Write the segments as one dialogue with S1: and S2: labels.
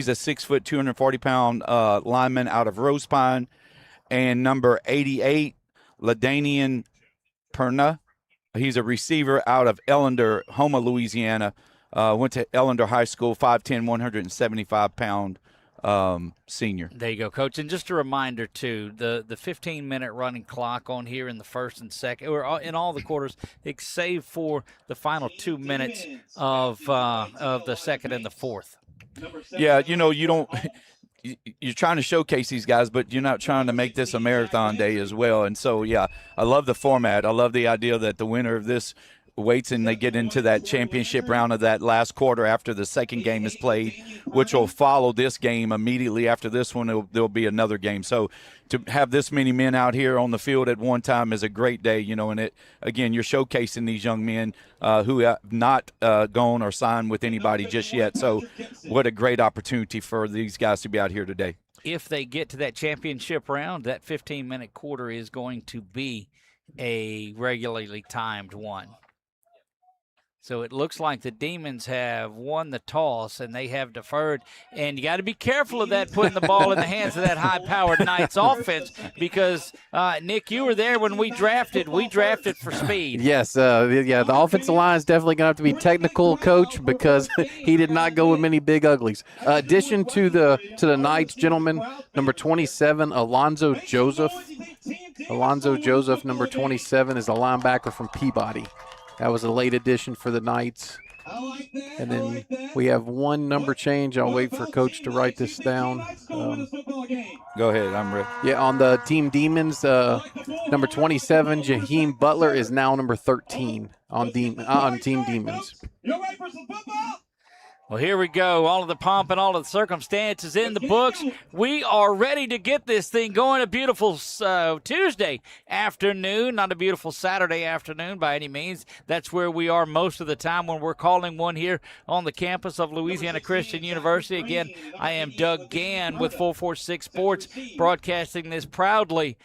S1: He's a 6', 240-pound lineman out of Rose Pine. And number 88, LaDanian Perna. He's a receiver out of Ellender, Houma, Louisiana. Went to Ellender High School, 5'10", 175-pound senior.
S2: There you go, Coach. And just a reminder, too, the 15-minute running clock on here in the first and second, or in all the quarters, save for the final 2 minutes of the second and the fourth.
S1: Yeah, you don't – you're trying to showcase these guys, but you're not trying to make this a marathon day as well. And so, yeah, I love the format. I love the idea that the winner of this waits and they get into that championship round of that last quarter after the second game is played, which will follow this game immediately after this one. There'll be another game. So to have this many men out here on the field at one time is a great day, and again, you're showcasing these young men who have not gone or signed with anybody just yet. So what a great opportunity for these guys to be out here today.
S2: If they get to that championship round, that 15-minute quarter is going to be a regularly timed one. So it looks like the Demons have won the toss, and they have deferred. And you got to be careful of that, putting the ball in the hands of that high-powered Knights offense, because, Nick, you were there when we drafted. We drafted for speed.
S3: Yes, the offensive line is definitely going to have to be technical, Coach, because he did not go with many big uglies. Addition to the Knights, gentlemen, number 27, Alonzo Joseph. Alonzo Joseph, number 27, is a linebacker from Peabody. That was a late addition for the Knights. And then we have one number change. I'll wait for Coach to write this down.
S1: Go ahead, I'm ready.
S3: Yeah, on the Team Demons, number 27, Jaheim Butler, is now number 13 on Team Demons.
S2: Well, here we go. All of the pomp and all of the circumstances in the books. We are ready to get this thing going. A beautiful Tuesday afternoon, not a beautiful Saturday afternoon by any means. That's where we are most of the time when we're calling one here on the campus of Louisiana Christian University. Again, I am Doug Gann with 446 Sports, broadcasting this proudly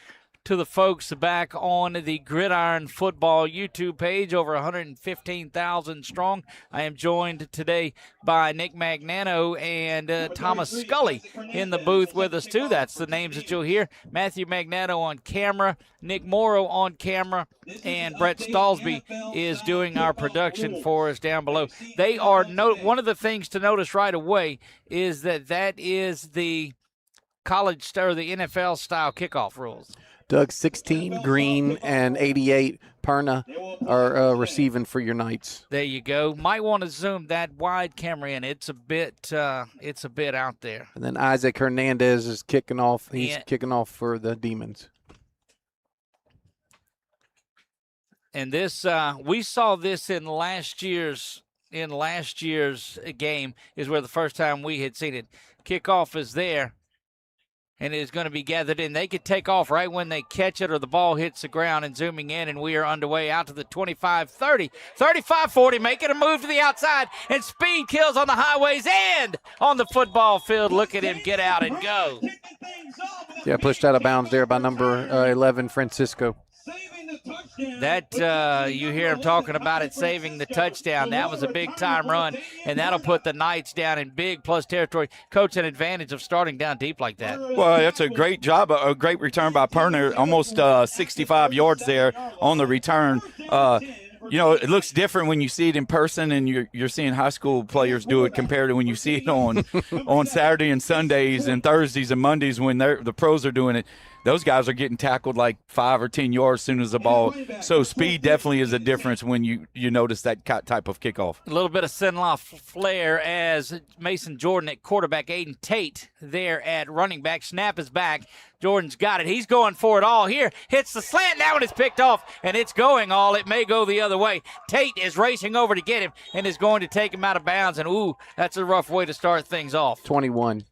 S2: to the folks back on the Gridiron Football YouTube page, over 115,000 strong. I am joined today by Nick Magnano and Thomas Scully in the booth with us, too. That's the names that you'll hear. Matthew Magnano on camera, Nick Morrow on camera, and Brett Stallsby is doing our production for us down below. They are one of the things to notice right away is that is the college or the NFL style kickoff rules.
S3: Doug, 16 Green and 88 Perna are receiving for your Knights.
S2: There you go. Might want to zoom that wide camera in. It's a bit out there.
S3: And then Isaac Hernandez is kicking off. He's kicking off for the Demons.
S2: And this we saw this in last year's game is where the first time we had seen it. Kickoff is there. And it is going to be gathered in. They could take off right when they catch it or the ball hits the ground, and zooming in, and we are underway out to the 25, 30, 35, 40, making a move to the outside, and speed kills on the highways and on the football field. Look at him get out and go.
S3: Yeah, pushed out of bounds there by number 11, Francisco.
S2: That you hear him talking about it, saving the touchdown. That was a big-time run, and that'll put the Knights down in big plus territory. Coach, an advantage of starting down deep like that.
S1: Well, that's a great job, a great return by Perner, almost 65 yards there on the return. It looks different when you see it in person, and you're seeing high school players do it compared to when you see it on Saturday and Sundays and Thursdays and Mondays when the pros are doing it. Those guys are getting tackled like 5 or 10 yards as soon as the ball. So speed definitely is a difference when you notice that type of kickoff.
S2: A little bit of send-off flair as Mason Jordan at quarterback, Aiden Tate there at running back. Snap is back. Jordan's got it. He's going for it all here. Hits the slant. That one is picked off, and it's going all. It may go the other way. Tate is racing over to get him and is going to take him out of bounds. And, ooh, that's a rough way to start things off.
S3: 21,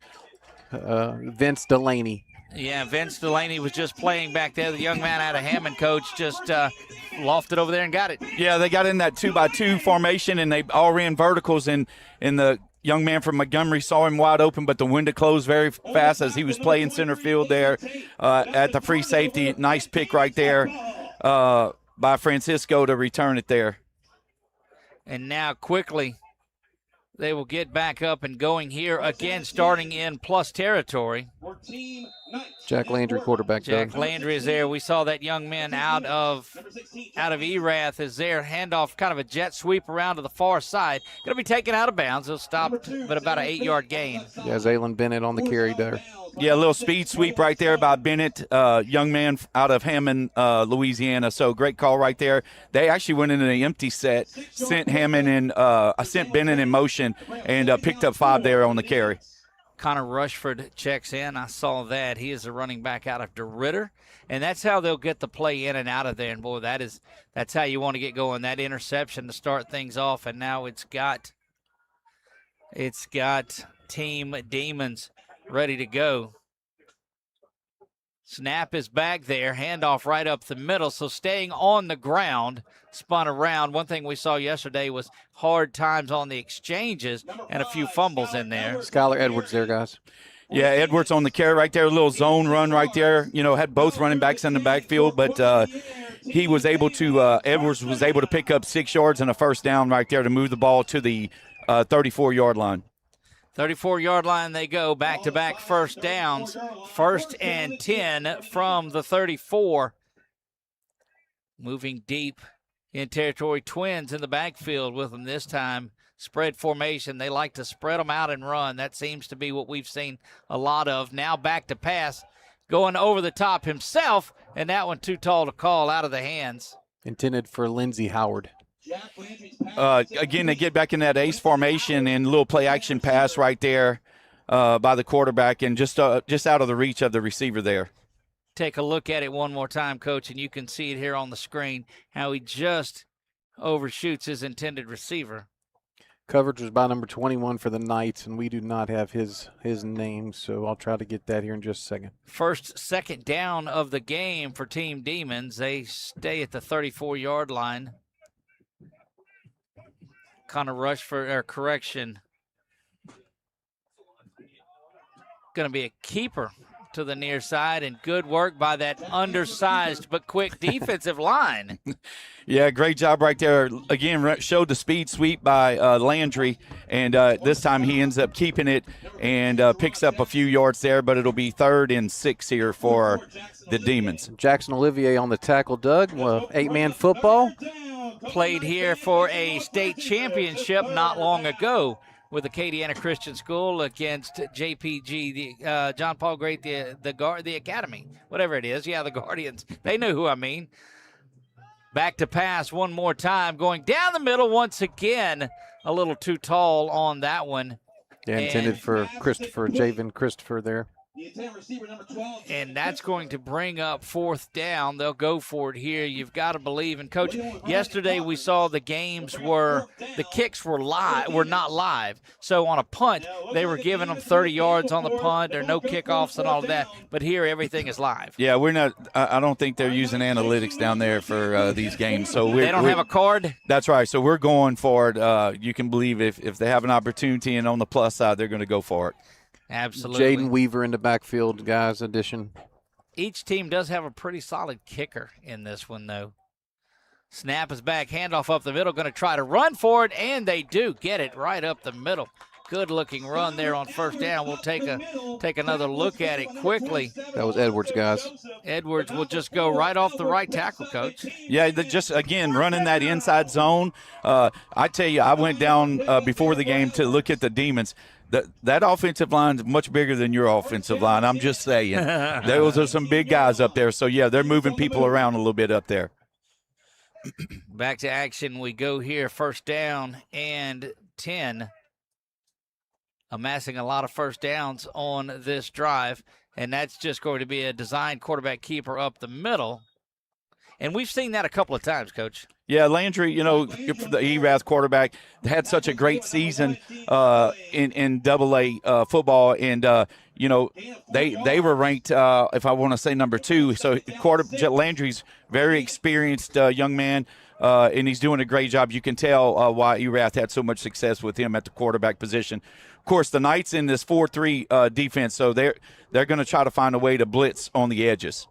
S3: Vince Delaney.
S2: Yeah, Vince Delaney was just playing back there. The young man out of Hammond, Coach, just lofted over there and got it.
S1: Yeah, they got in that 2-by-2 formation, and they all ran verticals, and the young man from Montgomery saw him wide open, but the window closed very fast as he was playing center field there at the free safety. Nice pick right there by Francisco to return it there.
S2: And now quickly They will get back up and going here again, starting in plus territory.
S3: Jack Landry, quarterback.
S2: Jack
S3: Doug.
S2: Landry is there. We saw that young man out of Erath is there. Handoff, kind of a jet sweep around to the far side. Going to be taken out of bounds. He'll stop, but about an 8-yard gain.
S3: Yeah, Zaylen Bennett on the carry there.
S1: Yeah, a little speed sweep right there by Bennett, young man out of Hammond, Louisiana. So great call right there. They actually went into the empty set, sent Hammond and sent Bennett in motion, and picked up 5 there on the carry.
S2: Connor Rushford checks in. I saw that. He is a running back out of DeRitter, and that's how they'll get the play in and out of there. And boy, that's how you want to get going. That interception to start things off, and now it's got Team Demons ready to go. Snap is back there. Handoff right up the middle. So staying on the ground, spun around. One thing we saw yesterday was hard times on the exchanges and a few fumbles in there.
S3: Skylar Edwards there, guys.
S1: Yeah, Edwards on the carry right there, a little zone run right there. You know, had both running backs in the backfield, but he was able to, Edwards was able to pick up 6 yards and a first down right there to move the ball to the 34-yard line.
S2: 34-yard line they go, back-to-back first downs. 1st and 10 from the 34. Moving deep in territory. Twins in the backfield with them this time. Spread formation. They like to spread them out and run. That seems to be what we've seen a lot of. Now back to pass. Going over the top himself, and that one too tall to call, out of the hands.
S3: Intended for Lindsey Howard.
S1: Again, they get back in that ace formation and a little play action pass right there by the quarterback, and just out of the reach of the receiver there.
S2: Take a look at it one more time, Coach, and you can see it here on the screen, how he just overshoots his intended receiver.
S3: Coverage was by number 21 for the Knights, and we do not have his name, so I'll try to get that here in just a second.
S2: Second down of the game for Team Demons. They stay at the 34-yard line. Connor Rushford, or correction, going to be a keeper to the near side, and good work by that undersized but quick defensive line.
S1: Yeah, great job right there. Again, showed the speed sweep by Landry, and this time he ends up keeping it and picks up a few yards there, but it'll be 3rd and 6 here for the Demons.
S3: Jackson Olivier on the tackle, Doug. Well, 8-man football.
S2: Played here for a state championship not long ago with Acadiana Christian School against JPG, the John Paul Great, the Academy, whatever it is. Yeah, the Guardians. They know who I mean. Back to pass one more time, going down the middle once again. A little too tall on that one.
S3: Yeah, intended for Javen Christopher there.
S2: And that's going to bring up 4th down. They'll go for it here. You've got to believe. And, Coach, yesterday we saw the kicks were not live. So on a punt, they were giving them 30 yards on the punt or no kickoffs and all of that. But here everything is live.
S1: Yeah, we're not. I don't think they're using analytics down there for these games. So
S2: they don't have a card?
S1: That's right. So we're going for it. You can believe if they have an opportunity and on the plus side, they're going to go for it.
S2: Absolutely.
S3: Jaden Weaver in the backfield, guys, addition.
S2: Each team does have a pretty solid kicker in this one, though. Snap is back, handoff up the middle, going to try to run for it, and they do get it right up the middle. Good-looking run there on 1st down. We'll take another look at it quickly.
S3: That was Edwards, guys.
S2: Edwards will just go right off the right tackle, Coach.
S1: Yeah, just, again, running that inside zone. I tell you, I went down before the game to look at the Demons. That offensive line is much bigger than your offensive line. I'm just saying. Those are some big guys up there. So, yeah, they're moving people around a little bit up there.
S2: Back to action we go here. 1st down and 10. Amassing a lot of 1st downs on this drive. And that's just going to be a design quarterback keeper up the middle. And we've seen that a couple of times, Coach.
S1: Yeah, Landry, the Erath quarterback, had such a great season in AA football, and they were ranked, if I want to say, number 2. So Landry's very experienced young man, and he's doing a great job. You can tell why Erath had so much success with him at the quarterback position. Of course, the Knights in this 4-3 defense, so they're going to try to find a way to blitz on the edges.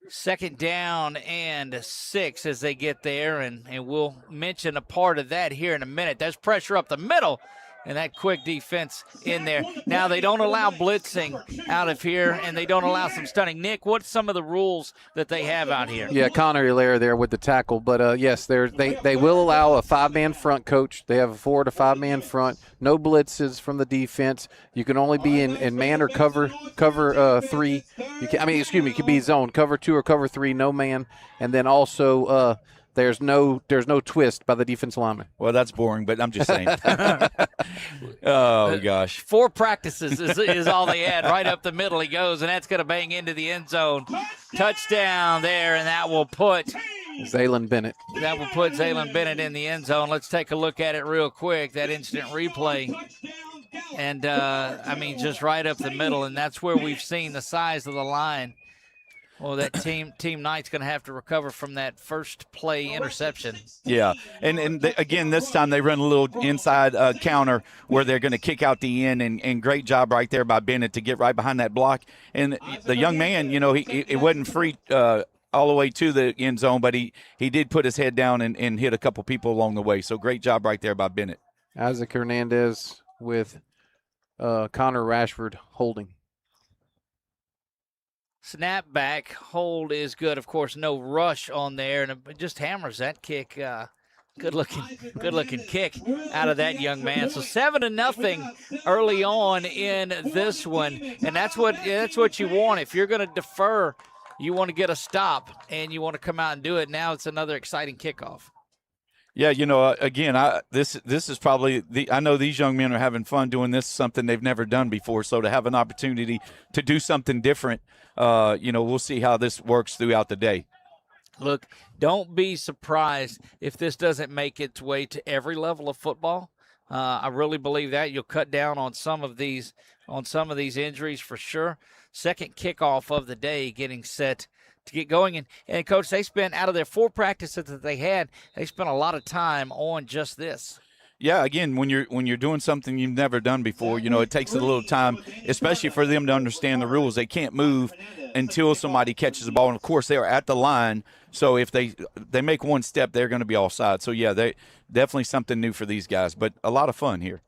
S2: Second down and 6 as they get there, and we'll mention a part of that here in a minute. There's pressure up the middle, and that quick defense in there. Now, they don't allow blitzing out of here, and they don't allow some stunning. Nick, what's some of the rules that they have out here?
S3: Yeah, Connor Hilaire there with the tackle. But, yes, they will allow a 5-man front, Coach. They have a 4 to 5-man front. No blitzes from the defense. You can only be in man or cover 3. You can be zone, cover 2 or cover 3, no man. And then also there's no twist by the defense lineman.
S1: Well, that's boring, but I'm just saying. Oh, gosh.
S2: 4 practices is all they had. Right up the middle he goes, and that's going to bang into the end zone. Touchdown there, and that will put
S3: Zaylin Bennett.
S2: That will put Zaylin Bennett in the end zone. Let's take a look at it real quick, that instant replay. And, just right up the middle, and that's where we've seen the size of the line. Well, that Team Knight's going to have to recover from that first play interception.
S1: Yeah, and again, this time they run a little inside counter where they're going to kick out the end, and great job right there by Bennett to get right behind that block. And the young man, he wasn't free all the way to the end zone, but he did put his head down and hit a couple people along the way. So great job right there by Bennett.
S3: Isaac Hernandez with Connor Rashford holding.
S2: Snap back, hold is good. Of course, no rush on there, and it just hammers that kick. Good looking kick out of that young man. So 7-0 early on in this one, and that's what you want. If you're going to defer, you want to get a stop, and you want to come out and do it. Now it's another exciting kickoff.
S1: Yeah, again, this is probably I know these young men are having fun doing this, something they've never done before. So to have an opportunity to do something different, we'll see how this works throughout the day.
S2: Look, don't be surprised if this doesn't make its way to every level of football. I really believe that you'll cut down on some of these injuries for sure. Second kickoff of the day getting set to get going. And Coach, they spent, out of their 4 practices that they had, they spent a lot of time on just this.
S1: Yeah, again, when you're doing something you've never done before, it takes a little time, especially for them to understand the rules. They can't move until somebody catches the ball. And, of course, they are at the line. So if they make one step, they're going to be offside. So, yeah, they definitely something new for these guys, but a lot of fun here.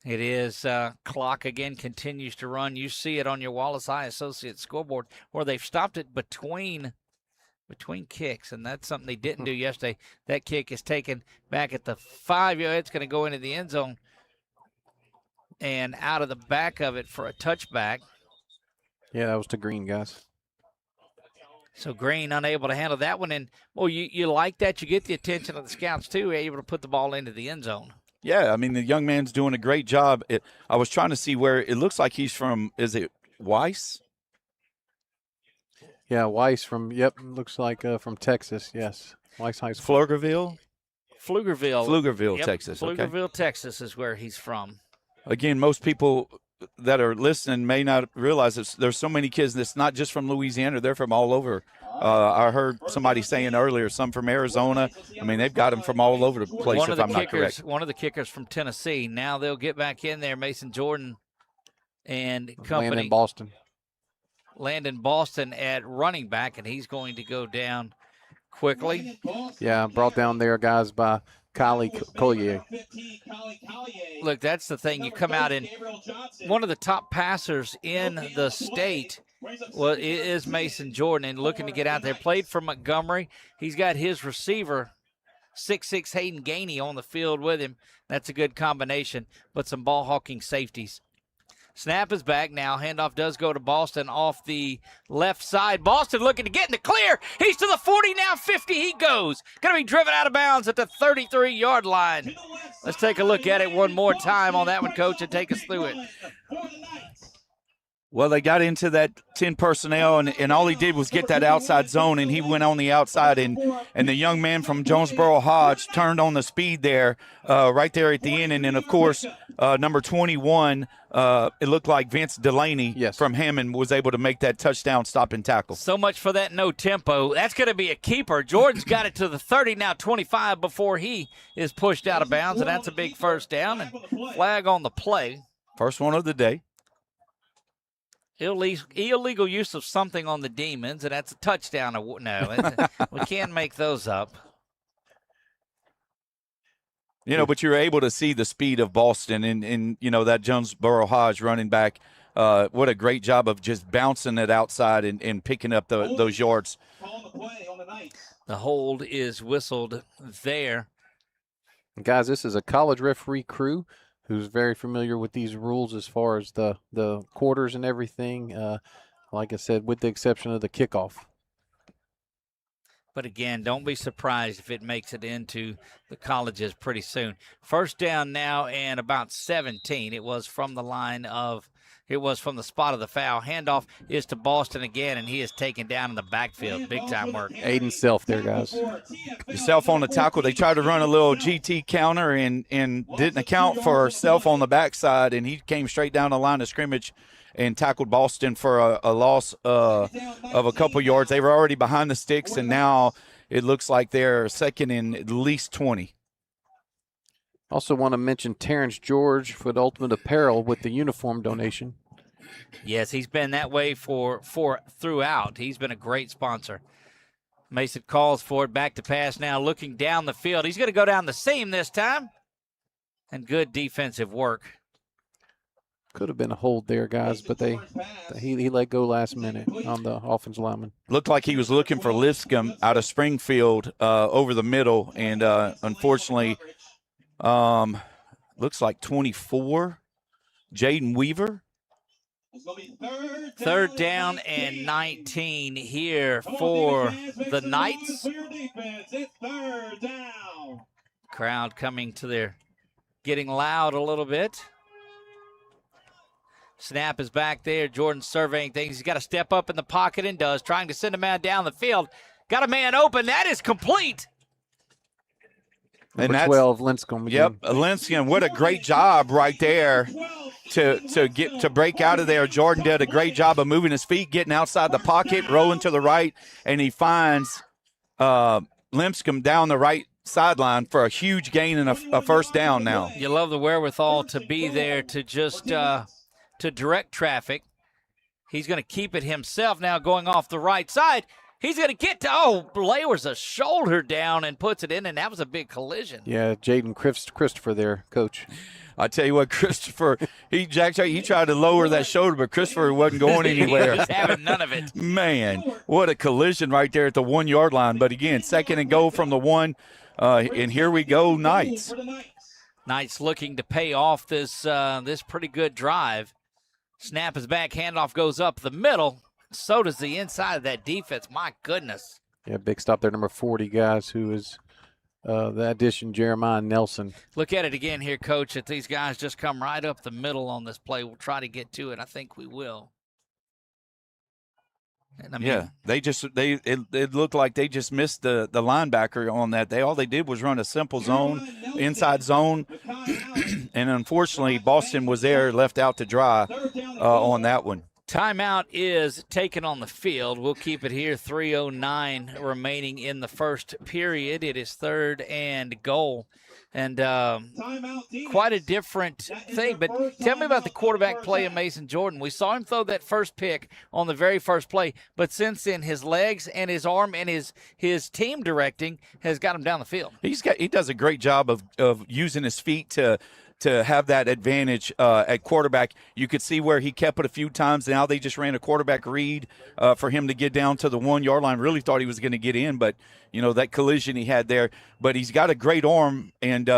S2: It is. Clock again continues to run. You see it on your Wallace Eye Associates scoreboard where they've stopped it between kicks, and that's something they didn't do yesterday. That kick is taken back at the 5-yard. It's going to go into the end zone and out of the back of it for a touchback.
S3: Yeah, that was to Green, guys.
S2: So Green unable to handle that one. And, well, you like that. You get the attention of the scouts, too, able to put the ball into the end zone.
S1: Yeah, the young man's doing a great job. I was trying to see where it looks like he's from. Is it Weiss?
S3: Yeah, Weiss looks like from Texas, yes. Weiss High School.
S1: Pflugerville,
S2: yep.
S1: Texas.
S2: Pflugerville, Texas is where he's from.
S1: Again, most people that are listening may not realize there's so many kids that's not just from Louisiana. They're from all over. I heard somebody saying earlier, some from Arizona. They've got them from all over the place, if I'm not correct.
S2: One of the kickers from Tennessee. Now they'll get back in there, Mason Jordan and company. Landon Boston at running back, and he's going to go down quickly.
S3: Yeah, brought down there, guys, by Kylie Collier.
S2: Look, that's the thing. You come out in one of the top passers in the state. Well, it is Mason Jordan, and looking to get out there. Played for Montgomery. He's got his receiver, 6'6" Hayden Gainey, on the field with him. That's a good combination, but some ball hawking safeties. Snap is back now. Handoff does go to Boston off the left side. Boston looking to get in the clear. He's to the 40 now, 50 he goes. Going to be driven out of bounds at the 33-yard line. Let's take a look at it one more time on that one, Coach, and take us through it.
S1: Well, they got into that 10 personnel, and all he did was get that outside zone, and he went on the outside, and the young man from Jonesboro Hodge turned on the speed there, right there at the end. And then, of course, number 21, it looked like Vince Delaney from Hammond was able to make that touchdown stop and tackle.
S2: So much for that no tempo. That's going to be a keeper. Jordan's got it to the 30, now 25 before he is pushed out of bounds, and that's a big first down. And flag on the play.
S1: First one of the day.
S2: Illegal use of something on the Demons, and that's a touchdown. No, we can't make those up.
S1: But you're able to see the speed of Boston and that Jonesboro Hodge running back. What a great job of just bouncing it outside and picking up those yards.
S2: The hold is whistled there.
S3: Guys, this is a college referee crew who's very familiar with these rules as far as the quarters and everything. Like I said, with the exception of the kickoff.
S2: But again, don't be surprised if it makes it into the colleges pretty soon. First down now and about 17. It was from the spot of the foul. Handoff is to Boston again, and he is taken down in the backfield. Big time work.
S3: Aiden Self there, guys.
S1: Self on the tackle. They tried to run a little GT counter and didn't account for Self on the backside, and he came straight down the line of scrimmage and tackled Boston for a loss of a couple yards. They were already behind the sticks, and now it looks like they're second and at least 20.
S3: Also want to mention Terrence George for the Ultimate Apparel with the uniform donation.
S2: Yes, he's been that way for throughout. He's been a great sponsor. Mason calls for it. Back to pass now, looking down the field. He's going to go down the seam this time. And good defensive work.
S3: Could have been a hold there, guys, but he let go last minute on the offensive lineman.
S1: Looked like he was looking for Lipscomb out of Springfield over the middle, and unfortunately, looks like 24, Jaden Weaver.
S2: Third down and 19 here for the Knights. Crowd coming to their, getting loud a little bit. Snap is back there. Jordan surveying things. He's got to step up in the pocket and does. Trying to send a man down the field. Got a man open. That is complete.
S3: Number 12, Linscomb.
S1: Yep, Linscomb. What a great job right there to break out of there. Jordan did a great job of moving his feet, getting outside the pocket, rolling to the right, and he finds Linscomb down the right sideline for a huge gain and a first down now.
S2: You love the wherewithal to be there to just to direct traffic. He's going to keep it himself now going off the right side. He's going to get to, lowers a shoulder down and puts it in, and that was a big collision.
S3: Yeah, Jaden Christopher there, coach.
S1: I tell you what, Christopher, he tried to lower that shoulder, but Christopher wasn't going anywhere.
S2: He was having none of it.
S1: Man, what a collision right there at the 1 yard line. But again, second and goal from the one, and here we go, Knights.
S2: Knights looking to pay off this pretty good drive. Snap is back, handoff goes up the middle. So does the inside of that defense. My goodness.
S3: Yeah, big stop there, number 40, guys, who is the addition, Jeremiah Nelson.
S2: Look at it again here, Coach. If these guys just come right up the middle on this play, we'll try to get to it. I think we will. And
S1: it looked like they just missed the linebacker on that. All they did was run a simple zone, inside zone, and unfortunately Boston was there, left out to dry on that one.
S2: Timeout is taken on the field. We'll keep it here. 3:09 remaining in the first period. It is third and goal. And quite a different thing. But tell me about the quarterback play of Mason Jordan. We saw him throw that first pick on the very first play, but since then his legs and his arm and his team directing has got him down the field.
S1: He does a great job of using his feet to have that advantage at quarterback. You could see where he kept it a few times. Now they just ran a quarterback read for him to get down to the 1 yard line. Really thought he was going to get in, but that collision he had there. But he's got a great arm, and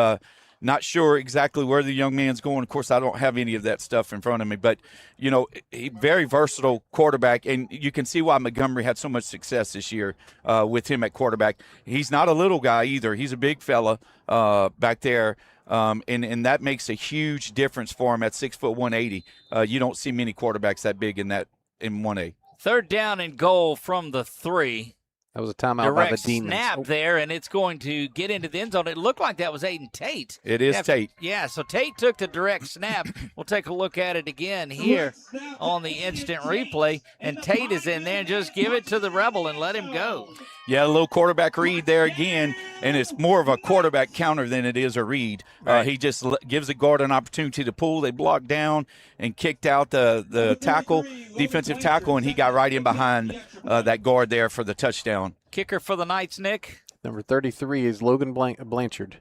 S1: not sure exactly where the young man's going. Of course, I don't have any of that stuff in front of me, but he very versatile quarterback, and you can see why Montgomery had so much success this year with him at quarterback. He's not a little guy either. He's a big fella back there. And that makes a huge difference for him at 6'1", 180. You don't see many quarterbacks that big in 1A.
S2: Third down and goal from the 3.
S3: That was a timeout by the Demons.
S2: Snap there, and it's going to get into the end zone. It looked like that was Aiden Tate.
S1: It is Tate.
S2: Yeah, so Tate took the direct snap. We'll take a look at it again here on the instant replay. And Tate is in there. Just give it to the Rebel and let him go.
S1: Yeah, a little quarterback read there again, and it's more of a quarterback counter than it is a read.
S2: Right.
S1: He just gives the guard an opportunity to pull. They blocked down and kicked out the tackle, defensive tackle, and he got right in behind that guard there for the touchdown.
S2: Kicker for the Knights, Nick.
S3: Number 33 is Logan Blanchard.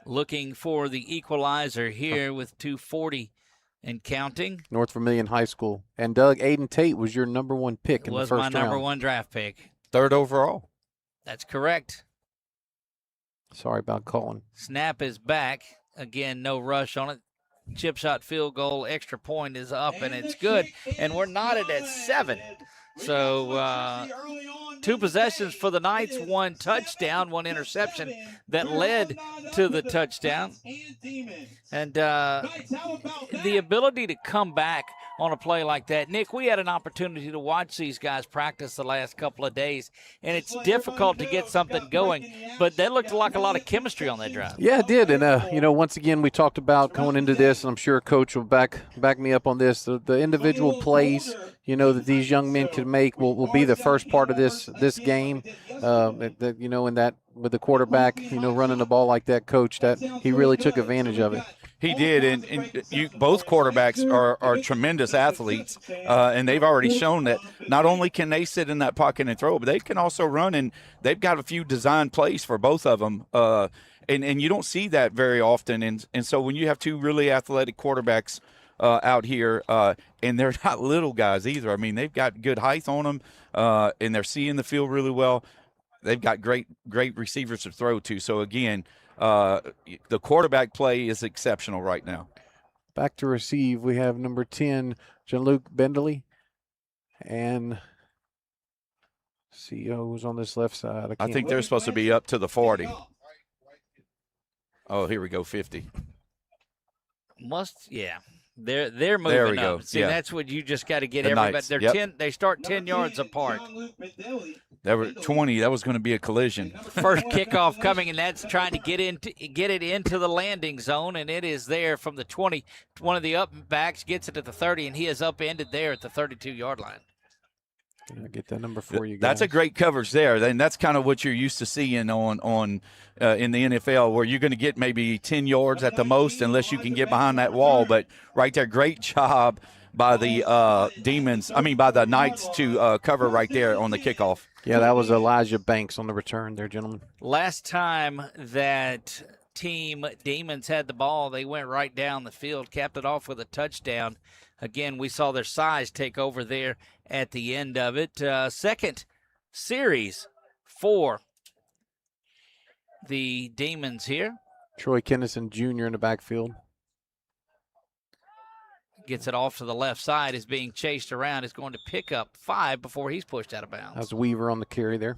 S2: Looking for the equalizer here with 2:40 and counting.
S3: North Vermilion High School. And Doug, Aiden Tate was your number 1 pick in the
S2: Was
S3: first
S2: my
S3: round.
S2: number 1 draft pick.
S1: 3rd overall.
S2: That's correct.
S3: Sorry about calling.
S2: Snap is back. Again, no rush on it. Chip shot field goal, extra point is up, and it's good. And we're knotted at 7. So 2 possessions for the Knights, 1 touchdown, 1 interception that led to the touchdown. And the ability to come back on a play like that. Nick, we had an opportunity to watch these guys practice the last couple of days, and it's difficult to get something going, but that looked like a lot of chemistry on that drive.
S3: Yeah, it did. And, once again, we talked about going into this, and I'm sure Coach will back me up on this. The individual plays, that these young men can make will be the first part of this game. In that with the quarterback, running the ball like that, Coach, that he really took advantage of it.
S1: He did, and both quarterbacks are tremendous athletes, and they've already shown that not only can they sit in that pocket and throw, but they can also run, and they've got a few design plays for both of them, and you don't see that very often, and so when you have 2 really athletic quarterbacks out here, and they're not little guys either. I mean, they've got good height on them, and they're seeing the field really well. They've got great receivers to throw to, so again, the quarterback play is exceptional right now.
S3: Back to receive, we have number 10, Jean-Luc Bendeley, and CO's on this left side.
S1: I think they're supposed to be up to the 40. Oh, here we go, 50.
S2: Yeah. They're moving
S1: there we
S2: up.
S1: Go.
S2: See,
S1: yeah.
S2: That's what you just got to get
S1: the
S2: everybody.
S1: Knights.
S2: They're
S1: Yep.
S2: They start 10 yards apart.
S1: There were 20. That was going to be a collision.
S2: First kickoff coming, and that's trying to get it into the landing zone, and it is there from the 20. One of the up backs gets it at the 30, and he is upended there at the 32-yard line.
S3: I'll get that number for you guys.
S1: That's a great coverage there. Then that's kind of what you're used to seeing on in the NFL, where you're going to get maybe 10 yards at the most, unless you can get behind that wall. But right there, great job by the by the Knights to cover right there on the kickoff.
S3: Yeah, that was Elijah Banks on the return there, gentlemen.
S2: Last time that team Demons had the ball, they went right down the field, capped it off with a touchdown. Again, we saw their size take over there at the end of it. Second series for the Demons here.
S3: Troy Kennison Jr. in the backfield.
S2: Gets it off to the left side, is being chased around, is going to pick up 5 before he's pushed out of bounds.
S3: That was Weaver on the carry there.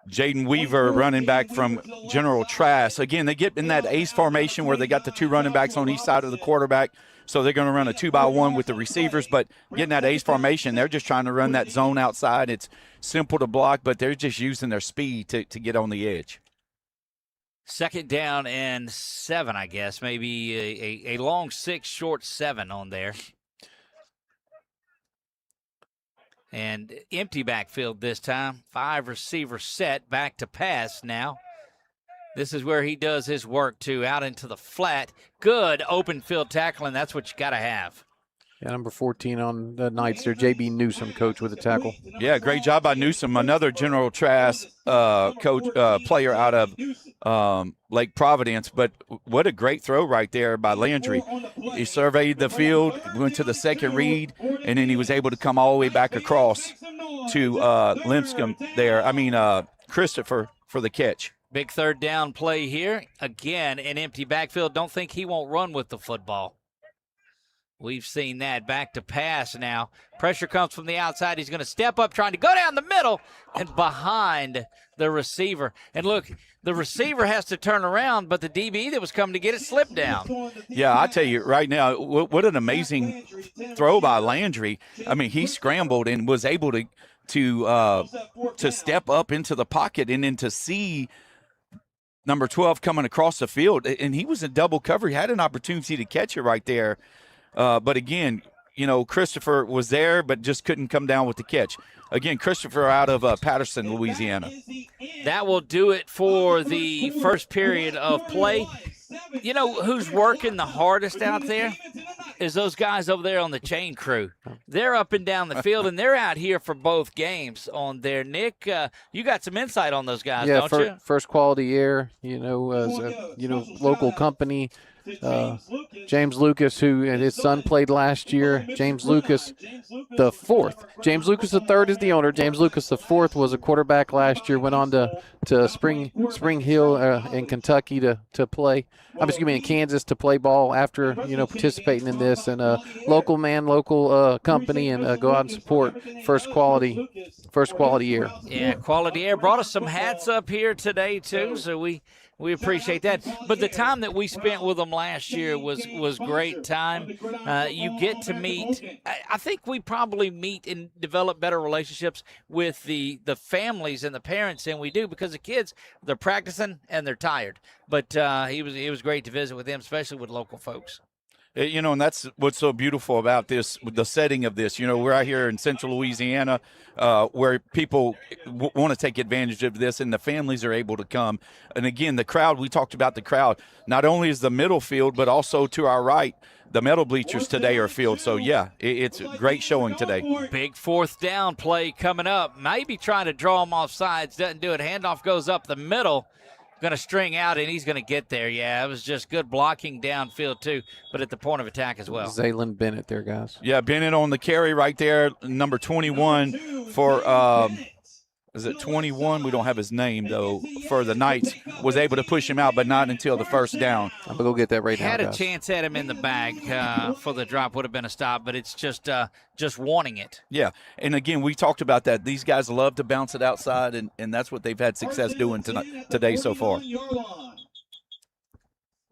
S1: Jaden Weaver, running back from General Trask. Again, they get in that ace formation where they got the 2 running backs on each side of the quarterback. So they're going to run a 2-by-1 with the receivers, but getting that ace formation, they're just trying to run that zone outside. It's simple to block, but they're just using their speed to get on the edge.
S2: 2nd down and 7, I guess. Maybe a long 6, short 7 on there. And empty backfield this time. 5 receivers set, back to pass now. This is where he does his work, too, out into the flat. Good open field tackling. That's what you got to have.
S3: Yeah, number 14 on the Knights there, J.B. Newsom, coach, with the tackle.
S1: Yeah, great job by Newsom, another General Trask player out of Lake Providence. But what a great throw right there by Landry. He surveyed the field, went to the second read, and then he was able to come all the way back across to Linscomb there. Christopher for the catch.
S2: Big 3rd down play here. Again, an empty backfield. Don't think he won't run with the football. We've seen that. Back to pass now. Pressure comes from the outside. He's going to step up, trying to go down the middle and behind the receiver. And look, the receiver has to turn around, but the DB that was coming to get it slipped down.
S1: Yeah, I tell you right now, what an amazing throw by Landry. He scrambled and was able to step up into the pocket and then to see number 12 coming across the field. And he was in double cover. He had an opportunity to catch it right there. But again, Christopher was there but just couldn't come down with the catch. Again, Christopher out of Patterson, Louisiana.
S2: That will do it for the first period of play. You know who's working the hardest out there? Is those guys over there on the chain crew. They're up and down the field, and they're out here for both games on there. Nick, you got some insight on those guys, don't you?
S3: First Quality Air, local company. James Lucas, who and his son played last year. James Lucas the fourth. James Lucas the third is the owner. James Lucas the fourth was a quarterback last year. Went on to Spring Hill in Kentucky to play. In Kansas to play ball after participating in this, and local company, and go out and support First Quality Air.
S2: Yeah, Quality Air brought us some hats up here today too, so we appreciate that. But the time that we spent with them last year was great time. You get to meet. I think we probably meet and develop better relationships with the families and the parents than we do, because the kids, they're practicing and they're tired. But it was great to visit with them, especially with local folks.
S1: And that's what's so beautiful about this, the setting of this. We're out here in central Louisiana where people want to take advantage of this, and the families are able to come. And again, the crowd, we talked about the crowd. Not only is the middle field, but also to our right, the metal bleachers today are filled. So, yeah, it's a great showing today.
S2: Big fourth down play coming up. Maybe trying to draw them off sides. Doesn't do it. Handoff goes up the middle. Going to string out, and he's going to get there. Yeah, it was just good blocking downfield, too, but at the point of attack as well.
S3: Zaylen Bennett there, guys.
S1: Yeah, Bennett on the carry right there, number 21 for is it 21? We don't have his name, though, for the Knights. Was able to push him out, but not until the first down.
S3: I'm going to go get that right now,
S2: Had a
S3: guys.
S2: chance at him in the bag for the drop. Would have been a stop, but it's just wanting it.
S1: Yeah, and again, we talked about that. These guys love to bounce it outside, and that's what they've had success doing today so far.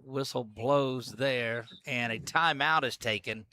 S2: Whistle blows there, and a timeout is taken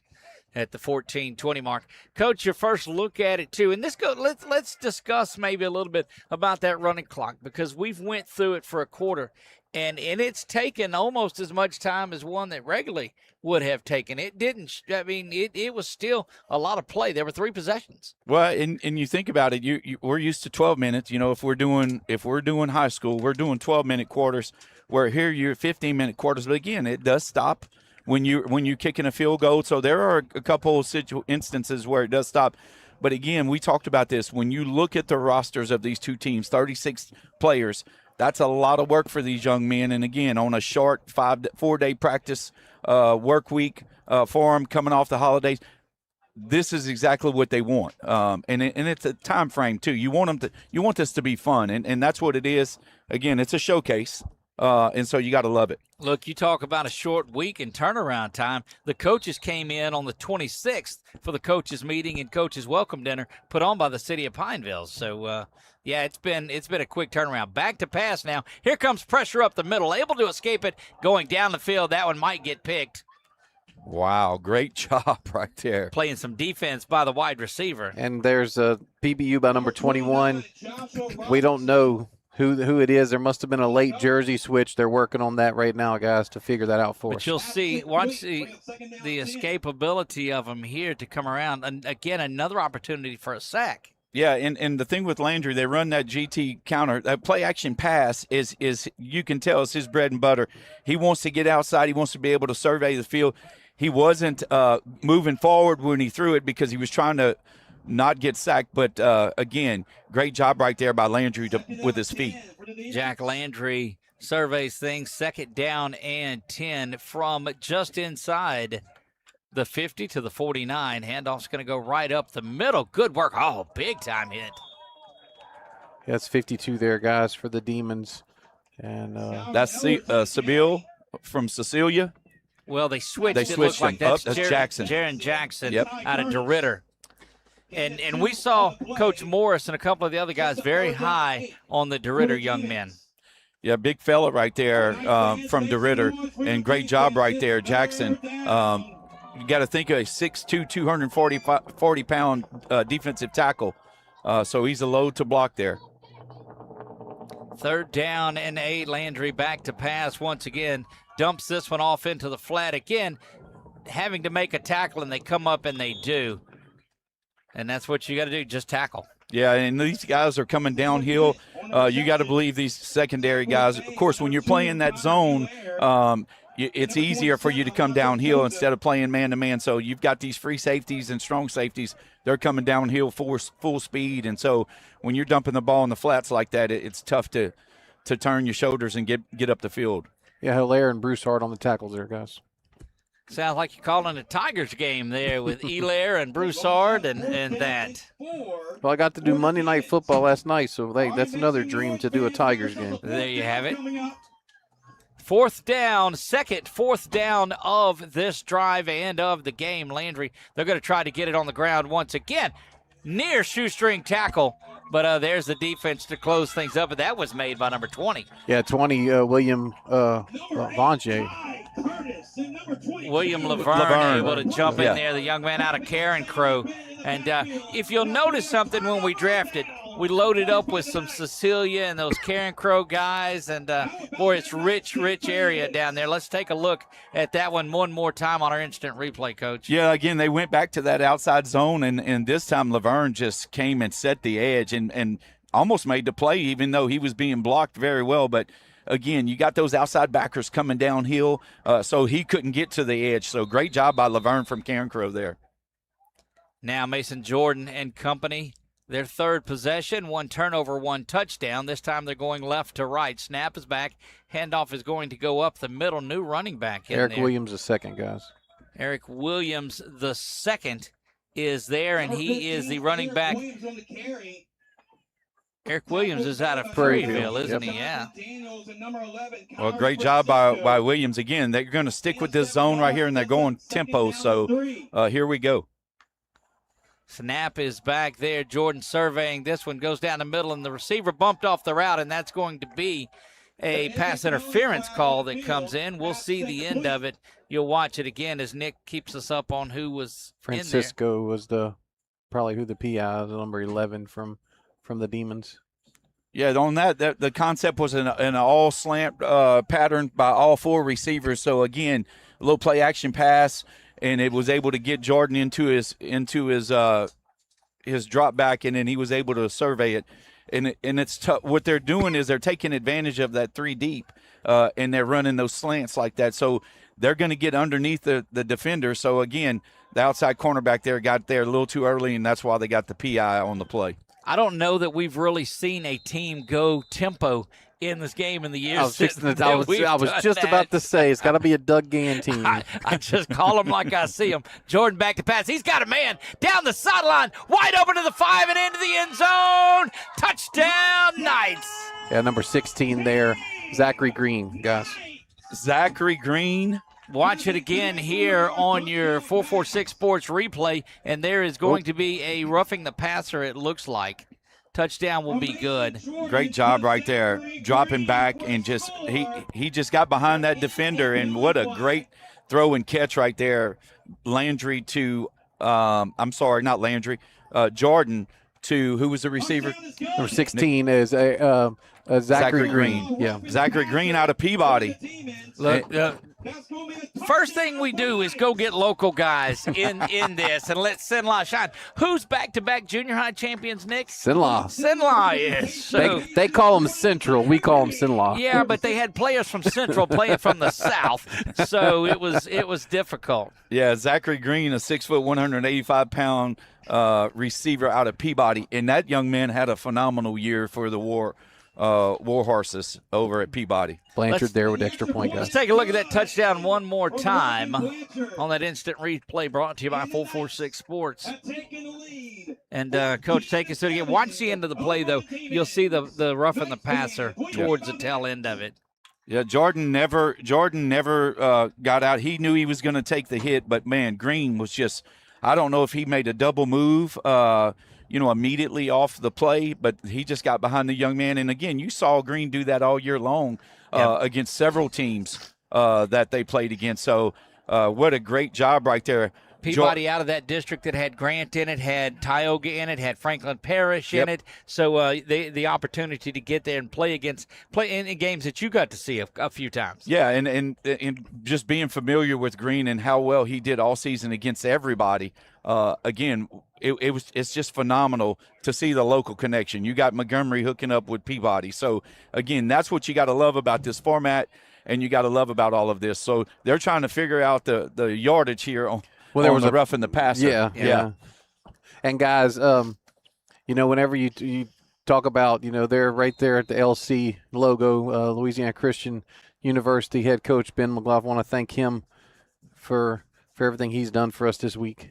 S2: at the 14-20 mark. Coach, your first look at it too, and let's discuss maybe a little bit about that running clock, because we've went through it for a quarter, and it's taken almost as much time as one that regularly would have taken. It didn't. It was still a lot of play. There were 3 possessions.
S1: Well, and you think about it, we're used to 12 minutes. If we're doing high school, we're doing 12-minute quarters. Where here you're 15-minute quarters, but again, it does stop when you're kicking a field goal. So there are a couple of instances where it does stop. But again, we talked about this. When you look at the rosters of these two teams, 36 players, that's a lot of work for these young men. And again, on a short 4-day practice work week for them coming off the holidays, this is exactly what they want. And it's a time frame too. You want this to be fun, and that's what it is. Again, it's a showcase. And so you got to love it.
S2: Look, you talk about a short week and turnaround time. The coaches came in on the 26th for the coaches meeting and coaches welcome dinner put on by the city of Pineville. So, yeah, it's been a quick turnaround. Back to pass now. Here comes pressure up the middle. Able to escape it going down the field. That one might get picked.
S1: Wow, great job right there.
S2: Playing some defense by the wide receiver.
S3: And there's a PBU by number 21. We don't know who it is. There must have been a late jersey switch. They're working on that right now, guys, to figure that out for us.
S2: But you'll see, watch the escapability of them here to come around. And, again, another opportunity for a sack.
S1: Yeah, and the thing with Landry, they run that GT counter. That play-action pass is you can tell it's his bread and butter. He wants to get outside. He wants to be able to survey the field. He wasn't moving forward when he threw it because he was trying to not get sacked. But, again, great job right there by Landry with his feet.
S2: Jack Landry surveys things. 2nd down and 10 from just inside the 50 to the 49. Handoff's going to go right up the middle. Good work. Oh, big-time hit.
S3: Yeah, it's 52 there, guys, for the Demons. And
S1: that's Sabil from Cecilia.
S2: Well, they switched.
S1: They switched
S2: like
S1: him.
S2: that's
S1: Jackson.
S2: Jaron Jackson
S1: Yep.
S2: out of DeRitter. And we saw Coach Morris and a couple of the other guys very high on the DeRitter young men.
S1: Yeah, big fella right there from DeRitter, and great job right there, Jackson. You got to think of a 6'2", 240-pound defensive tackle. So he's a load to block there.
S2: 3rd down and 8. Landry back to pass once again. Dumps this one off into the flat again. having to make a tackle, and they come up and they do. And that's what you got to do, just tackle.
S1: Yeah, and these guys are coming downhill. You got to believe these secondary guys. Of course, when you're playing that zone, it's easier for you to come downhill instead of playing man-to-man. So you've got these free safeties and strong safeties. They're coming downhill full speed. And so when you're dumping the ball in the flats like that, it's tough to turn your shoulders and get up the field.
S3: Yeah, Hilaire and Broussard on the tackles there, guys.
S2: Sounds like you're calling a Tigers game there with Hilaire and Broussard and that.
S3: Well, I got to do Monday Night Football last night, so that's another dream to do a Tigers game.
S2: There you have it. Fourth down, second fourth down of this drive and of the game. Landry, they're going to try to get it on the ground once again. Near shoestring tackle, but there's the defense to close things up, and that was made by number 20.
S3: Yeah, 20, William Vonje.
S2: William Laverne able to jump in there, the young man out of Karen Crow. And if you'll notice something when we drafted, we loaded up with some Cecilia and those Karen Crow guys. And, boy, it's rich area down there. Let's take a look at that one more time on our instant replay, Coach.
S1: Yeah, again, they went back to that outside zone, and this time Laverne just came and set the edge and almost made the play, even though he was being blocked very well. But again, you got those outside backers coming downhill, so he couldn't get to the edge. So great job by Laverne from Karen Crow there.
S2: Now Mason Jordan and company, their third possession, 1 turnover, 1 touchdown. This time they're going left to right. Snap is back. Handoff is going to go up the middle. New running back in
S3: Eric
S2: there.
S3: Williams, the second, guys.
S2: Eric Williams, the second, is there, and he is the running back. Eric Williams is out of Prairieville, isn't he? Yeah.
S1: Well, great job by Williams. Again, they're going to stick with this zone right here, and they're going tempo. So here we go.
S2: Snap is back there. Jordan surveying this one, goes down the middle, and the receiver bumped off the route, and that's going to be a pass interference call that comes in. We'll see the end of it. You'll watch it again as Nick keeps us up on who was
S3: Francisco
S2: in there.
S3: was probably who the PI, the number 11 from the Demons.
S1: Yeah, on that the concept was an all slant pattern by all 4 receivers. So again, a little play action pass, and it was able to get Jordan into his drop back, and then he was able to survey it. And it's tough. What they're doing is they're taking advantage of that 3 deep, and they're running those slants like that. So they're going to get underneath the defender. So again, the outside cornerback there got there a little too early, and that's why they got the PI on the play.
S2: I don't know that we've really seen a team go tempo in this game in the years since
S3: I was just about to say it's got to be a Doug Gann team.
S2: I just call them like I see them. Jordan back to pass. He's got a man down the sideline, wide open to the 5 and into the end zone. Touchdown, Knights.
S3: Yeah, number 16 there, Zachary Green, guys.
S1: Zachary Green.
S2: Watch it again here on your 446 Sports replay, and there is going to be a roughing the passer, it looks like. Touchdown will be good.
S1: Great job right there, dropping back and he just got behind that defender, and what a great throw and catch right there. Landry to Jordan to who was the receiver?
S3: Number 16 is Zachary Green. Yeah,
S1: Zachary Green out of Peabody.
S2: Look, first thing we do is go get local guys in this and let Sinlaw shine. Who's back-to-back junior high champions, Nick?
S3: Sinlaw.
S2: Sinlaw is. So,
S3: they call them Central. We call them Sinlaw.
S2: Yeah, but they had players from Central playing from the South, so it was difficult.
S1: Yeah, Zachary Green, a 6', 185-pound receiver out of Peabody, and that young man had a phenomenal year for the War Horses over at Peabody.
S3: Blanchard there with extra point, guys.
S2: Let's take a look at that touchdown one more time on that instant replay brought to you by 446 Sports. And, Coach, take us through it again. Watch the end of the play, though. You'll see the roughing the passer towards the tail end of it.
S1: Yeah, Jordan never got out. He knew he was going to take the hit, but, man, Green was just – I don't know if he made a double move immediately off the play, but he just got behind the young man. And, again, you saw Green do that all year long against several teams that they played against. So what a great job right there.
S2: Peabody out of that district that had Grant in it, had Tioga in it, had Franklin Parish in it. So the opportunity to get there and play in games that you got to see a few times.
S1: Yeah, and just being familiar with Green and how well he did all season against everybody. Again, it's just phenomenal to see the local connection. You got Montgomery hooking up with Peabody. So again, that's what you got to love about this format, and you got to love about all of this. So they're trying to figure out the yardage here on the rough and the passer.
S3: Yeah. And guys, whenever you talk about, they're right there at the LC logo, Louisiana Christian University head coach Ben McLaughlin. I want to thank him for everything he's done for us this week.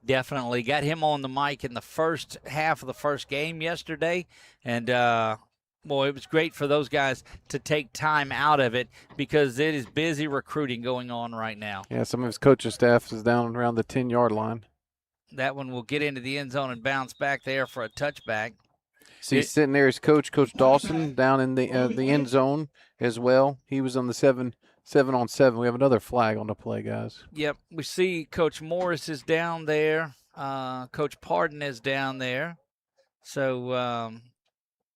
S2: Definitely got him on the mic in the first half of the first game yesterday, and it was great for those guys to take time out of it because it is busy recruiting going on right now.
S3: Yeah, some of his coaching staff is down around the 10-yard line.
S2: That one will get into the end zone and bounce back there for a touchback.
S3: See, sitting there is Coach Dawson down in the end zone as well. He was on the 7-on-7. We have another flag on the play, guys.
S2: Yep, we see Coach Morris is down there. Coach Pardon is down there. So,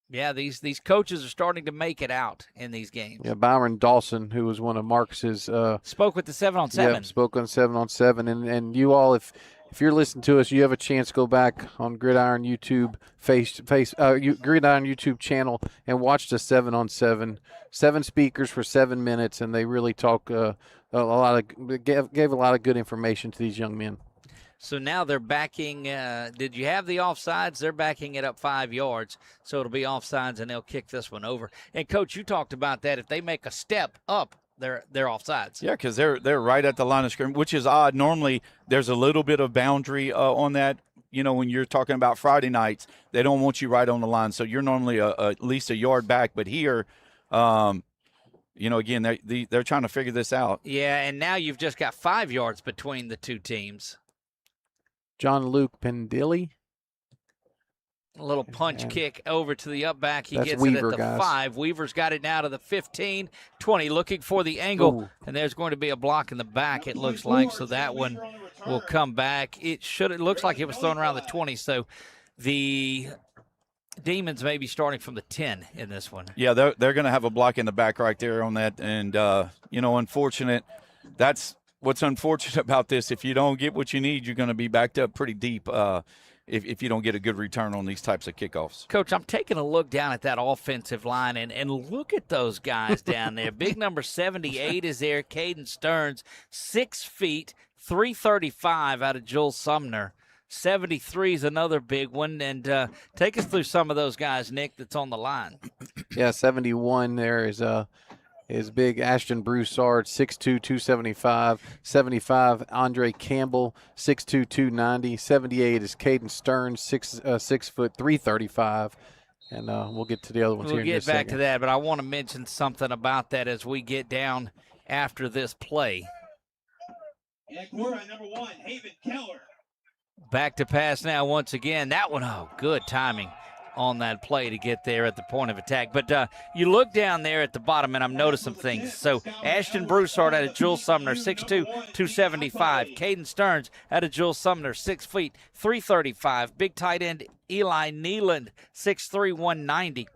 S2: these coaches are starting to make it out in these games.
S3: Yeah, Byron Dawson, who was one of Marcus's
S2: spoke with the 7-on-7.
S3: Yeah, spoke on 7-on-7. And you all, if you're listening to us, you have a chance to go back on Gridiron YouTube Gridiron YouTube channel and watch the 7-on-7. 7 speakers for 7 minutes, and they really talk gave a lot of good information to these young men.
S2: So now they're backing. Did you have the offsides? They're backing it up 5 yards, so it'll be offsides, and they'll kick this one over. And Coach, you talked about that. If they make a step up, they're offsides.
S1: Yeah, because they're right at the line of scrimmage, which is odd. Normally, there's a little bit of boundary on that. When you're talking about Friday nights, they don't want you right on the line, so you're normally at least a yard back. But here, again, they're trying to figure this out.
S2: Yeah, and now you've just got 5 yards between the two teams.
S3: John Luke Pendilli.
S2: A little punch kick over to the up back. He gets
S3: Weaver,
S2: it at the
S3: guys.
S2: 5. Weaver's got it now to the 15, 20, looking for the angle. Ooh. And there's going to be a block in the back, it looks like. So that one will come back. It looks like it was thrown around the 20. So the Demons may be starting from the 10 in this one.
S1: Yeah, they're going to have a block in the back right there on that. And, unfortunate. That's what's unfortunate about this. If you don't get what you need, you're going to be backed up pretty deep if you don't get a good return on these types of kickoffs.
S2: Coach, I'm taking a look down at that offensive line, and look at those guys down there. Big number 78 is there, Caden Stearns, 6 feet, 335 out of Joel Sumner. 73 is another big one, and take us through some of those guys, Nick, that's on the line.
S3: Yeah, 71 there is big Ashton Broussard, 6'2", 275. 75, Andre Campbell, 6'2", 290. 78 is Caden Stearns, 6 foot, 335. And we'll get to the other ones here in just a second.
S2: We'll get back to that, but I want to mention something about that as we get down after this play.
S4: At quarterback number 1, Haven Keller.
S2: Back to pass now once again. That one, good timing on that play to get there at the point of attack. But you look down there at the bottom, and I'm noticing some things. So Ashton Broussard out of Jules Sumner, 6'2", 275. Caden Stearns out of Jules Sumner, 6 feet, 335. Big tight end Eli Nealand, 6'3", 190.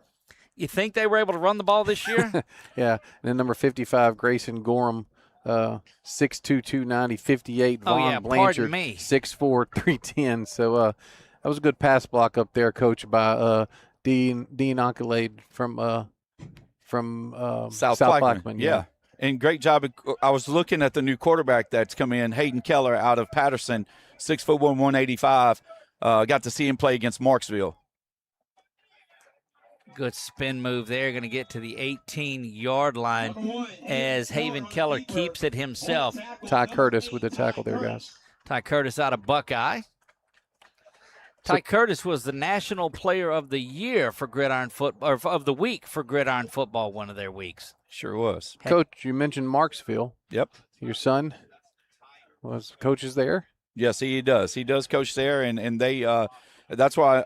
S2: You think they were able to run the ball this year?
S3: Yeah. And then number 55, Grayson Gorham, 6'2", 290, 58. Vaughn Blanchard, 6'4", 310. So that was a good pass block up there, Coach, by Dean Onkelade from
S1: South Plaquemine. Yeah. And great job. I was looking at the new quarterback that's come in, Hayden Keller out of Patterson, 6'1", 185. Got to see him play against Marksville.
S2: Good spin move there. Going to get to the 18-yard line as Haven Keller keeps it himself.
S3: Ty Curtis with the tackle there, guys.
S2: Ty Curtis out of Buckeye. Ty Curtis was the National Player of the Year for Gridiron Football, or of the week for Gridiron Football, one of their weeks.
S1: Sure was.
S3: Coach, you mentioned Marksville.
S1: Yep.
S3: Your son coaches there?
S1: Yes, he does. He does coach there, and they that's why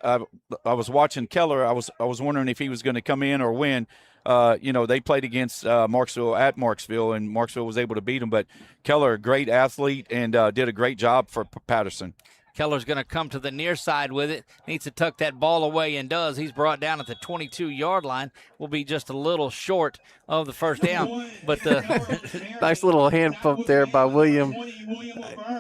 S1: I was watching Keller. I was wondering if he was going to come in or when. they played against Marksville at Marksville, and Marksville was able to beat them. But Keller, a great athlete, and did a great job for Patterson.
S2: Keller's going to come to the near side with it. Needs to tuck that ball away and does. He's brought down at the 22-yard line. Will be just a little short of the first down. But
S3: nice little hand pump there by William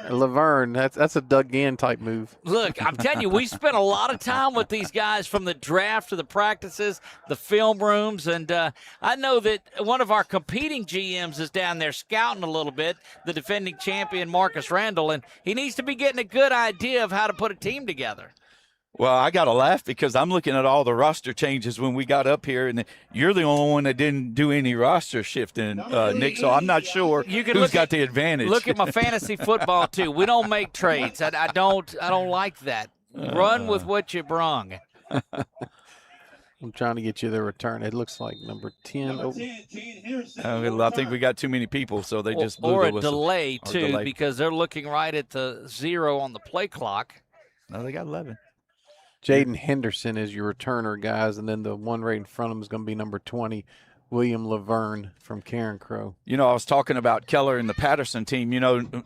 S3: Laverne. That's a Doug Gann type move.
S2: Look, I'm telling you, we spent a lot of time with these guys from the draft to the practices, the film rooms, and I know that one of our competing GMs is down there scouting a little bit, the defending champion Marcus Randall, and he needs to be getting a good idea of how to put a team together.
S1: Well, I got to laugh because I'm looking at all the roster changes when we got up here, and you're the only one that didn't do any roster shifting, Nick, so I'm not sure who's got the advantage.
S2: Look at my fantasy football, too. We don't make trades. I don't like that. Run with what you brung.
S3: I'm trying to get you the return. It looks like number 10.
S1: I think we got too many people, so they just blew the whistle.
S2: Delay, too, because they're looking right at the 0 on the play clock.
S1: No, they got 11.
S3: Jaden Henderson is your returner, guys, and then the one right in front of him is going to be number 20, William Laverne from Karen Crow.
S1: I was talking about Keller and the Patterson team.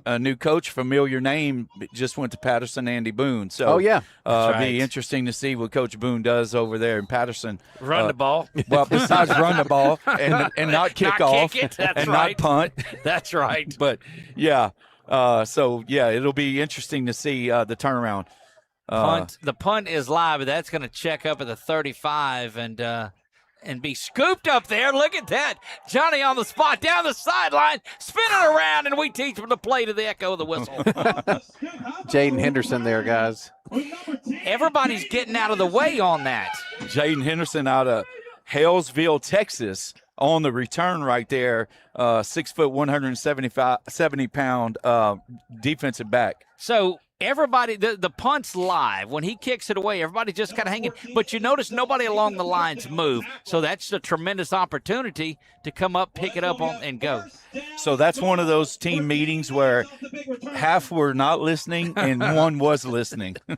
S1: A new coach, familiar name, just went to Patterson, Andy Boone. So,
S2: right.
S1: Be interesting to see what Coach Boone does over there in Patterson.
S2: Run the ball.
S1: Well, besides run the ball and not kick off
S2: kick it. That's
S1: and
S2: right.
S1: not punt.
S2: That's right.
S1: But, it'll be interesting to see the turnaround.
S2: The punt is live, but that's going to check up at the 35 and be scooped up there. Look at that. Johnny on the spot, down the sideline, spinning around, and we teach him to play to the echo of the whistle.
S3: Jaden Henderson there, guys.
S2: Everybody's getting out of the way on that.
S1: Jaden Henderson out of Halesville, Texas, on the return right there. 6 foot, 170-pound defensive back.
S2: So everybody, the punt's live. When he kicks it away, everybody's just kind of hanging. But you notice nobody along the lines move. So that's a tremendous opportunity to come up, pick it up and go.
S1: So that's one of those team meetings where half were not listening and one was listening.
S2: And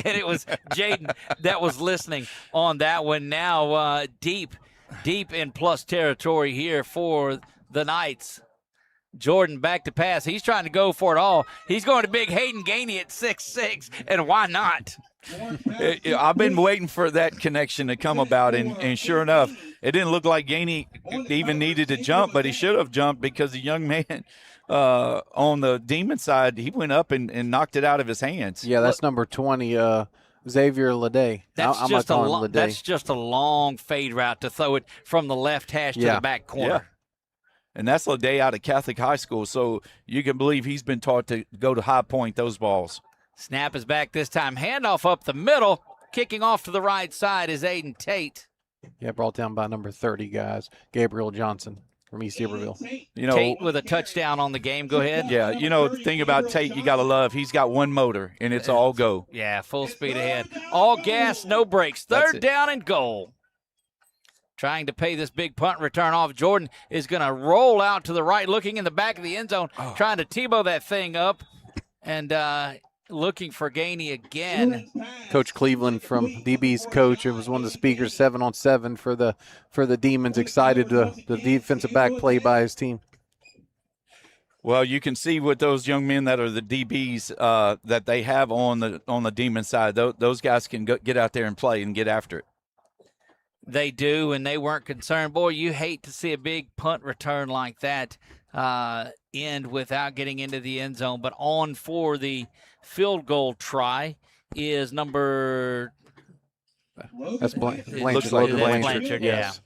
S2: it was Jaden that was listening on that one. Now deep in plus territory here for the Knights. Jordan back to pass. He's trying to go for it all. He's going to big Hayden Gainey at 6'6", and why not?
S1: I've been waiting for that connection to come about, and sure enough, it didn't look like Gainey even needed to jump, but he should have jumped because the young man on the Demon side, he went up and knocked it out of his hands.
S3: Yeah, that's number 20, Xavier Lede.
S2: That's just a long fade route to throw it from the left hash to the back corner.
S1: Yeah. And that's Lede out of Catholic High School, so you can believe he's been taught to go to high point those balls.
S2: Snap is back this time. Handoff up the middle. Kicking off to the right side is Aiden Tate.
S3: Yeah, brought down by number 30, guys. Gabriel Johnson from East Iberville.
S2: Tate with a touchdown on the game. Go ahead.
S1: Yeah, the thing about Tate you got to love, he's got one motor, and it's all go.
S2: Yeah, full speed ahead. All gas, no brakes. Third down and goal. Trying to pay this big punt return off. Jordan is going to roll out to the right, looking in the back of the end zone, trying to Tebow that thing up, and looking for Gainey again.
S3: Coach Cleveland from DB's coach. It was one of the speakers, 7-on-7 for the Demons. Excited the defensive back play by his team.
S1: Well, you can see with those young men that are the DBs that they have on the Demon side. Those guys can get out there and play and get after it.
S2: They do, and they weren't concerned. Boy, you hate to see a big punt return like that end without getting into the end zone. But on for the field goal try is number –
S3: That's Blanchard.
S1: Looks like
S2: Blanchard,
S3: yes.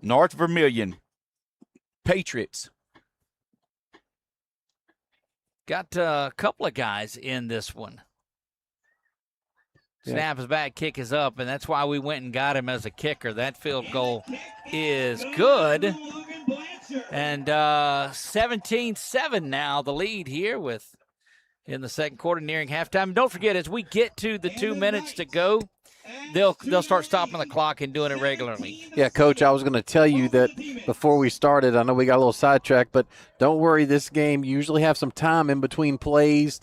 S1: North Vermilion Patriots.
S2: Got a couple of guys in this one. Snap is back, kick is up, and that's why we went and got him as a kicker. That field goal is good. And 17-7 now, the lead here in the second quarter nearing halftime. Don't forget, as we get to the 2 minutes to go, they'll start stopping the clock and doing it regularly.
S3: Yeah, Coach, I was going to tell you that before we started. I know we got a little sidetracked, but don't worry. This game, you usually have some time in between plays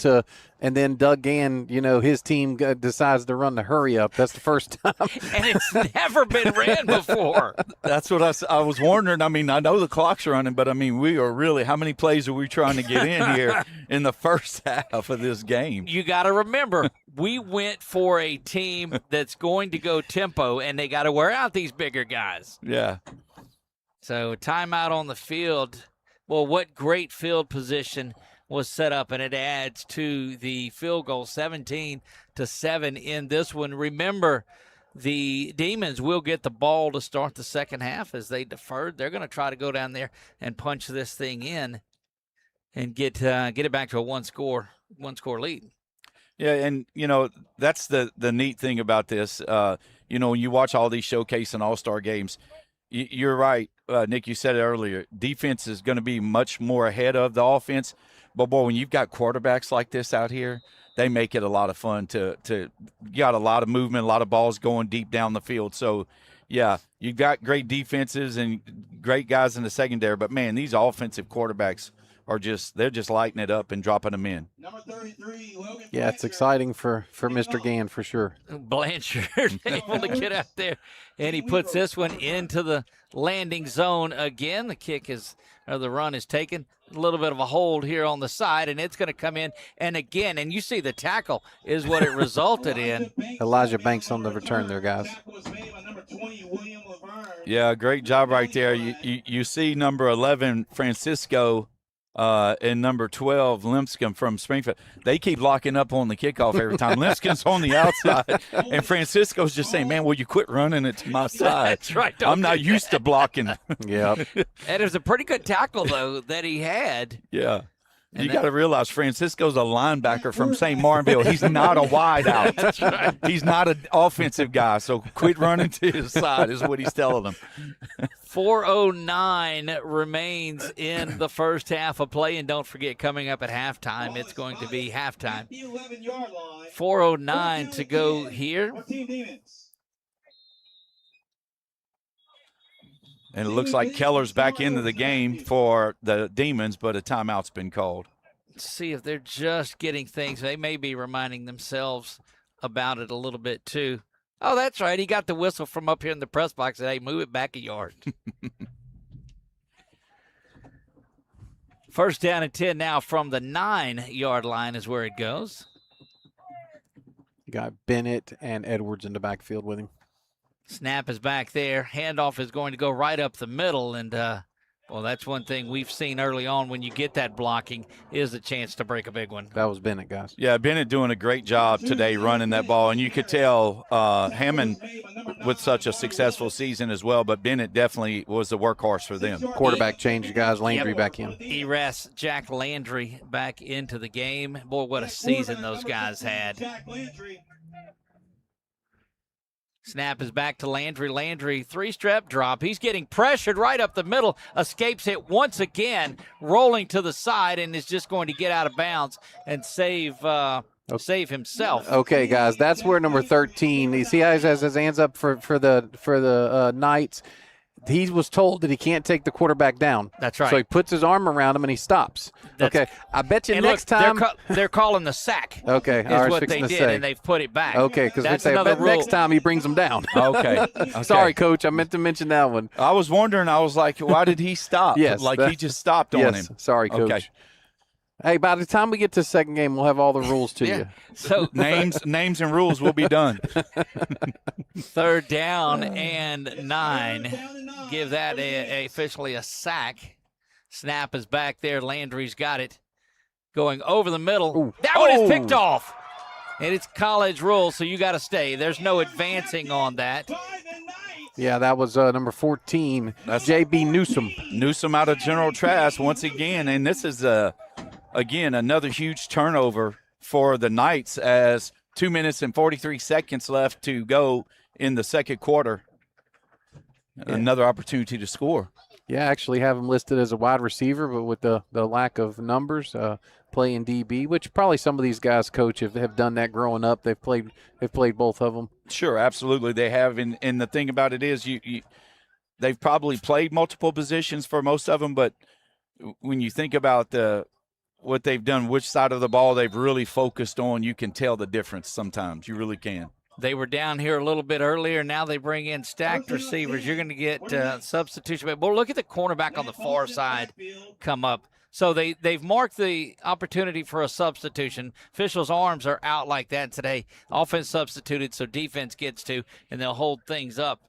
S3: and then Doug Gann, his team decides to run the hurry up. That's the first time.
S2: And it's never been ran before.
S1: That's what I was wondering. I mean, I know the clock's running, but, I mean, we are really – how many plays are we trying to get in here in the first half of this game?
S2: You got to remember, we went for a team that's going to go tempo, and they got to wear out these bigger guys.
S1: Yeah.
S2: So timeout on the field. Well, what great field position was set up, and it adds to the field goal, 17-7 in this one. Remember, the Demons will get the ball to start the second half as they deferred. They're going to try to go down there and punch this thing in and get it back to a one-score lead.
S1: Yeah, and, that's the neat thing about this. When you watch all these showcase and all-star games, you're right, Nick, you said it earlier. Defense is going to be much more ahead of the offense. But, boy, when you've got quarterbacks like this out here, they make it a lot of fun to you got a lot of movement, a lot of balls going deep down the field. So, yeah, you've got great defenses and great guys in the secondary. But, man, these offensive quarterbacks they're just lighting it up and dropping them in.
S4: Number 33, Logan.
S3: Yeah, it's exciting for Mr. Gann for sure.
S2: Blanchard able to get out there, and he puts this one into the landing zone again. The run is taken. A little bit of a hold here on the side, and it's going to come in. And again, and you see the tackle is what it resulted in.
S3: Elijah Banks on the return there, guys.
S1: Yeah, great job right there. You see number 11, Francisco, and number 12, Limpscomb from Springfield. They keep locking up on the kickoff every time. Limpscomb's on the outside, and Francisco's just saying, man, will you quit running it to my side?
S2: That's right.
S1: I'm not used to blocking.
S3: Yeah.
S2: And it was a pretty good tackle, though, that he had.
S1: Yeah. You got to realize Francisco's a linebacker from St. Martinville. He's not a wide out.
S2: That's right.
S1: He's not an offensive guy, so quit running to his side is what he's telling them.
S2: 4:09 remains in the first half of play, and don't forget, coming up at halftime, it's going to be halftime. 4:09 to go here.
S1: And it looks like Keller's back into the game for the Demons, but a timeout's been called.
S2: Let's see if they're just getting things. They may be reminding themselves about it a little bit, too. Oh, that's right. He got the whistle from up here in the press box and, hey, move it back a yard. First down and 10 now from the 9-yard line is where it goes.
S3: You got Bennett and Edwards in the backfield with him.
S2: Snap is back there. Handoff is going to go right up the middle. And, well, that's one thing we've seen early on when you get that blocking is a chance to break a big one.
S3: That was Bennett, guys.
S1: Yeah, Bennett doing a great job today running that ball. And you could tell Hammond with such a successful season as well, but Bennett definitely was the workhorse for them.
S3: Quarterback change, guys. Landry back in.
S2: ERAS Jack Landry back into the game. Boy, what a season those guys had. Snap is back to Landry. Landry, 3-step drop. He's getting pressured right up the middle. Escapes it once again, rolling to the side, and is just going to get out of bounds and save himself.
S3: Okay, guys, that's where number 13. You see how he has his hands up for the Knights. He was told that he can't take the quarterback down.
S2: That's right.
S3: So he puts his arm around him and he stops. Okay, I bet you next time.
S2: They're calling the sack.
S3: Okay,
S2: is what they did, and they've put it back.
S3: Okay, because we say next time he brings them down.
S1: Okay.
S3: Sorry, Coach, I meant to mention that one.
S1: I was wondering. I was like, why did he stop?
S3: Yes,
S1: he just stopped on him.
S3: Sorry, Coach. Okay. Hey, by the time we get to the second game, we'll have all the rules to you.
S2: So
S1: names and rules will be done.
S2: Third down and 9. Give that officially a sack. Snap is back there. Landry's got it. Going over the middle.
S3: Ooh.
S2: That one is picked off. And it's college rules, so you got to stay. There's no advancing on that.
S3: Yeah, that was number 14, J.B. Newsom.
S1: Newsom out of General Trask once again. And this is, again, another huge turnover for the Knights as 2 minutes and 43 seconds left to go in the second quarter. Yeah. Another opportunity to score.
S3: Yeah, I actually have him listed as a wide receiver, but with the lack of numbers, playing DB, which probably some of these guys, Coach, have done that growing up. They've played both of them.
S1: Sure, absolutely, they have. And the thing about it is, they've probably played multiple positions for most of them. But when you think about what they've done, which side of the ball they've really focused on, you can tell the difference. Sometimes you really can.
S2: They were down here a little bit earlier. Now they bring in stacked receivers. You're going to get substitution. But look at the cornerback on the far side come up. So they've marked the opportunity for a substitution. Officials' arms are out like that today. Offense substituted, so defense gets to, and they'll hold things up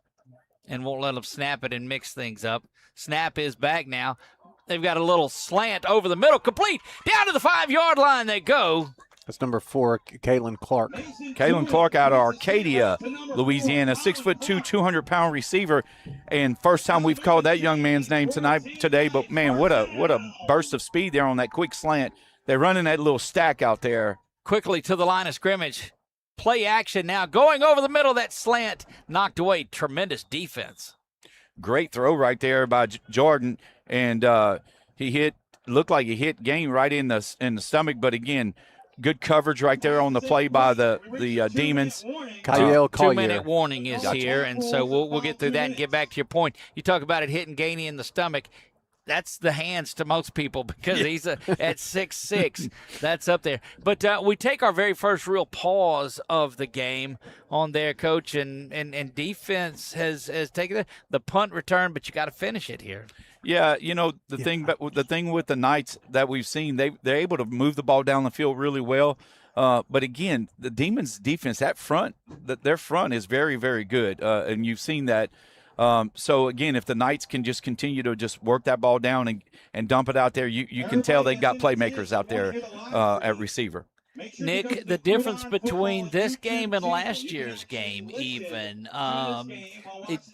S2: and won't let them snap it and mix things up. Snap is back now. They've got a little slant over the middle, complete. Down to the 5-yard line they go.
S3: That's number 4, Kalen Clark.
S1: Kalen Clark out of Arcadia, Louisiana, 6'2", 200-pound receiver, and first time we've called that young man's name today. But man, what a burst of speed there on that quick slant. They're running that little stack out there.
S2: Quickly to the line of scrimmage. Play action now, going over the middle. That slant knocked away. Tremendous defense.
S1: Great throw right there by Jordan, and he looked like he hit Game right in the stomach. But again, good coverage right there on the play by the Demons.
S3: Kyle Collier.
S2: 2-minute warning is here, and so we'll get through that and get back to your point. You talk about it hitting Gainey in the stomach. That's the hands to most people because he's at 6'6". That's up there. But we take our very first real pause of the game on there, Coach, and defense has taken the punt return, but you got to finish it here.
S1: Yeah, the thing with the Knights that we've seen, they're able to move the ball down the field really well. But again, the Demons' defense, their front is very, very good, and you've seen that. So again, if the Knights can just continue to just work that ball down and dump it out there, you can tell they've got playmakers out there at receiver.
S2: Nick, the difference between this game and last year's game, even,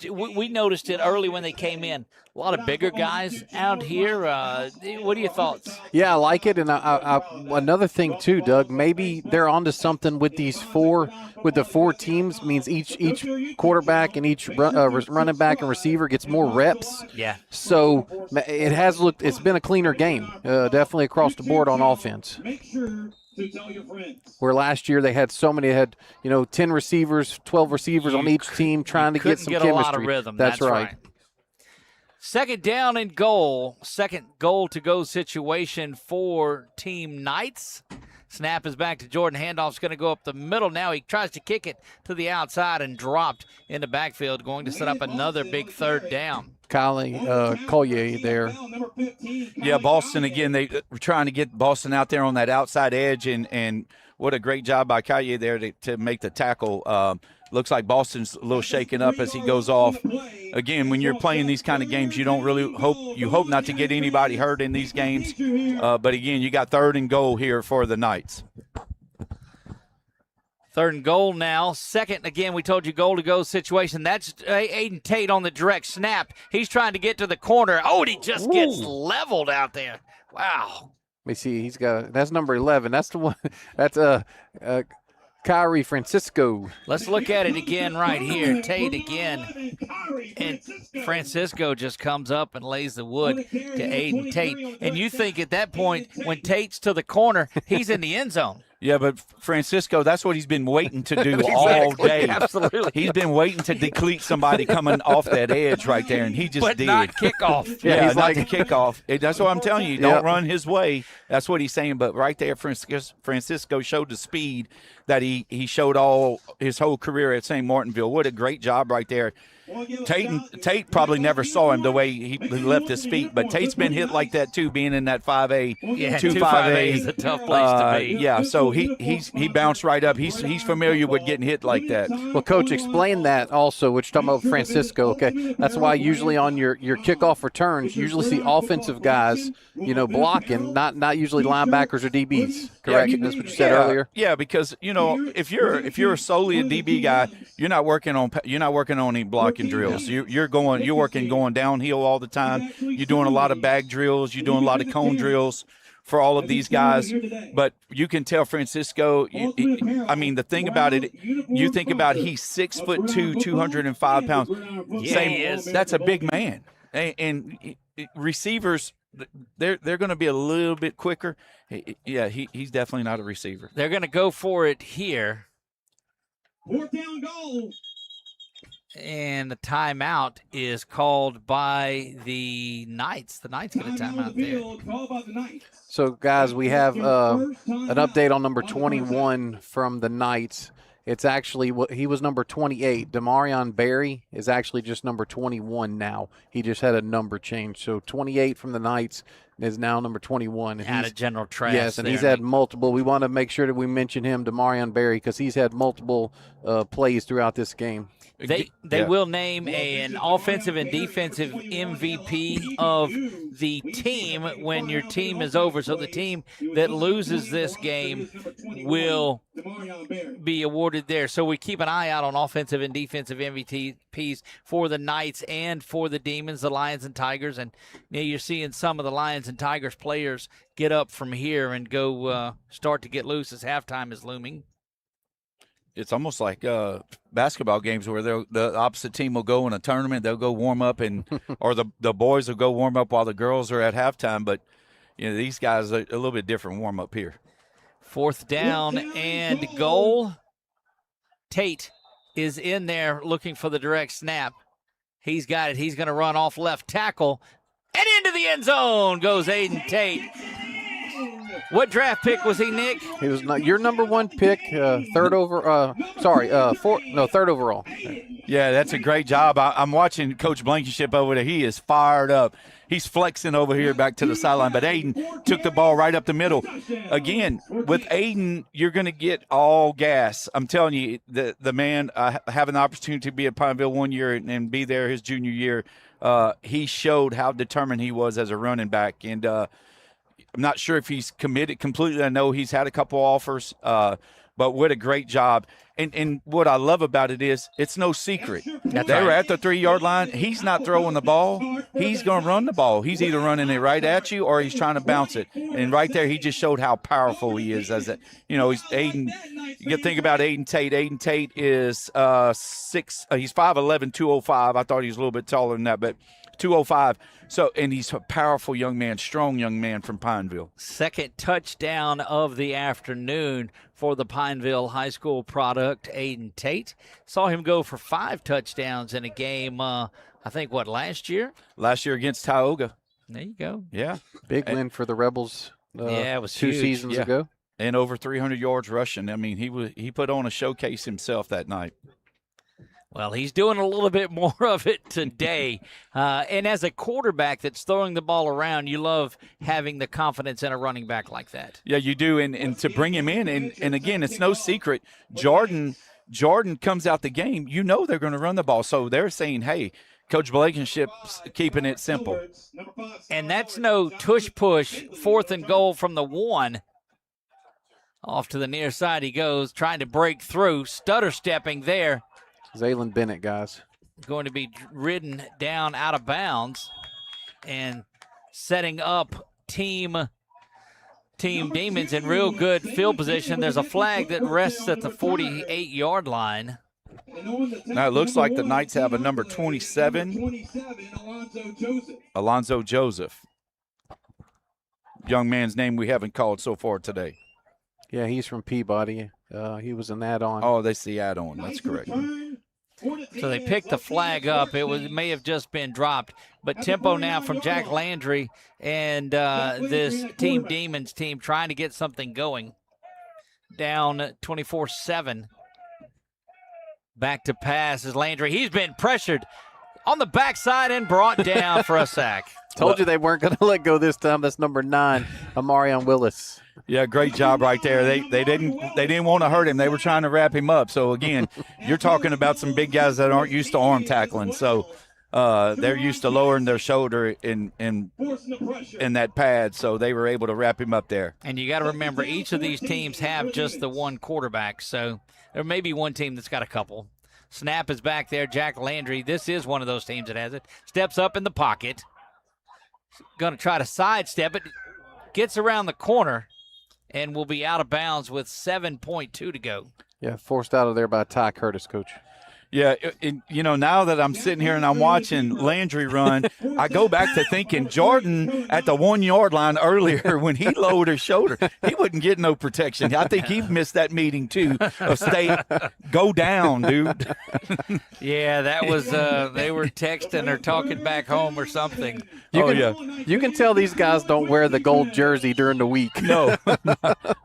S2: we noticed it early when they came in. A lot of bigger guys out here. What are your thoughts?
S3: Yeah, I like it. And another thing too, Doug, maybe they're onto something with the 4 teams. Means each quarterback and each running back and receiver gets more reps.
S2: Yeah.
S3: So it's been a cleaner game, definitely across the board on offense. Where last year they had 10 receivers, 12 receivers on each team trying to get some chemistry.
S2: A lot of rhythm.
S3: That's right.
S2: Second down and goal. Second goal to go situation for Team Knights. Snap is back to Jordan. Handoff's going to go up the middle. Now he tries to kick it to the outside and dropped in the backfield, going to set up another big third down.
S3: Collier there.
S1: Yeah, Boston again. They were trying to get Boston out there on that outside edge, and what a great job by Collier there to make the tackle. Looks like Boston's a little shaken up as he goes off. Again, when you're playing these kind of games, you don't really hope not to get anybody hurt in these games. But again, you got third and goal here for the Knights.
S2: Third and goal now. Second, again, we told you goal-to-go situation. That's Aiden Tate on the direct snap. He's trying to get to the corner. Oh, and he just gets leveled out there. Wow.
S3: Let me see. That's number 11. That's the one. That's Kyrie Francisco.
S2: Let's look at it again right here. Tate again. And Francisco just comes up and lays the wood to Aiden Tate. And you think at that point, when Tate's to the corner, he's in the end zone.
S1: Yeah, but Francisco, that's what he's been waiting to do all day.
S2: Absolutely.
S1: He's been waiting to decleat somebody coming off that edge right there, and he just
S2: but
S1: did.
S2: But not kickoff.
S1: Yeah, he's not the kickoff. That's what I'm telling you. Don't run his way. That's what he's saying. But right there, Francisco showed the speed that he showed all his whole career at St. Martinville. What a great job right there. Tate probably never saw him the way he left his feet, but Tate's been hit like that too, being in that 5A, 2-5A
S2: is a tough place to be.
S1: Yeah, so he bounced right up. He's familiar with getting hit like that.
S3: Well, Coach, explain that also, which you're talking about Francisco. Okay, that's why usually on your kickoff returns, you usually see offensive guys, blocking, not usually linebackers or DBs. Correct?
S1: Yeah,
S3: that's what you said earlier.
S1: Yeah, because if you're solely a DB guy, you're not working on any blocking drills. You're working going downhill all the time. You're doing a lot of bag drills. You're doing a lot of cone drills for all of these guys. But you can tell Francisco. The thing about it, you think about he's 6'2", 205 pounds.
S2: Yeah, he is.
S1: That's a big man, and receivers they're going to be a little bit quicker. He's definitely not a receiver.
S2: They're going to go for it here.
S4: 4th down goal.
S2: And the timeout is called by the Knights. The Knights get a timeout there.
S4: Called by the Knights.
S3: So, guys, we have an update on number 21 from the Knights. It's actually he was number 28. Demarion Berry is actually just number 21 now. He just had a number change. So 28 from the Knights is now number 21. And
S2: out of general trash.
S3: Yes, and he's had multiple. We want to make sure that we mention him, Demarion Berry, because he's had multiple plays throughout this game.
S2: They will name an offensive and defensive MVP of the team when your team is over. So the team that loses this game will be awarded there. So we keep an eye out on offensive and defensive MVPs for the Knights and for the Demons, the Lions and Tigers. And you're seeing some of the Lions and Tigers players get up from here and go start to get loose as halftime is looming.
S1: It's almost like basketball games where the opposite team will go in a tournament. They'll go warm up, or the boys will go warm up while the girls are at halftime. But these guys are a little bit different warm up here.
S2: 4th down and goal. Tate is in there looking for the direct snap. He's got it. He's going to run off left tackle. And into the end zone goes Aiden Tate. What draft pick was he, Nick?
S3: He was not your number 1 pick, third overall.
S1: Yeah, that's a great job. I'm watching Coach Blankenship over there. He is fired up. He's flexing over here back to the sideline. But Aiden took the ball right up the middle. Again, with Aiden, you're going to get all gas. I'm telling you, the man having the opportunity to be at Pineville 1 year and be there his junior year, he showed how determined he was as a running back. And I'm not sure if he's committed completely. I know he's had a couple offers, but what a great job. And what I love about it is it's no secret. They were at the 3-yard line. He's not throwing the ball. He's going to run the ball. He's either running it right at you or he's trying to bounce it. And right there, he just showed how powerful he is. He's Aiden. You got to think about Aiden Tate. Aiden Tate is 6. He's 5'11", 205. I thought he was a little bit taller than that, but 205. So, and he's a powerful young man, strong young man from Pineville.
S2: Second touchdown of the afternoon for the Pineville High School product, Aiden Tate. Saw him go for 5 touchdowns in a game, I think, last year?
S1: Last year against Tioga.
S2: There you go.
S1: Yeah.
S3: Big win for the Rebels
S2: it was
S3: 2
S2: huge.
S3: seasons ago.
S1: And over 300 yards rushing. I mean, he put on a showcase himself that night.
S2: Well, he's doing a little bit more of it today. And as a quarterback that's throwing the ball around, you love having the confidence in a running back like that.
S1: Yeah, you do. And to bring him in, and again, it's no secret. Jordan comes out the game. You know they're going to run the ball. So they're saying, hey, Coach Blankenship's keeping it simple.
S2: And that's no tush-push, 4th and goal from the 1. Off to the near side he goes, trying to break through, stutter-stepping there.
S3: Zaylen Bennett, guys.
S2: Going to be ridden down out of bounds and setting up Team Demons in real good field position. There's a flag that rests at the 48-yard line.
S1: Now it looks like the Knights have a number 27, Alonzo Joseph. Young man's name we haven't called so far today.
S3: Yeah, he's from Peabody. He was an add-on.
S1: Oh, that's the add-on. That's correct.
S2: So they picked the flag up. It may have just been dropped. But tempo now from Jack Landry and this Team Demons team trying to get something going. Down 24-7. Back to pass is Landry. He's been pressured on the backside and brought down for a sack.
S3: Told you they weren't going to let go this time. That's number 9, Amarion Willis.
S1: Yeah, great job right there. They didn't want to hurt him. They were trying to wrap him up. So again, you're talking about some big guys that aren't used to arm tackling. So they're used to lowering their shoulder in that pad. So they were able to wrap him up there.
S2: And you got to remember, each of these teams have just the one quarterback. So there may be one team that's got a couple. Snap is back there. Jack Landry. This is one of those teams that has it. Steps up in the pocket. Going to try to sidestep it. Gets around the corner and will be out of bounds with 7.2 to go.
S3: Yeah, forced out of there by Ty Curtis, Coach.
S1: Yeah, now that I'm sitting here and I'm watching Landry run, I go back to thinking Jordan at the 1 yard line earlier when he lowered his shoulder, he wouldn't get no protection. I think he missed that meeting too of go down, dude.
S2: Yeah, that was they were texting or talking back home or something.
S3: You can tell these guys don't wear the gold jersey during the week.
S1: No,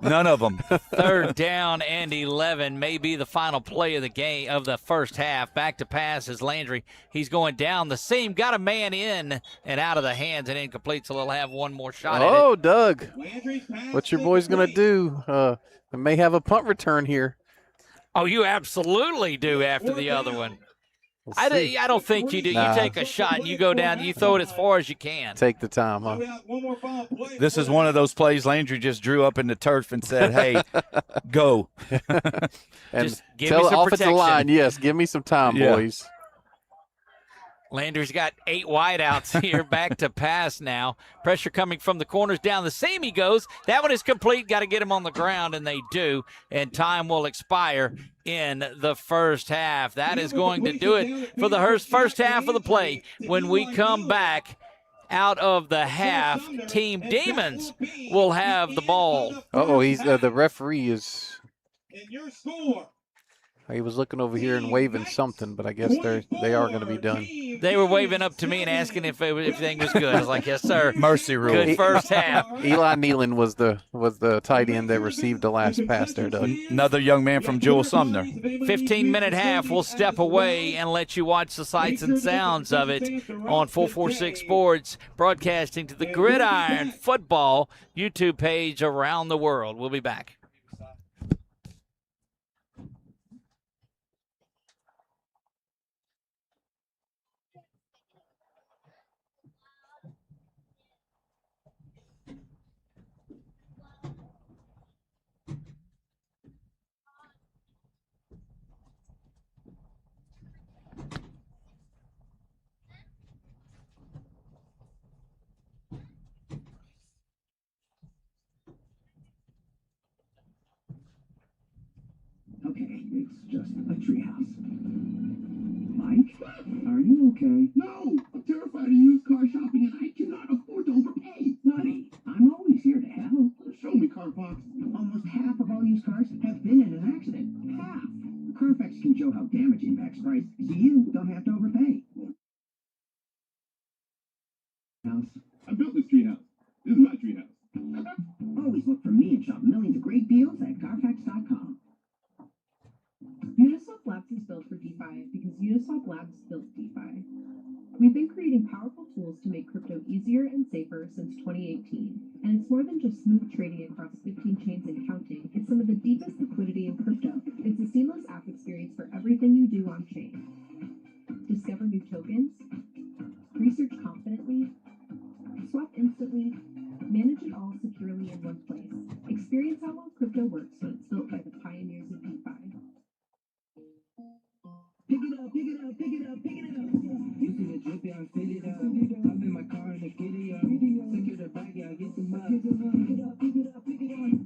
S1: none of them.
S2: 3rd down and 11 may be the final play of the game of the first half. Back to pass is Landry. He's going down the seam, got a man in and out of the hands and incomplete, so they'll have one more shot at it.
S3: Oh, Doug, what's your boys going to do? They may have a punt return here.
S2: Oh, you absolutely do after the other one. I don't think you do.
S3: Nah.
S2: You take a shot and you go down, you throw it as far as you can.
S3: Take the time, huh?
S1: This is one of those plays Landry just drew up in the turf and said, hey, go.
S3: And
S2: Just give
S3: tell
S2: me
S3: the
S2: some
S3: offensive
S2: protection.
S3: line, yes, give me some time,
S1: Yeah.
S3: boys.
S2: Landry's got 8 wideouts here. Back to pass now. Pressure coming from the corners. Down the seam he goes. That one is complete. Got to get him on the ground, and they do. And time will expire in the first half. That is going to do it for the first half of the play. When we come back out of the half, Team Demons will have the ball.
S3: Uh-oh, he's the referee is
S4: And your score.
S3: he was looking over here and waving something, but I guess they are going to be done.
S2: They were waving up to me and asking if everything was good. I was like, yes, sir.
S1: Mercy rule.
S2: Good first half.
S3: Eli Nealon was the tight end that received the last pass there, Doug.
S1: Another young man from Jewel Sumner.
S2: 15-minute half. We'll step away and let you watch the sights and sounds of it on 446 Sports, broadcasting to the Gridiron Football YouTube page around the world. We'll be back.
S5: Okay, it's just a treehouse. Mike, are you okay? No, I'm terrified of used car shopping and I cannot afford to overpay. Honey, I'm always here to help. Show me, Carfox. Almost half of all used cars have been in an accident. Half. Carfax can show how damage impacts price, so you don't have to overpay. House.
S4: I built this treehouse. This is my treehouse.
S5: Always look for me and shop millions of great deals at Carfax.com.
S6: Uniswap Labs is built for DeFi because Uniswap Labs built DeFi. We've been creating powerful tools to make crypto easier and safer since 2018. And it's more than just smooth trading across 15 chains and counting. It's some of the deepest liquidity in crypto. It's a seamless app experience for everything you do on chain. Discover new tokens, research confidently, swap instantly, manage it all securely in one place. Experience how well crypto works when it's built by the pioneers of DeFi.
S5: Pick it up, pick it up, pick it up, pick it up. You see the drip, yeah, I fill it up. I'm in my car and I get it up. Secure the bag, yeah, I get them up. Pick it up, pick it up, pick it up.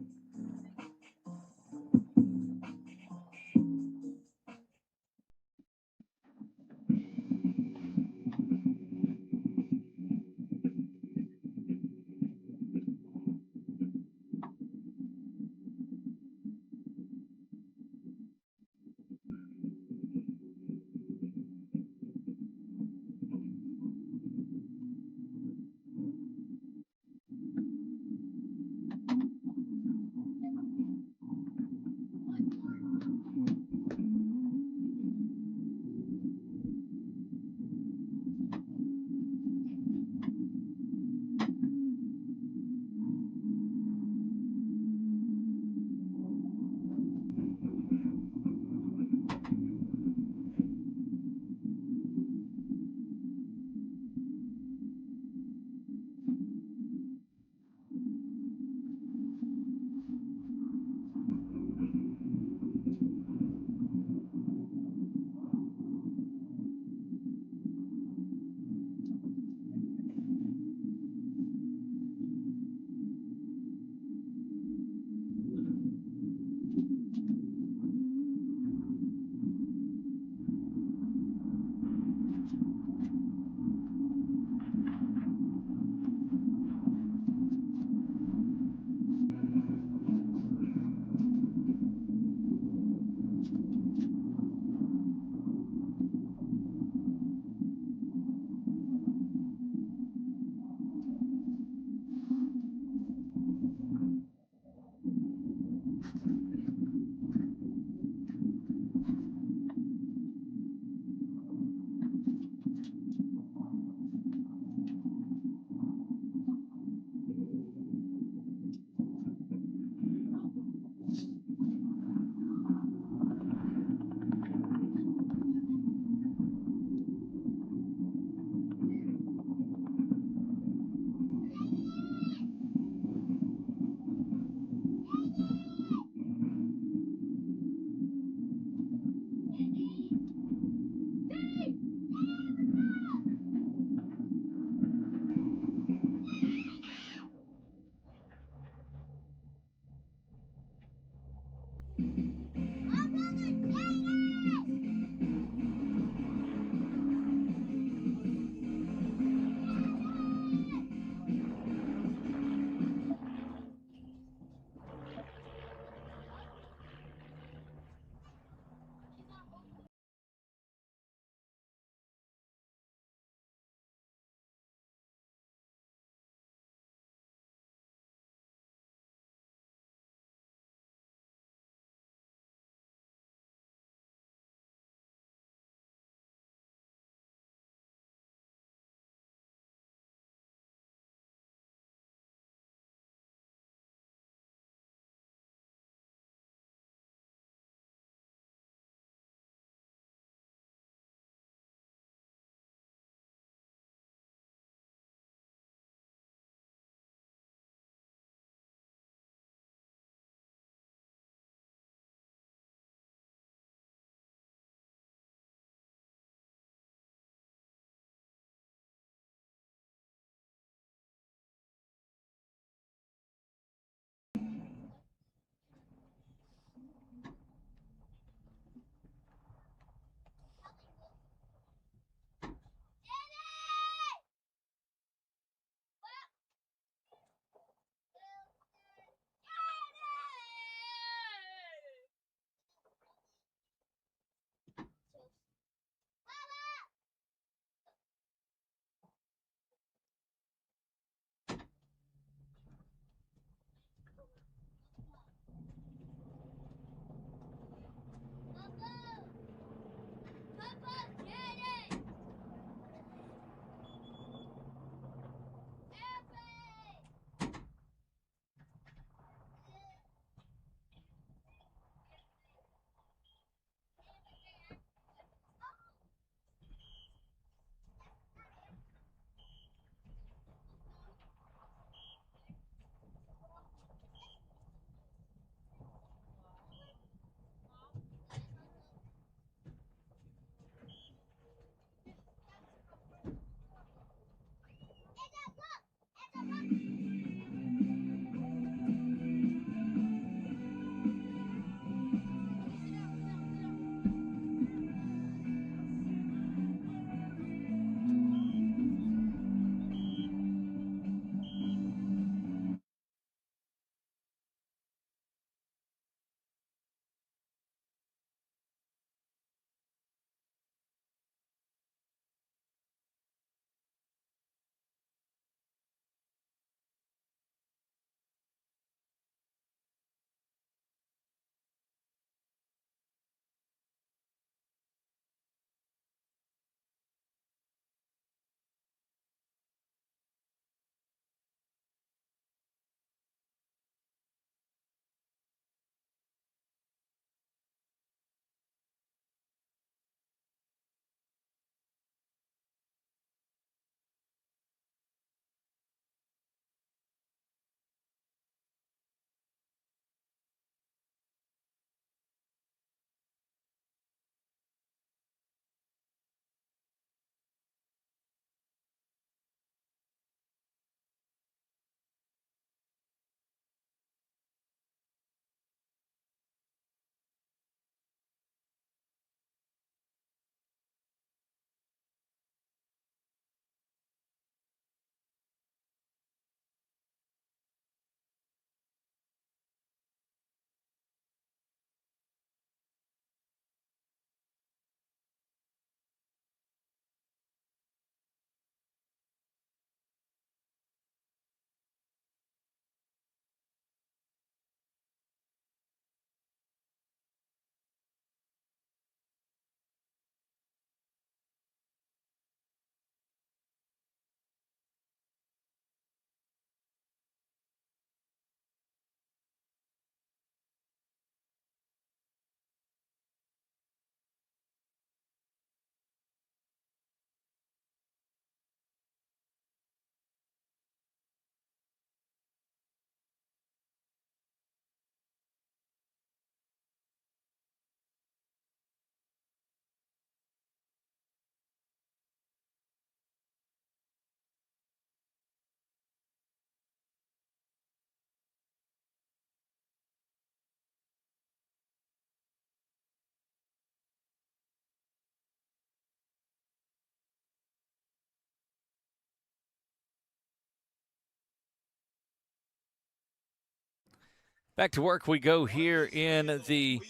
S2: Back to work we go here in the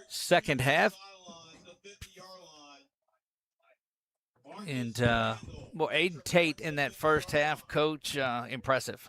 S2: second half. And, well, Aiden Tate in that first half, Coach, impressive.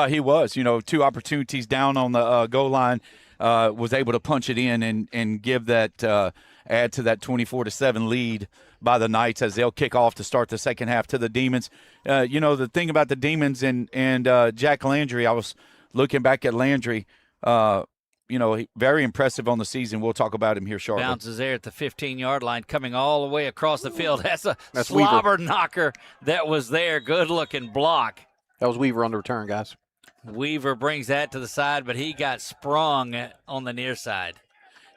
S1: He was, 2 opportunities down on the goal line, was able to punch it in and give that add to that 24-7 lead by the Knights as they'll kick off to start the second half to the Demons. The thing about the Demons and Jack Landry, I was looking back at Landry, very impressive on the season. We'll talk about him here shortly.
S2: Bounces there at the 15-yard line, coming all the way across the field. That's slobber knocker that was there. Good-looking block.
S3: That was Weaver on the return, guys.
S2: Weaver brings that to the side, but he got sprung on the near side.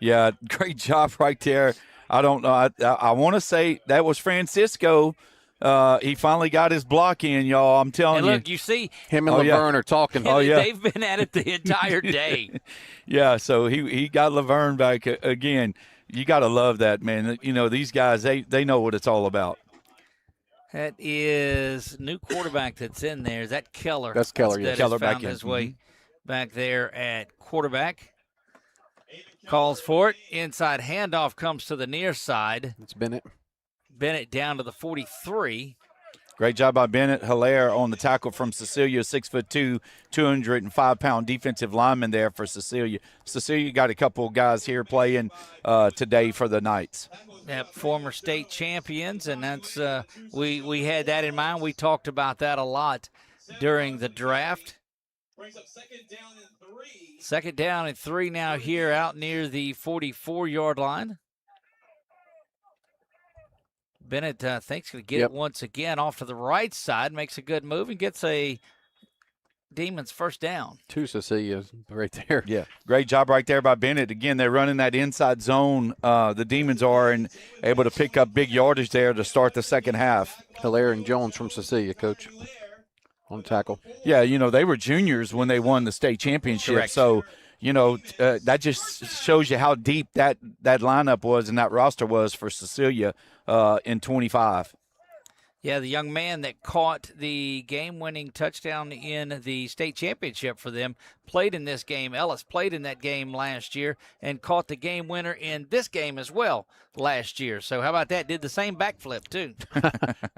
S1: Yeah, great job right there. I don't know. I want to say that was Francisco. He finally got his block in, y'all. I'm telling you.
S2: And look, you see.
S3: Him and Laverne are talking.
S2: They've been at it the entire day.
S1: Yeah, so he got Laverne back again. You got to love that, man. These guys, they know what it's all about.
S2: That is new quarterback that's in there. Is that Keller?
S3: That's Keller, yeah.
S1: Keller
S2: found
S1: back in.
S2: his way back there at quarterback. Calls for it. Inside handoff comes to the near side.
S3: It's Bennett.
S2: Bennett down to the 43.
S1: Great job by Bennett Hilaire on the tackle from Cecilia, 6'2", 205-pound defensive lineman there for Cecilia. Cecilia got a couple of guys here playing today for the Knights.
S2: Yep, former state champions, and that's we had that in mind. We talked about that a lot during the draft. Second down and 3 now here out near the 44-yard line. Bennett thinks he'll get it once again off to the right side, makes a good move, and gets a Demons first down.
S3: 2 Cecilias right there.
S1: Yeah, great job right there by Bennett. Again, they're running that inside zone, the Demons are, and able to pick up big yardage there to start the second half.
S3: Hilaire and Jones from Cecilia, Coach, on tackle.
S1: Yeah, they were juniors when they won the state championship.
S2: Correct.
S1: So, that just shows you how deep that lineup was and that roster was for Cecilia in 25.
S2: Yeah, the young man that caught the game-winning touchdown in the state championship for them played in this game. Ellis played in that game last year and caught the game winner in this game as well last year. So how about that? Did the same backflip, too.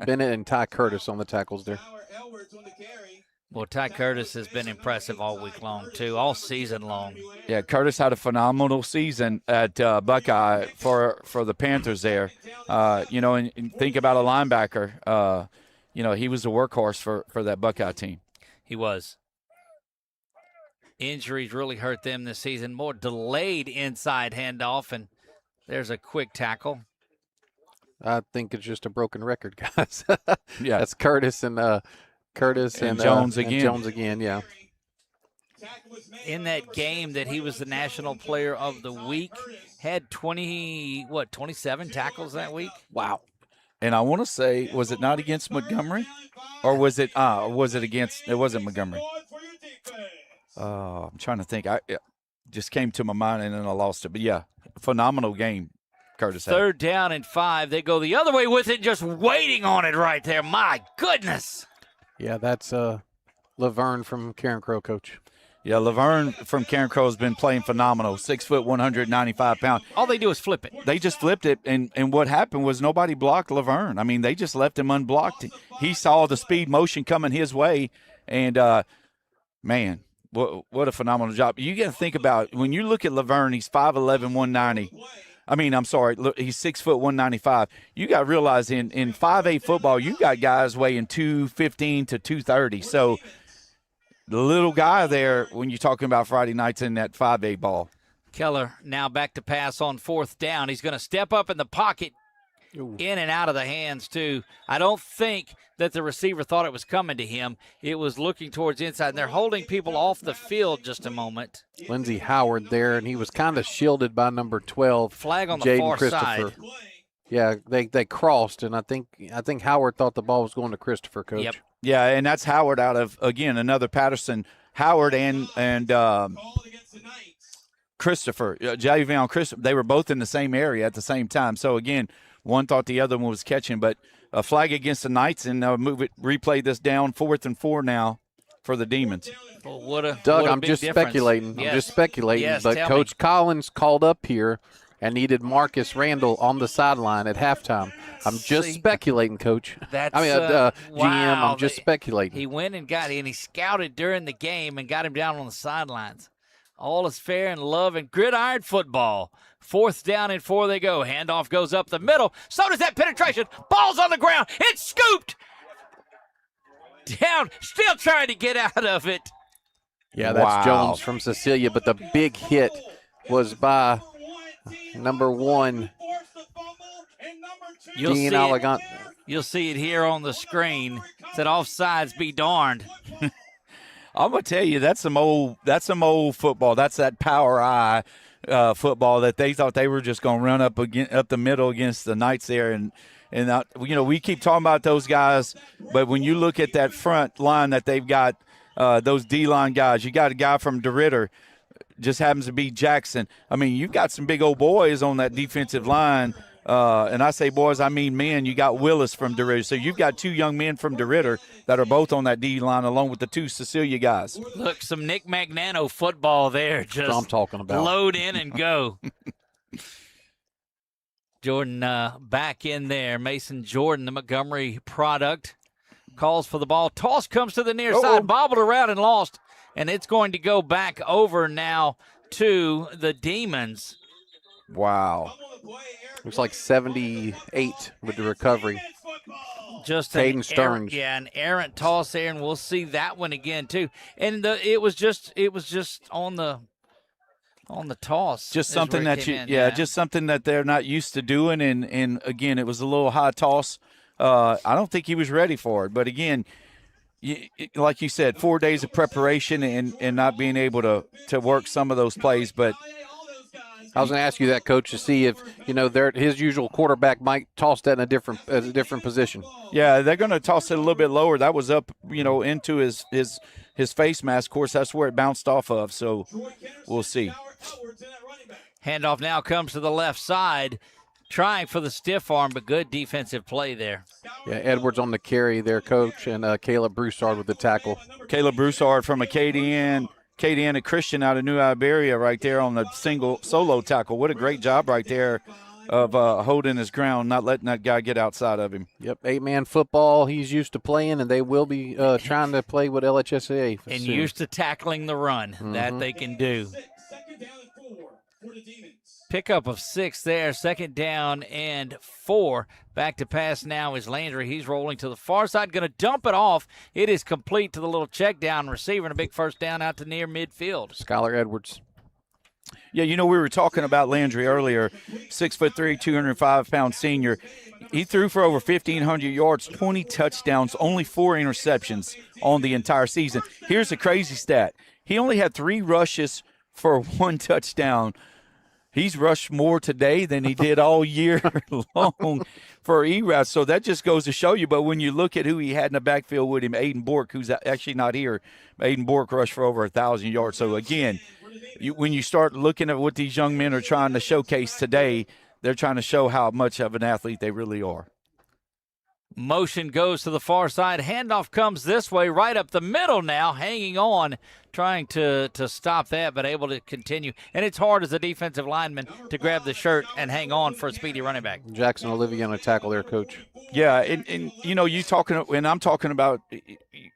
S3: Bennett and Ty Curtis on the tackles there.
S2: Well, Ty Curtis has been impressive all week long, too, all season long.
S1: Yeah, Curtis had a phenomenal season at Buckeye for the Panthers there. And think about a linebacker. He was a workhorse for that Buckeye team.
S2: He was. Injuries really hurt them this season. More delayed inside handoff, and there's a quick tackle.
S3: I think it's just a broken record, guys.
S1: Yeah,
S3: that's Curtis and
S1: Jones again.
S3: And Jones again, yeah.
S2: In that game that he was the National Player of the Week, had 27 tackles that week?
S3: Wow.
S1: And I want to say, was it not against Montgomery? Or was it against, it wasn't Montgomery. I'm trying to think. It just came to my mind and then I lost it. But, yeah, phenomenal game Curtis had.
S2: Third down and 5. They go the other way with it, just waiting on it right there. My goodness.
S3: Yeah, that's Laverne from Karen Crow, Coach.
S1: Yeah, Laverne from Karen Crow has been playing phenomenal. 6 foot, 195 pounds.
S2: All they do is flip it.
S1: They just flipped it, and what happened was nobody blocked Laverne. I mean, they just left him unblocked. He saw the speed motion coming his way, and, man, what a phenomenal job. You got to think about, when you look at Laverne, he's 5'11", 190. I mean, I'm sorry, he's 6 foot, 195. You got to realize in 5A football, you got guys weighing 215 to 230. So the little guy there, when you're talking about Friday nights in that 5A ball.
S2: Keller now back to pass on fourth down. He's going to step up in the pocket, in and out of the hands, too. I don't think that the receiver thought it was coming to him. It was looking towards inside, and they're holding people off the field just a moment.
S3: Lindsey Howard there, and he was kind of shielded by number 12.
S2: Flag on the
S3: Jaden
S2: far
S3: Christopher.
S2: side.
S3: Yeah, they crossed, and I think Howard thought the ball was going to Christopher, Coach.
S2: Yep.
S1: Yeah, and that's Howard out of, again, another Patterson. Howard and Christopher, Javion Christopher, they were both in the same area at the same time. So, again, one thought the other one was catching, but a flag against the Knights, and replay this down, 4th and 4 now for the Demons.
S2: Well, what a
S3: Doug,
S2: what a
S3: I'm
S2: big
S3: just
S2: difference.
S3: speculating.
S2: Yes.
S3: I'm just speculating.
S2: Yes,
S3: but
S2: tell
S3: Coach
S2: me.
S3: Collins called up here and needed Marcus Randall on the sideline at halftime. I'm just
S2: See,
S3: speculating, Coach.
S2: That's
S3: GM,
S2: wow.
S3: I'm just speculating.
S2: He went and got and he scouted during the game and got him down on the sidelines. All is fair in love and gridiron football. 4th down and 4 they go. Handoff goes up the middle. So does that penetration. Ball's on the ground. It's scooped down. Still trying to get out of it.
S3: Yeah, that's
S1: Wow.
S3: Jones from Cecilia, but the big hit was by number 1,
S2: You'll
S3: Dean
S2: see it.
S3: Elegant.
S2: You'll see it here on the screen. Said offsides be darned.
S1: I'm gonna tell you that's some old football. That's that power eye football that they thought they were just gonna run up the middle against the Knights there, and we keep talking about those guys, but when you look at that front line that they've got, those D-line guys, you got a guy from DeRitter, just happens to be Jackson. I mean, you've got some big old boys on that defensive line. And I say boys, I mean men. You got Willis from DeRitter. So you've got 2 young men from DeRitter that are both on that D-line along with the 2 Cecilia guys.
S2: Look, some Nick Magnano football there. Just
S3: That's what I'm talking about.
S2: load in and go. Jordan back in there. Mason Jordan, the Montgomery product, calls for the ball. Toss comes to the near side, bobbled around and lost. And it's going to go back over now to the Demons.
S1: Wow.
S3: Looks like 78 with the recovery.
S2: Just
S3: Caden Stearns.
S2: an errant toss there, and we'll see that one again too. And it was just on the toss.
S1: Just
S2: is
S1: something
S2: where it
S1: that
S2: came
S1: you,
S2: in.
S1: just something that they're not used to doing. And again, it was a little high toss. I don't think he was ready for it. But again, like you said, 4 days of preparation and not being able to work some of those plays. But
S3: I was going to ask you that, Coach, to see if his usual quarterback might toss that in a different position.
S1: yeah, they're going to toss it a little bit lower. That was up, into his face mask. Of course, that's where it bounced off of. So we'll see.
S2: Handoff now comes to the left side, trying for the stiff arm, but good defensive play there.
S3: Yeah, Edwards on the carry there, Coach, and Caleb Broussard with the tackle.
S1: Caleb Broussard from Acadian and Christian out of New Iberia right there on the solo tackle. What a great job right there of holding his ground, not letting that guy get outside of him.
S3: Yep, 8-man football he's used to playing, and they will be trying to play with LHSAA
S2: And
S3: soon.
S2: used to tackling the run. That they can do. Pickup of 6 there. 2nd down and 4. Back to pass now is Landry. He's rolling to the far side, going to dump it off. It is complete to the little check down receiver, and a big first down out to near midfield.
S3: Skylar Edwards.
S1: Yeah, we were talking about Landry earlier, 6'3", 205-pound senior. He threw for over 1,500 yards, 20 touchdowns, only 4 interceptions on the entire season. Here's a crazy stat. He only had 3 rushes for 1 touchdown. He's rushed more today than he did all year long for ERAS. So that just goes to show you. But when you look at who he had in the backfield with him, Aiden Bork, who's actually not here, Aiden Bork rushed for over 1,000 yards. So, again, when you start looking at what these young men are trying to showcase today, they're trying to show how much of an athlete they really are.
S2: Motion goes to the far side. Handoff comes this way, right up the middle now, hanging on, trying to stop that, but able to continue. And it's hard as a defensive lineman to grab the shirt and hang on for a speedy running back.
S3: Jackson Olivia on a tackle there, Coach.
S1: Yeah, and you talking, and I'm talking about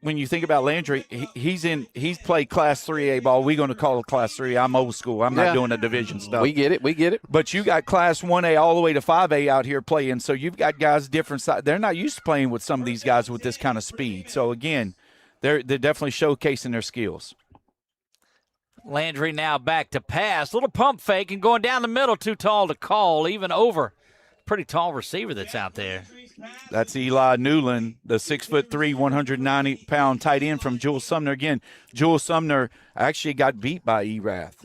S1: when you think about Landry, he's played Class 3A ball. We're going to call it Class 3. I'm old school. I'm not doing the division stuff.
S3: We get it.
S1: But you got Class 1A all the way to 5A out here playing. So you've got guys different sides. They're not used to playing with some of these guys with this kind of speed. So again, they're definitely showcasing their skills.
S2: Landry now back to pass. Little pump fake and going down the middle, too tall to call, even over. Pretty tall receiver that's out there.
S1: That's Eli Newland, the 6'3", 190-pound tight end from Jewel Sumner. Again, Jewel Sumner actually got beat by Erath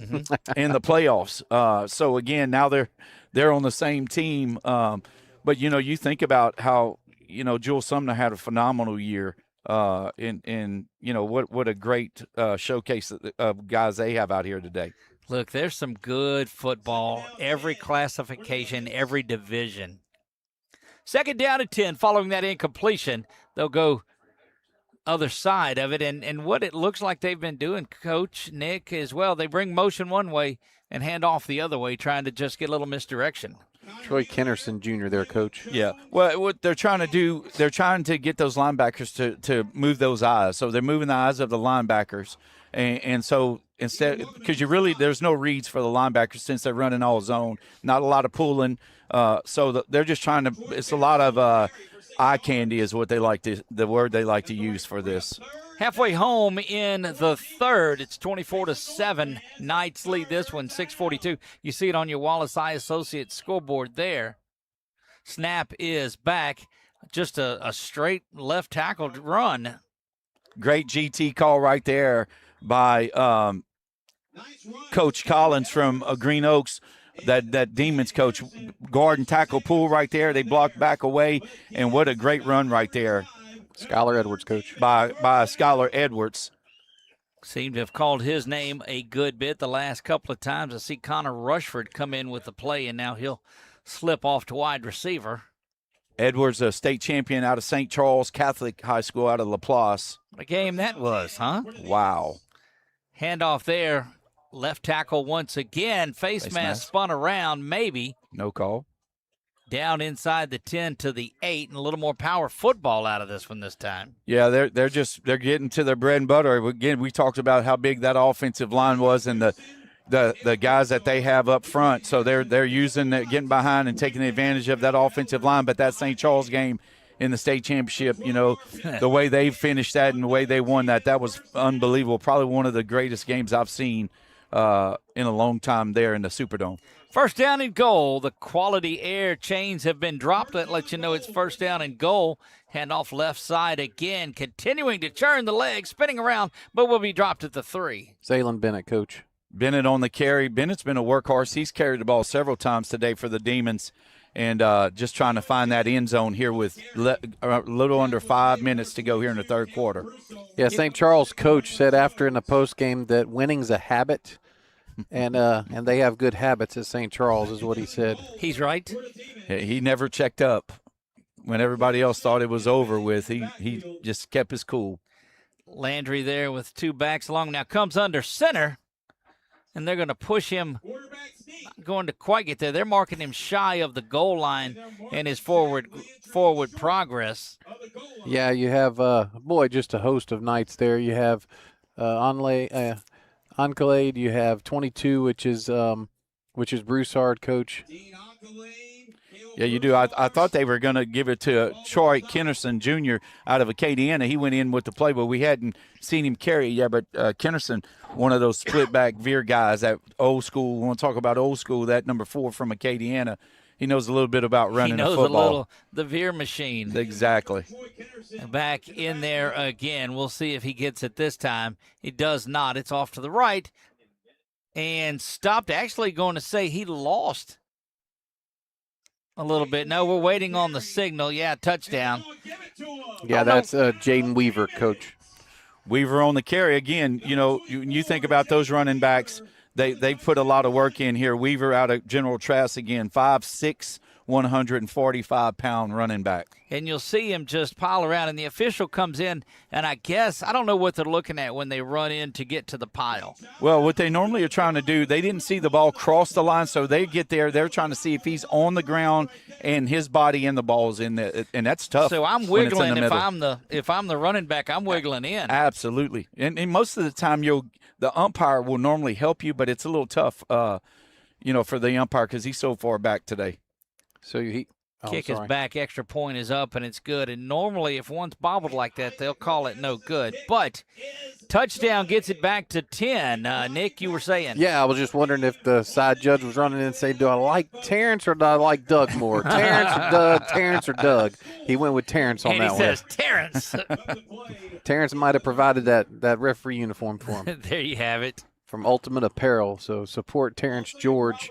S1: in the playoffs. So again, now they're on the same team. But you think about how Jewel Sumner had a phenomenal year. And what a great showcase of guys they have out here today.
S2: Look, there's some good football, every classification, every division. 2nd down and 10 following that incompletion. They'll go other side of it. And what it looks like they've been doing, Coach Nick, as well, they bring motion one way and hand off the other way, trying to just get a little misdirection.
S3: Troy Kennerson Jr. there, Coach.
S1: Yeah. Well, what they're trying to do, they're trying to get those linebackers to move those eyes. So they're moving the eyes of the linebackers. And so instead, because there's no reads for the linebackers since they're running all zone, not a lot of pulling. So they're just trying to, it's a lot of eye candy is what the word they like to use for this.
S2: Halfway home in the third, it's 24-7. Knights lead this one, 6:42. You see it on your Wallace Eye Associates scoreboard there. Snap is back. Just a straight left tackle run.
S1: Great GT call right there by Coach Collins from Green Oaks. That Demons coach, guard and tackle pull right there. They blocked back away, and what a great run right there.
S3: Skylar Edwards, Coach.
S1: By Skylar Edwards.
S2: Seemed to have called his name a good bit the last couple of times. I see Connor Rushford come in with the play, and now he'll slip off to wide receiver.
S1: Edwards, a state champion out of St. Charles Catholic High School out of Laplace.
S2: What a game that was, huh?
S1: Wow.
S2: Handoff there. Left tackle once again. Face mask spun around, maybe.
S1: No call.
S2: Down inside the 10 to the 8, and a little more power football out of this one this time.
S1: Yeah, they're getting to their bread and butter. Again, we talked about how big that offensive line was and the guys that they have up front. So they're using getting behind and taking advantage of that offensive line. But that St. Charles game in the state championship, the way they finished that and the way they won that was unbelievable. Probably one of the greatest games I've seen in a long time there in the Superdome.
S2: First down and goal. The quality air chains have been dropped. That lets you know it's first down and goal. Hand off left side again, continuing to churn the legs, spinning around, but will be dropped at the 3.
S3: Zaylen Bennett, Coach.
S1: Bennett on the carry. Bennett's been a workhorse. He's carried the ball several times today for the Demons, and just trying to find that end zone here with a little under 5 minutes to go here in the third quarter.
S3: Yeah, St. Charles coach said after in the postgame that winning's a habit, and they have good habits at St. Charles is what he said.
S2: He's right.
S1: He never checked up when everybody else thought it was over with. He just kept his cool.
S2: Landry there with 2 backs along. Now comes under center, and they're going to push him. Not going to quite get there. They're marking him shy of the goal line in his forward progress.
S3: Yeah, you have just a host of Knights there. You have Ankalade, you have 22, which is Broussard, Coach.
S1: Yeah, you do. I thought they were going to give it to Troy Kennerson Jr. out of Acadiana. He went in with the play, but we hadn't seen him carry. Yeah, but Kennerson, one of those split-back veer guys, that old school. We want to talk about old school, that number 4 from Acadiana. He knows a little bit about running a football.
S2: He knows a little, the veer machine.
S1: Exactly.
S2: Back in there again. We'll see if he gets it this time. He does not. It's off to the right and stopped. Actually going to say he lost a little bit. No, we're waiting on the signal. Yeah, touchdown.
S3: Yeah, that's Jaden Weaver, Coach.
S1: Weaver on the carry. Again, you think about those running backs, they put a lot of work in here. Weaver out of General Trask again, 5'6", 145-pound running back.
S2: And you'll see him just pile around, and the official comes in, and I don't know what they're looking at when they run in to get to the pile.
S1: Well, what they normally are trying to do, they didn't see the ball cross the line, so they get there. They're trying to see if he's on the ground and his body and the ball's in there, and that's tough.
S2: So I'm wiggling if I'm the running back. I'm wiggling in.
S1: Absolutely, and most of the time the umpire will normally help you, but it's a little tough, for the umpire because he's so far back today.
S3: So
S2: kick is back, extra point is up, and it's good. And normally if one's bobbled like that, they'll call it no good. But touchdown gets it back to 10. Nick, you were saying?
S3: Yeah, I was just wondering if the side judge was running in and saying, do I like Terrence or do I like Doug more? Terrence or Doug, Terrence or Doug. He went with Terrence on that one.
S2: And he says, Terrence.
S3: Terrence might have provided that referee uniform for him.
S2: There you have it.
S3: From Ultimate Apparel. So support Terrence George.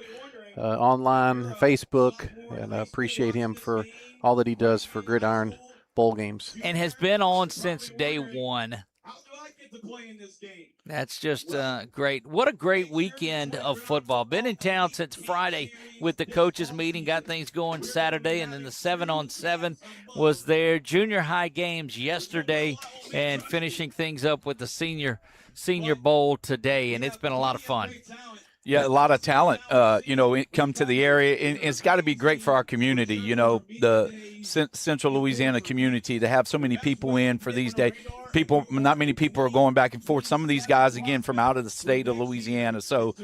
S3: Online, Facebook, and I appreciate him for all that he does for Gridiron Bowl games.
S2: And has been on since day one. That's just great. What a great weekend of football. Been in town since Friday with the coaches meeting, got things going Saturday, and then the 7-on-7 was there. Junior high games yesterday, and finishing things up with the senior bowl today, and it's been a lot of fun.
S1: Yeah, a lot of talent, come to the area. And it's got to be great for our community, the Central Louisiana community, to have so many people in for these days. Not many people are going back and forth. Some of these guys, again, from out of the state of Louisiana. So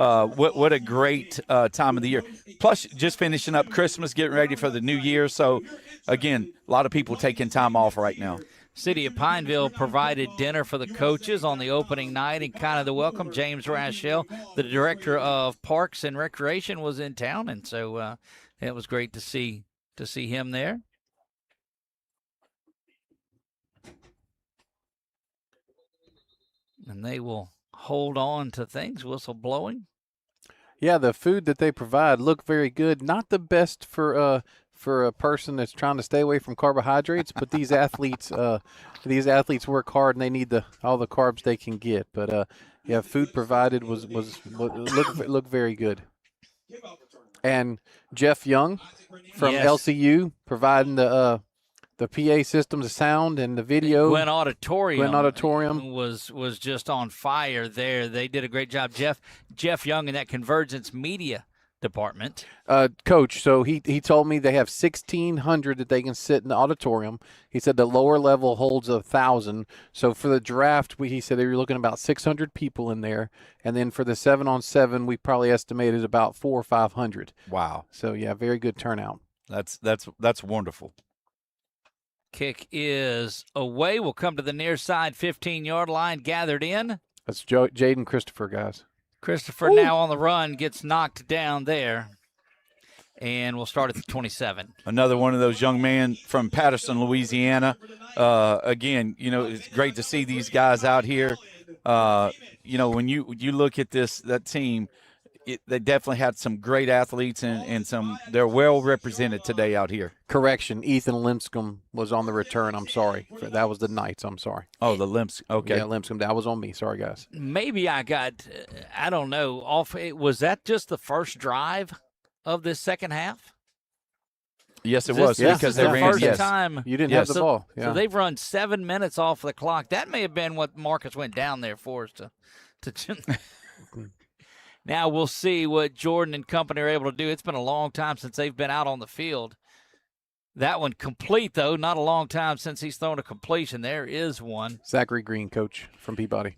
S1: what a great time of the year. Plus, just finishing up Christmas, getting ready for the new year. So, again, a lot of people taking time off right now.
S2: City of Pineville provided dinner for the coaches on the opening night and kind of the welcome. James Raschel, the director of Parks and Recreation, was in town, and so it was great to see him there. And they will hold on to things, whistle blowing.
S3: Yeah, the food that they provide look very good. Not the best for a person that's trying to stay away from carbohydrates, but these athletes work hard and they need all the carbs they can get. But food provided was looked very good. And Jeff Young from LCU providing the PA system, the sound, and the video.
S2: Gwen Auditorium
S3: was
S2: just on fire there. They did a great job. Jeff Young in that Convergence Media department.
S3: Coach, so he told me they have 1,600 that they can sit in the auditorium. He said the lower level holds 1,000. So for the draft, he said they were looking about 600 people in there. And then for the 7-on-7, we probably estimated about 400 or 500.
S1: Wow.
S3: So, yeah, very good turnout.
S1: That's wonderful.
S2: Kick is away. We'll come to the near side 15-yard line, gathered in.
S3: That's Jaden Christopher, guys.
S2: Christopher now on the run, gets knocked down there, and we'll start at the 27.
S1: Another one of those young men from Patterson, Louisiana. Again, it's great to see these guys out here. When you look at that team, they definitely had some great athletes and they're well represented today out here.
S3: Correction, Ethan Limpscomb was on the return. I'm sorry. That was the Knights. I'm sorry.
S1: Oh, the Limpscomb. Okay.
S3: Yeah, Limpscomb. That was on me. Sorry, guys.
S2: Maybe I got, I don't know, off. Was that just the first drive of this second half?
S1: Yes, it was. Because they ran.
S2: First time
S3: you didn't have the ball. Yeah.
S2: So they've run 7 minutes off the clock. That may have been what Marcus went down there for us to Now we'll see what Jordan and company are able to do. It's been a long time since they've been out on the field. That one complete, though. Not a long time since he's thrown a completion. There is one.
S3: Zachary Green, coach from Peabody.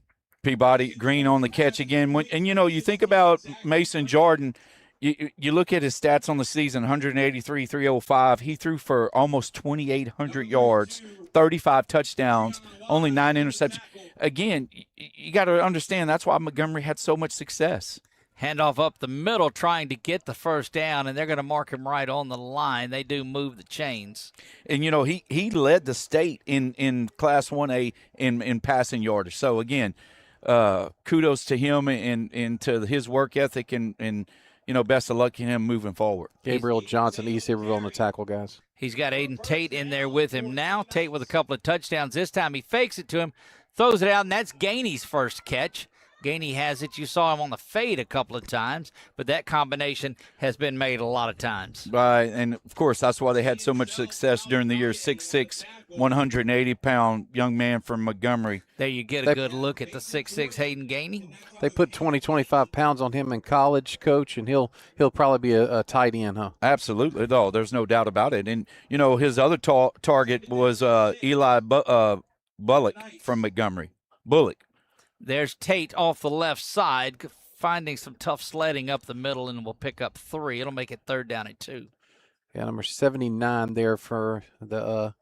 S1: Green on the catch again. And, you think about Mason Jordan, you look at his stats on the season, 183, 305. He threw for almost 2,800 yards, 35 touchdowns, only 9 interceptions. Again, you got to understand that's why Montgomery had so much success.
S2: Handoff up the middle trying to get the first down, and they're going to mark him right on the line. They do move the chains.
S1: And, he led the state in Class 1A in passing yardage. So, again, kudos to him and to his work ethic and best of luck to him moving forward.
S3: Gabriel Johnson, East Iberville on the tackle, guys.
S2: He's got Aiden Tate in there with him now. Tate with a couple of touchdowns. This time he fakes it to him, throws it out, and that's Gainey's first catch. Gainey has it. You saw him on the fade a couple of times, but that combination has been made a lot of times.
S1: Right, and, of course, that's why they had so much success during the year. 6'6", 180-pound young man from Montgomery.
S2: There you get a good look at the 6'6" Hayden Gainey.
S3: They put 25 pounds on him in college, Coach, and he'll probably be a tight end, huh?
S1: Absolutely, though. There's no doubt about it. And, his other target was Eli Bullock from Montgomery. Bullock.
S2: There's Tate off the left side, finding some tough sledding up the middle, and will pick up 3. It'll make it 3rd down and 2.
S3: Yeah, number 79 there for the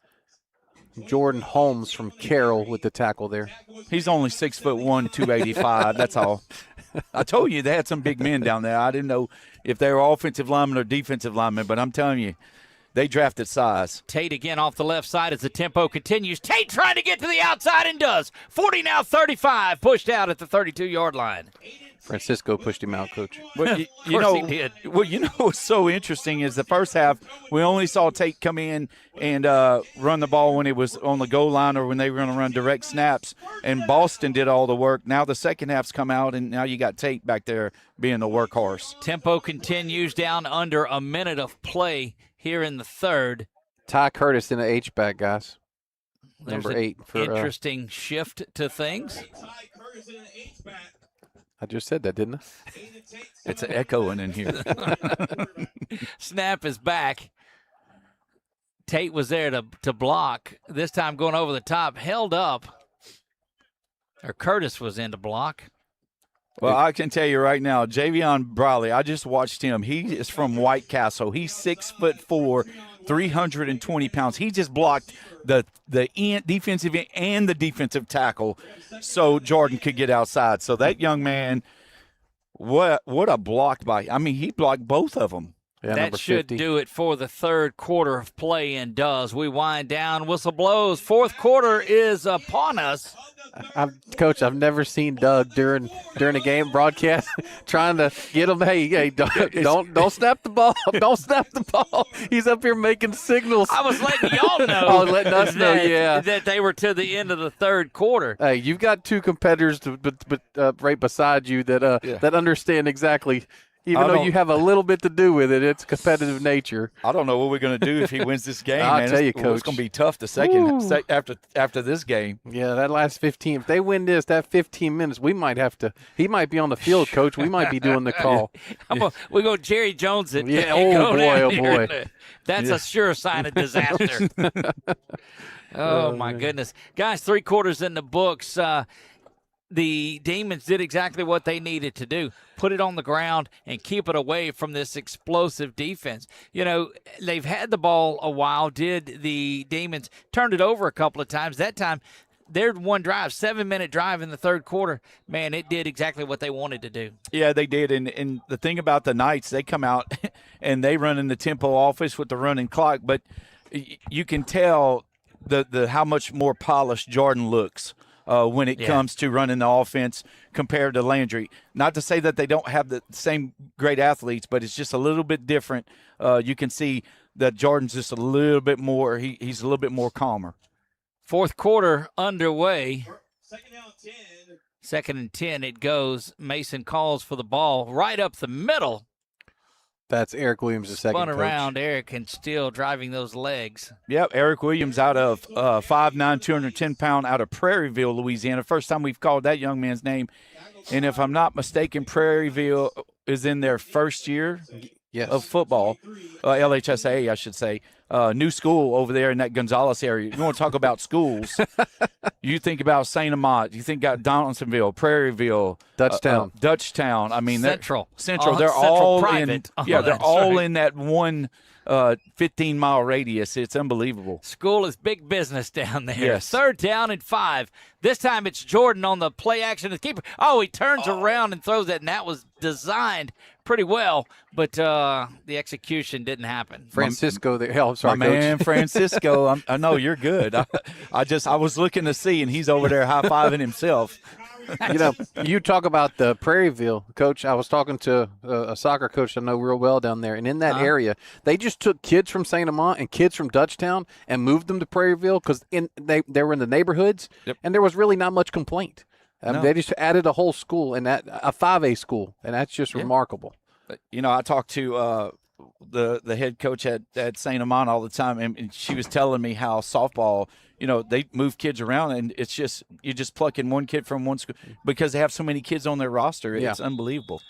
S3: Jordan Holmes from Carroll with the tackle there.
S1: He's only 6'1", 285. That's all. I told you they had some big men down there. I didn't know if they were offensive linemen or defensive linemen, but I'm telling you, they drafted size.
S2: Tate again off the left side as the tempo continues. Tate trying to get to the outside and does. 40 now 35, pushed out at the 32-yard line.
S3: Francisco pushed him out, Coach.
S1: But
S2: Of course he did.
S1: Well, what's so interesting is the first half we only saw Tate come in and run the ball when it was on the goal line or when they were going to run direct snaps, and Boston did all the work. Now the second half's come out, and now you got Tate back there being the workhorse.
S2: Tempo continues down under a minute of play here in the third.
S3: Ty Curtis in the H-back, guys.
S2: There's
S3: Number
S2: an
S3: 8 for
S2: interesting shift to things.
S3: I just said that, didn't I?
S1: It's echoing in here.
S2: Snap is back. Tate was there to block. This time going over the top, held up. Or Curtis was in to block.
S1: Well, I can tell you right now, Javion Briley, I just watched him. He is from White Castle. He's 6'4", 320 pounds. He just blocked the defensive end and the defensive tackle so Jordan could get outside. So that young man, what a block by – I mean, he blocked both of them.
S3: Yeah,
S2: that should
S3: 50.
S2: do it for the third quarter of play, and does. We wind down, whistle blows. Fourth quarter is upon us.
S3: Coach, I've never seen Doug during a game broadcast trying to get him. Hey, don't snap the ball. Don't snap the ball. He's up here making signals.
S2: I was letting y'all know.
S3: Oh, letting us know, yeah.
S2: That they were to the end of the third quarter.
S3: Hey, you've got two competitors right beside you that understand exactly. Even though you have a little bit to do with it, it's competitive nature.
S1: I don't know what we're going to do if he wins this game,
S3: I'll
S1: man.
S3: tell you, Coach.
S1: It's going to be tough after this game.
S3: Yeah, that last 15. If they win that 15 minutes, we might have to. He might be on the field, Coach. We might be doing the call.
S2: We go Jerry Jones it.
S3: Yeah. Oh boy.
S2: That's a sure sign of disaster. Oh my goodness, guys! 3 quarters in the books. The Demons did exactly what they needed to do. Put it on the ground and keep it away from this explosive defense. You know, they've had the ball a while. Did the Demons turned it over a couple of times. That time, their one drive, 7-minute drive in the third quarter, man, it did exactly what they wanted to do.
S1: Yeah, they did. And the thing about the Knights, they come out and they run in the tempo offense with the running clock, but you can tell the how much more polished Jordan looks. When it comes to running the offense compared to Landry. Not to say that they don't have the same great athletes, but it's just a little bit different. You can see that Jordan's just a little bit more, he's a little bit more calmer.
S2: Fourth quarter underway.
S4: 2nd down 10.
S2: 2nd and 10 it goes. Mason calls for the ball right up the middle.
S3: That's Eric Williams, the second
S2: Spun
S3: coach.
S2: around Eric and still driving those legs.
S1: Yep, Eric Williams out of 5'9", 210-pound out of Prairieville, Louisiana. First time we've called that young man's name. And if I'm not mistaken, Prairieville is in their first year of football, LHSA, I should say. New school over there in that Gonzales area. You want to talk about schools. You think about St. Amant. You think about Donaldsonville, Prairieville.
S3: Dutchtown.
S1: Dutchtown. I mean,
S2: Central.
S1: Central. They're
S2: Central
S1: all
S2: private.
S1: in. Yeah, they're all in that one 15-mile radius. It's unbelievable.
S2: School is big business down there.
S1: Yes.
S2: 3rd down and 5. This time it's Jordan on the play action. The keeper. Oh, he turns around and throws it, and that was designed pretty well, but the execution didn't happen.
S3: Francisco, I'm sorry,
S1: My
S3: Coach.
S1: man, Francisco. I know you're good. I was looking to see, and he's over there high-fiving himself.
S3: You know, you talk about the Prairieville, Coach. I was talking to a soccer coach I know real well down there, and in that area, they just took kids from St. Amant and kids from Dutchtown and moved them to Prairieville because they were in the neighborhoods, and there was really not much complaint.
S1: No.
S3: They just added a whole school, and a 5A school, and that's just remarkable.
S1: You know, I talked to the head coach at St. Amant all the time, and she was telling me how softball, you know, they move kids around, and it's just you're just plucking one kid from one school because they have so many kids on their roster. It's unbelievable.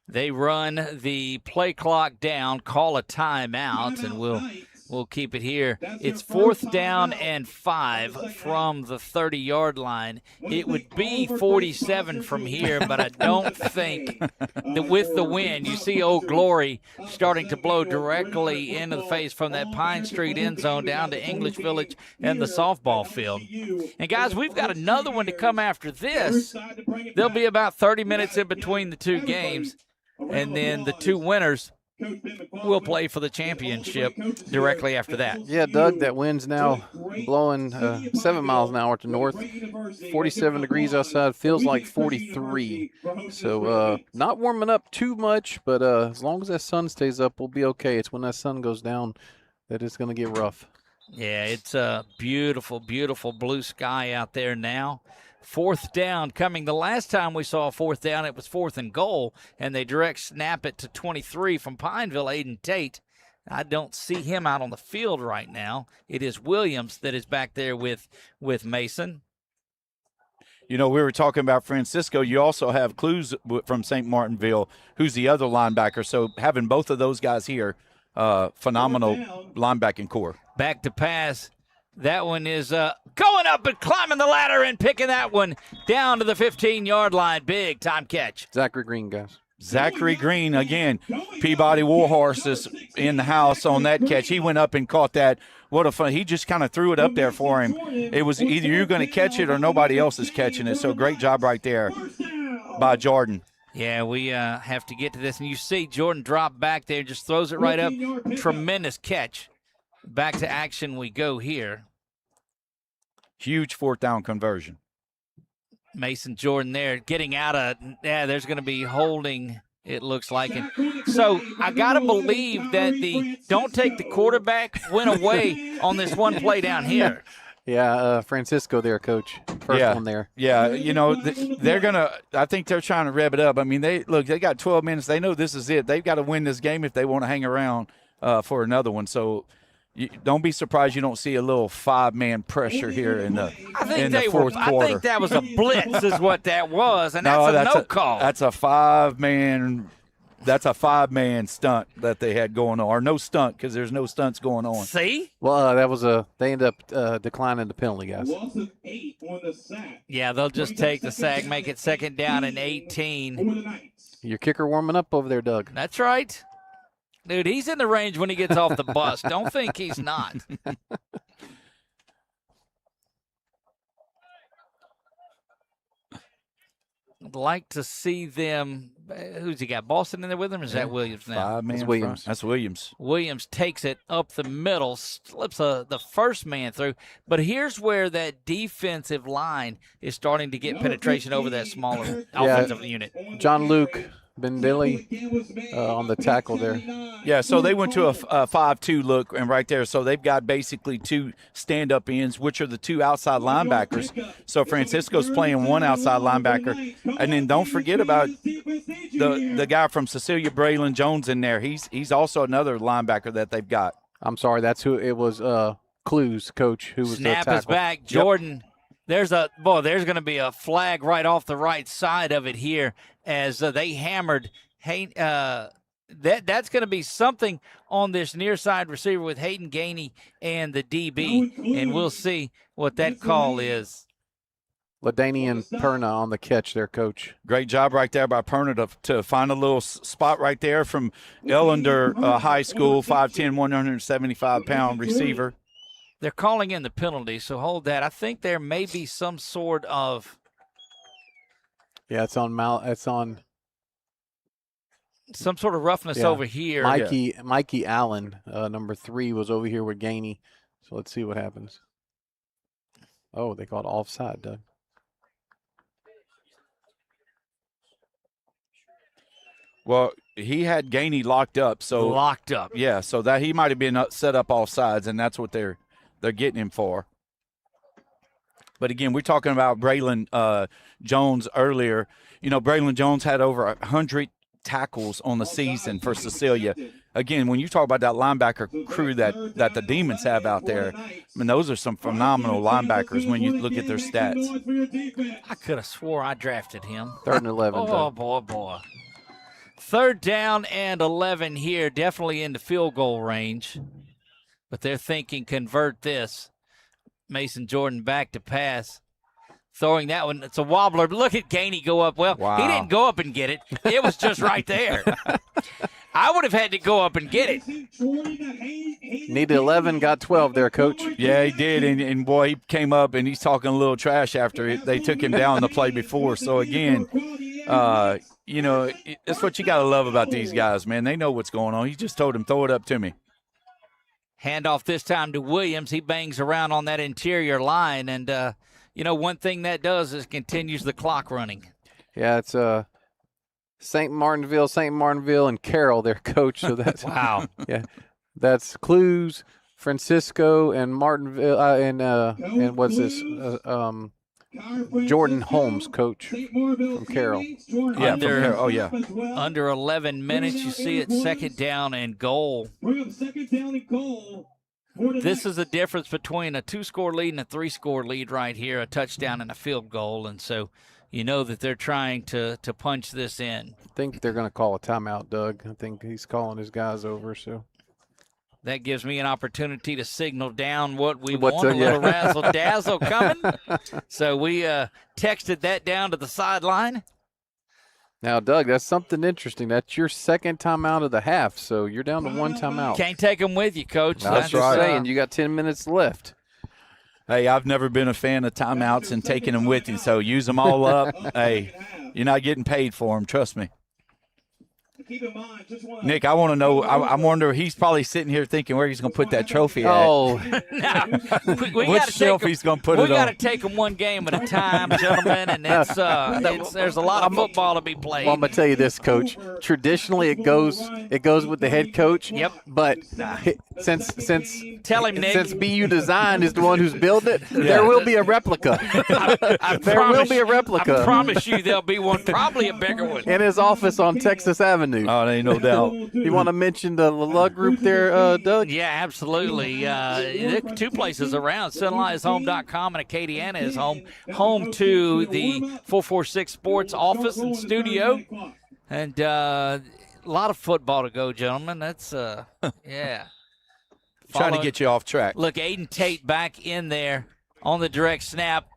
S2: They run the play clock down, call a timeout, and we'll keep it here. It's 4th down and 5 from the 30-yard line. It would be 47 from here, but I don't think that with the wind, you see Old Glory starting to blow directly into the face from that Pine Street end zone down to English Village and the softball field. And, guys, we've got another one to come after this. There'll be about 30 minutes in between the two games, and then the two winners will play for the championship directly after that.
S3: Yeah, Doug, that wind's now blowing 7 miles an hour to north. 47 degrees outside, feels like 43. So not warming up too much, but as long as that sun stays up, we'll be okay. It's when that sun goes down that it's going to get rough.
S2: Yeah, it's a beautiful, beautiful blue sky out there now. 4th down coming. The last time we saw a 4th down, it was 4th and goal, and they direct snap it to 23 from Pineville, Aiden Tate. I don't see him out on the field right now. It is Williams that is back there with Mason.
S1: You know, we were talking about Francisco. You also have Clues from St. Martinville, who's the other linebacker. So having both of those guys here, phenomenal linebacking core.
S2: Back to pass. That one is going up and climbing the ladder and picking that one down to the 15-yard line. Big time catch.
S3: Zachary Green, guys.
S1: Zachary Green, again, Peabody Warhorse is in the house on that catch. He went up and caught that. What a fun. He just kind of threw it up there for him. It was either you're going to catch it or nobody else is catching it. So great job right there by Jordan.
S2: Yeah, we have to get to this. And you see Jordan drop back there, just throws it right up. Tremendous catch. Back to action we go here.
S1: Huge 4th down conversion.
S2: Mason Jordan there getting out of, there's going to be holding, it looks like. And so I got to believe that the don't take the quarterback went away on this one play down here.
S3: Yeah, Francisco there, Coach. First one there.
S1: Yeah, you know, they're going to – I think they're trying to rev it up. I mean, they got 12 minutes. They know this is it. They've got to win this game if they want to hang around for another one. So – don't be surprised you don't see a little 5-man pressure here in the fourth quarter.
S2: I think that was a blitz is what that was, and that's a call.
S1: That's a 5-man That's a 5-man stunt that they had going on, or no stunt because there's no stunts going on.
S2: See?
S3: Well, they ended up declining the penalty, guys.
S4: Loss of 8 on the sack.
S2: Yeah, they'll just take the sack, make it 2nd down and 18.
S3: Your kicker warming up over there, Doug.
S2: That's right. Dude, he's in the range when he gets off the bus. Don't think he's not. I'd like to see them. Who's he got? Boston in there with him, or is that Williams now?
S1: 5-man
S3: That's Williams.
S1: front. That's Williams.
S2: Williams takes it up the middle, slips the first man through. But here's where that defensive line is starting to get penetration over that smaller offensive unit.
S3: John Luke Bendilli on the tackle there.
S1: Yeah, so they went to a 5-2 look, and right there, so they've got basically 2 stand-up ends, which are the 2 outside linebackers. So Francisco's playing 1 outside linebacker. And then don't forget about the guy from Cecilia, Braylon Jones, in there. He's also another linebacker that they've got.
S3: I'm sorry, that's who it was. Clues coach who was
S2: Snap
S3: the tackle.
S2: is back. Jordan. Yep. There's going to be a flag right off the right side of it here as they hammered. That's going to be something on this near side receiver with Hayden Gainey and the DB, and we'll see what that call is.
S3: LaDanian Perna on the catch there, Coach.
S1: Great job right there by Perna to find a little spot right there from Ellender High School, 5'10", 175-pound receiver.
S2: They're calling in the penalty, so hold that. I think there may be some sort of
S3: it's on
S2: some sort of roughness over here.
S3: Mikey Allen, number 3, was over here with Gainey. So let's see what happens. Oh, they called offside, Doug.
S1: Well, he had Gainey locked up. Yeah, so that he might have been set up off sides, and that's what they're getting him for. But again, we're talking about Braylon Jones earlier. You know, Braylon Jones had over 100 tackles on the season for Cecilia. Again, when you talk about that linebacker crew that the Demons have out there, I mean, those are some phenomenal linebackers when you look at their stats.
S2: I could have swore I drafted him.
S3: 3rd and 11.
S2: Oh, boy. 3rd down and 11 here, definitely in the field goal range. But they're thinking convert this. Mason Jordan back to pass. Throwing that one. It's a wobbler. Look at Gainey go up. Well,
S1: wow.
S2: He didn't go up and get it. It was just right there. I would have had to go up and get it.
S3: Needed 11, got 12 there, Coach.
S1: Yeah, he did. And boy, he came up and he's talking a little trash after it. They took him down the play before. So, again, you know, that's what you got to love about these guys, man. They know what's going on. He just told him, throw it up to me.
S2: Handoff this time to Williams. He bangs around on that interior line. And, one thing that does is continues the clock running.
S3: Yeah, it's St. Martinville, and Carroll, their coach. So that's
S2: wow.
S3: Yeah, that's Clues, Francisco, and Martinville, and what's this? Jordan Holmes, coach from Carroll.
S1: Yeah,
S2: Under 11 minutes, you see it, second down and goal. This is the difference between a 2-score lead and a 3-score lead right here, a touchdown and a field goal. And so you know that they're trying to punch this in.
S3: I think they're going to call a timeout, Doug. I think he's calling his guys over. So
S2: that gives me an opportunity to signal down what we want, a little razzle-dazzle coming. So we texted that down to the sideline.
S3: Now, Doug, that's something interesting. That's your second timeout of the half, so you're down to one timeout.
S2: Can't take them with you, Coach.
S3: That's right. Saying, you got 10 minutes left.
S1: Hey, I've never been a fan of timeouts and taking them with you, so use them all up. Hey, you're not getting paid for them, trust me. Nick, I want to know. I wonder. He's probably sitting here thinking where he's going to put that trophy at.
S3: Oh,
S1: which shelf he's going to put it on?
S2: We got to take them one game at a time, gentlemen, and there's a lot of football to be played.
S3: Well, I'm going to tell you this, Coach. Traditionally, it goes with the head coach.
S2: Yep.
S3: But since
S2: tell him, Nick.
S3: Since BU Design is the one who's built it, there will be a replica. There will be a replica.
S2: I promise you, there'll be one, probably a bigger one,
S3: in his office on Texas Avenue.
S1: Oh, there ain't no doubt.
S3: You want to mention the Lug group there, Doug?
S2: Yeah, absolutely. There are 2 places around. SunlineIsHome.com and Acadiana is home to the 446 Sports office and studio. And a lot of football to go, gentlemen. That's, yeah.
S1: Trying to get you off track.
S2: Look, Aiden Tate back in there on the direct snap.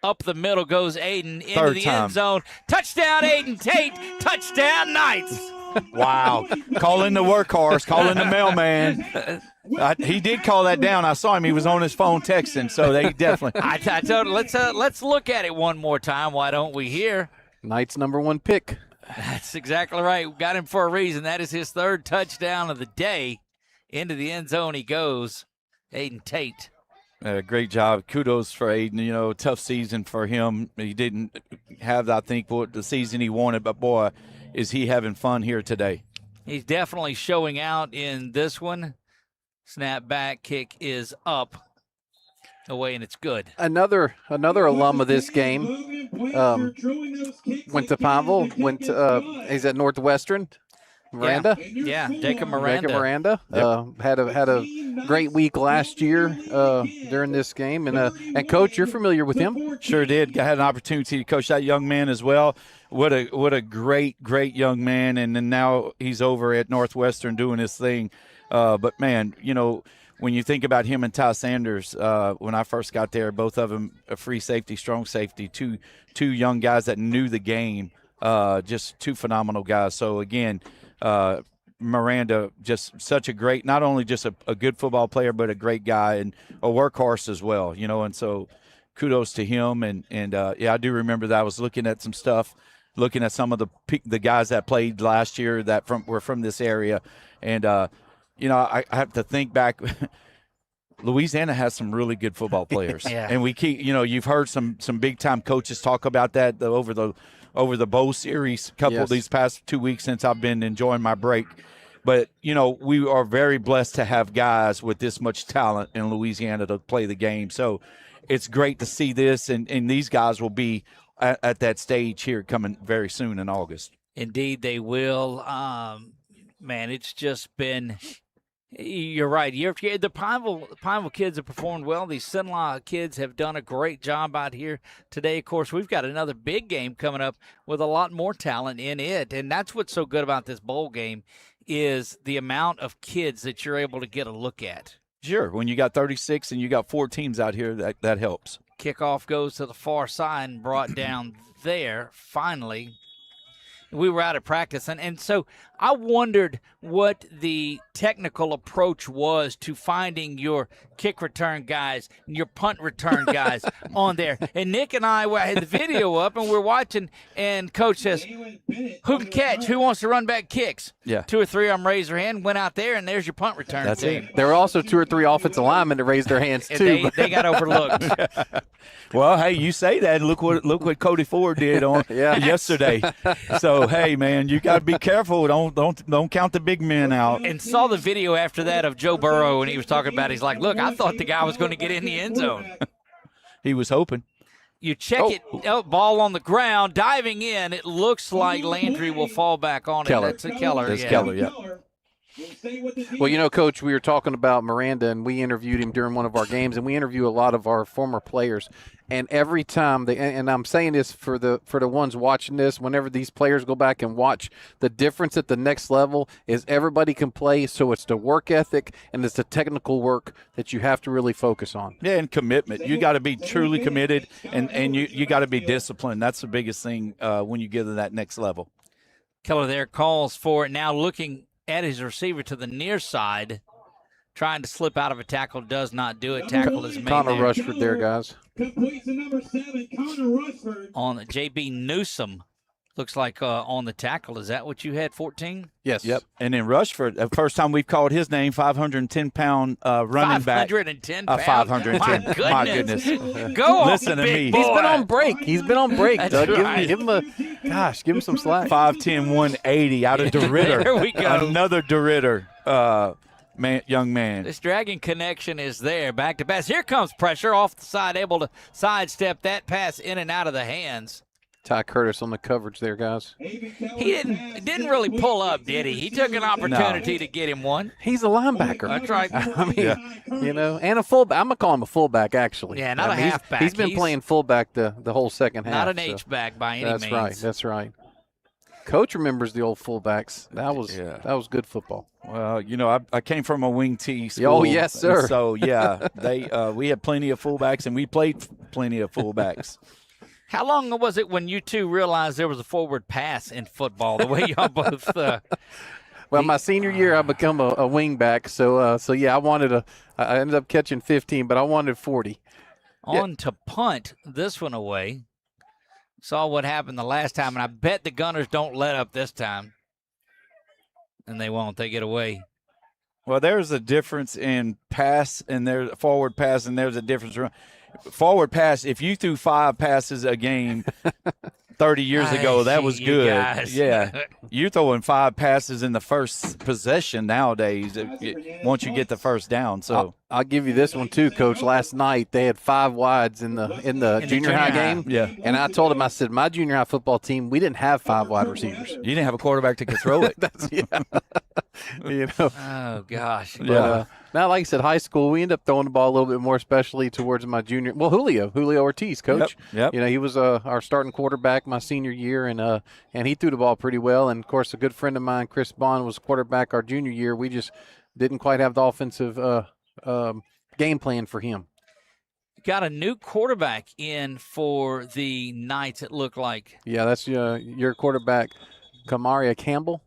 S2: Up the middle goes Aiden into the end zone. Touchdown, Aiden Tate. Touchdown, Knights.
S1: Wow. Call in the workhorse. Call in the mailman. He did call that down. I saw him. He was on his phone texting, so they definitely.
S2: I told him, let's look at it one more time. Why don't we hear?
S3: Knight's #1 pick.
S2: That's exactly right. We got him for a reason. That is his 3rd touchdown of the day. Into the end zone he goes. Aiden Tate.
S1: Great job. Kudos for Aiden. You know, tough season for him. He didn't have, I think, the season he wanted, but boy, is he having fun here today.
S2: He's definitely showing out in this one. Snap back, kick is up. Away, and it's good.
S3: Another alum of this game went to Pineville. He's at Northwestern. Miranda?
S2: Yeah, Jacob Miranda.
S3: Had a great week last year during this game. And Coach, you're familiar with him?
S1: Sure did. I had an opportunity to coach that young man as well. What a great young man. And then now he's over at Northwestern doing his thing. But, man, you know, when you think about him and Ty Sanders, when I first got there, both of them a free safety, strong safety, two young guys that knew the game, just 2 phenomenal guys. So, again, Miranda, just such a great, not only just a good football player, but a great guy and a workhorse as well, you know, and so kudos to him. And yeah, I do remember that I was looking at some stuff, looking at some of the guys that played last year that were from this area. And, you know, I have to think back. Louisiana has some really good football players.
S2: Yeah.
S1: And we keep, you know, you've heard some big time coaches talk about that over the bowl series couple of these past 2 weeks since I've been enjoying my break. But, you know, we are very blessed to have guys with this much talent in Louisiana to play the game. So it's great to see this, and these guys will be at that stage here coming very soon in August.
S2: Indeed, they will. Man, it's just been – you're right. The Pineville kids have performed well. These Sinlaw kids have done a great job out here today. Of course, we've got another big game coming up with a lot more talent in it, and that's what's so good about this bowl game is the amount of kids that you're able to get a look at.
S1: Sure. When you got 36 and you got 4 teams out here, that helps.
S2: Kickoff goes to the far side and brought down there finally. We were out of practice, and so I wondered what the technical approach was to finding your kick return guys and your punt return guys on there. And Nick and I had the video up, and we're watching, and Coach says, who can catch? Who wants to run back kicks?
S1: Yeah.
S2: 2 or 3 of them raise their hand, went out there, and there's your punt return.
S1: That's
S2: team.
S1: it.
S3: There were also 2 or 3 offensive linemen that raised their hands
S2: And
S3: too.
S2: they got overlooked.
S1: Well, hey, you say that. Look what Cody Ford did on yesterday. So hey, man, you got to be careful. Don't count the big men out.
S2: And saw the video after that of Joe Burrow, and he was talking about, he's like, look, I thought the guy was going to get in the end zone.
S1: He was hoping.
S2: You check it, ball on the ground, diving in. It looks like Landry will fall back on
S3: Keller.
S2: it. That's a Keller.
S1: That's
S2: yeah.
S1: Keller, yeah.
S3: Well, Coach, we were talking about Miranda, and we interviewed him during one of our games, and we interview a lot of our former players. And every time and I'm saying this for the ones watching this, whenever these players go back and watch, the difference at the next level is everybody can play. So it's the work ethic and it's the technical work that you have to really focus on.
S1: Yeah, and commitment. You got to be truly committed, and you got to be disciplined. That's the biggest thing when you get to that next level.
S2: Keller there calls for it now, looking at his receiver to the near side, trying to slip out of a tackle, does not do it. Tackle is made
S3: Connor
S2: there.
S3: Rushford there, guys.
S4: Complete to number 7, Connor Rushford.
S2: On J.B. Newsome, looks like on the tackle. Is that what you had, 14?
S3: Yes.
S1: Yep. And then Rushford, the first time we've called his name, 510-pound running back.
S2: 510 pounds.
S1: 510.
S2: My goodness.
S1: Go
S2: on,
S1: Listen to
S2: big
S1: me.
S2: boy.
S3: He's been on break. He's been on break,
S2: That's
S3: Doug.
S2: right.
S3: Give him some slack.
S1: 5'10", 180 out of DeRitter.
S2: There we go.
S1: Another DeRitter young man.
S2: This dragon connection is there. Back to pass. Here comes pressure off the side, able to sidestep that pass in and out of the hands.
S3: Ty Curtis on the coverage there, guys.
S2: He didn't really pull up, did he? He took an opportunity to get him one.
S3: He's a linebacker.
S2: That's right.
S3: I mean, and a fullback. I'm going to call him a fullback, actually.
S2: Yeah, not a
S3: he's-
S2: halfback.
S3: He's been playing fullback the whole second half.
S2: Not an
S3: so
S2: H-back by any
S3: That's
S2: means.
S3: right. That's right. Coach remembers the old fullbacks. That was good football.
S1: Well, I came from a wing T school.
S3: Oh, yes, sir.
S1: And so, yeah, we had plenty of fullbacks, and we played plenty of fullbacks.
S2: How long was it when you two realized there was a forward pass in football, the way y'all both
S3: Well, my senior year, I become a wing back. So yeah, I ended up catching 15, but I wanted 40.
S2: on to punt this one away? Saw what happened the last time, and I bet the Gunners don't let up this time. And they won't. They get away.
S1: Well, there's a difference in pass and there's forward pass, and there's a difference. Forward pass, if you threw 5 passes a game 30 years ago, that was
S2: You
S1: good.
S2: guys.
S1: Yeah. You're throwing 5 passes in the first possession nowadays once you get the first down. So
S3: I'll give you this one too, Coach. Last night they had 5 wides in the junior high game.
S1: Yeah.
S3: And I told him, I said, my junior high football team, we didn't have 5 wide receivers.
S1: you didn't have a quarterback that could throw it.
S2: Oh, gosh.
S3: But, now, like I said, high school, we end up throwing the ball a little bit more, especially towards my junior. Well, Julio Ortiz, Coach.
S1: Yep.
S3: He was our starting quarterback my senior year, and he threw the ball pretty well. And of course, a good friend of mine, Chris Bond, was quarterback our junior year. We just didn't quite have the offensive game plan for him.
S2: Got a new quarterback in for the Knights, it looked like.
S3: Yeah, that's your quarterback, Kamaria Campbell.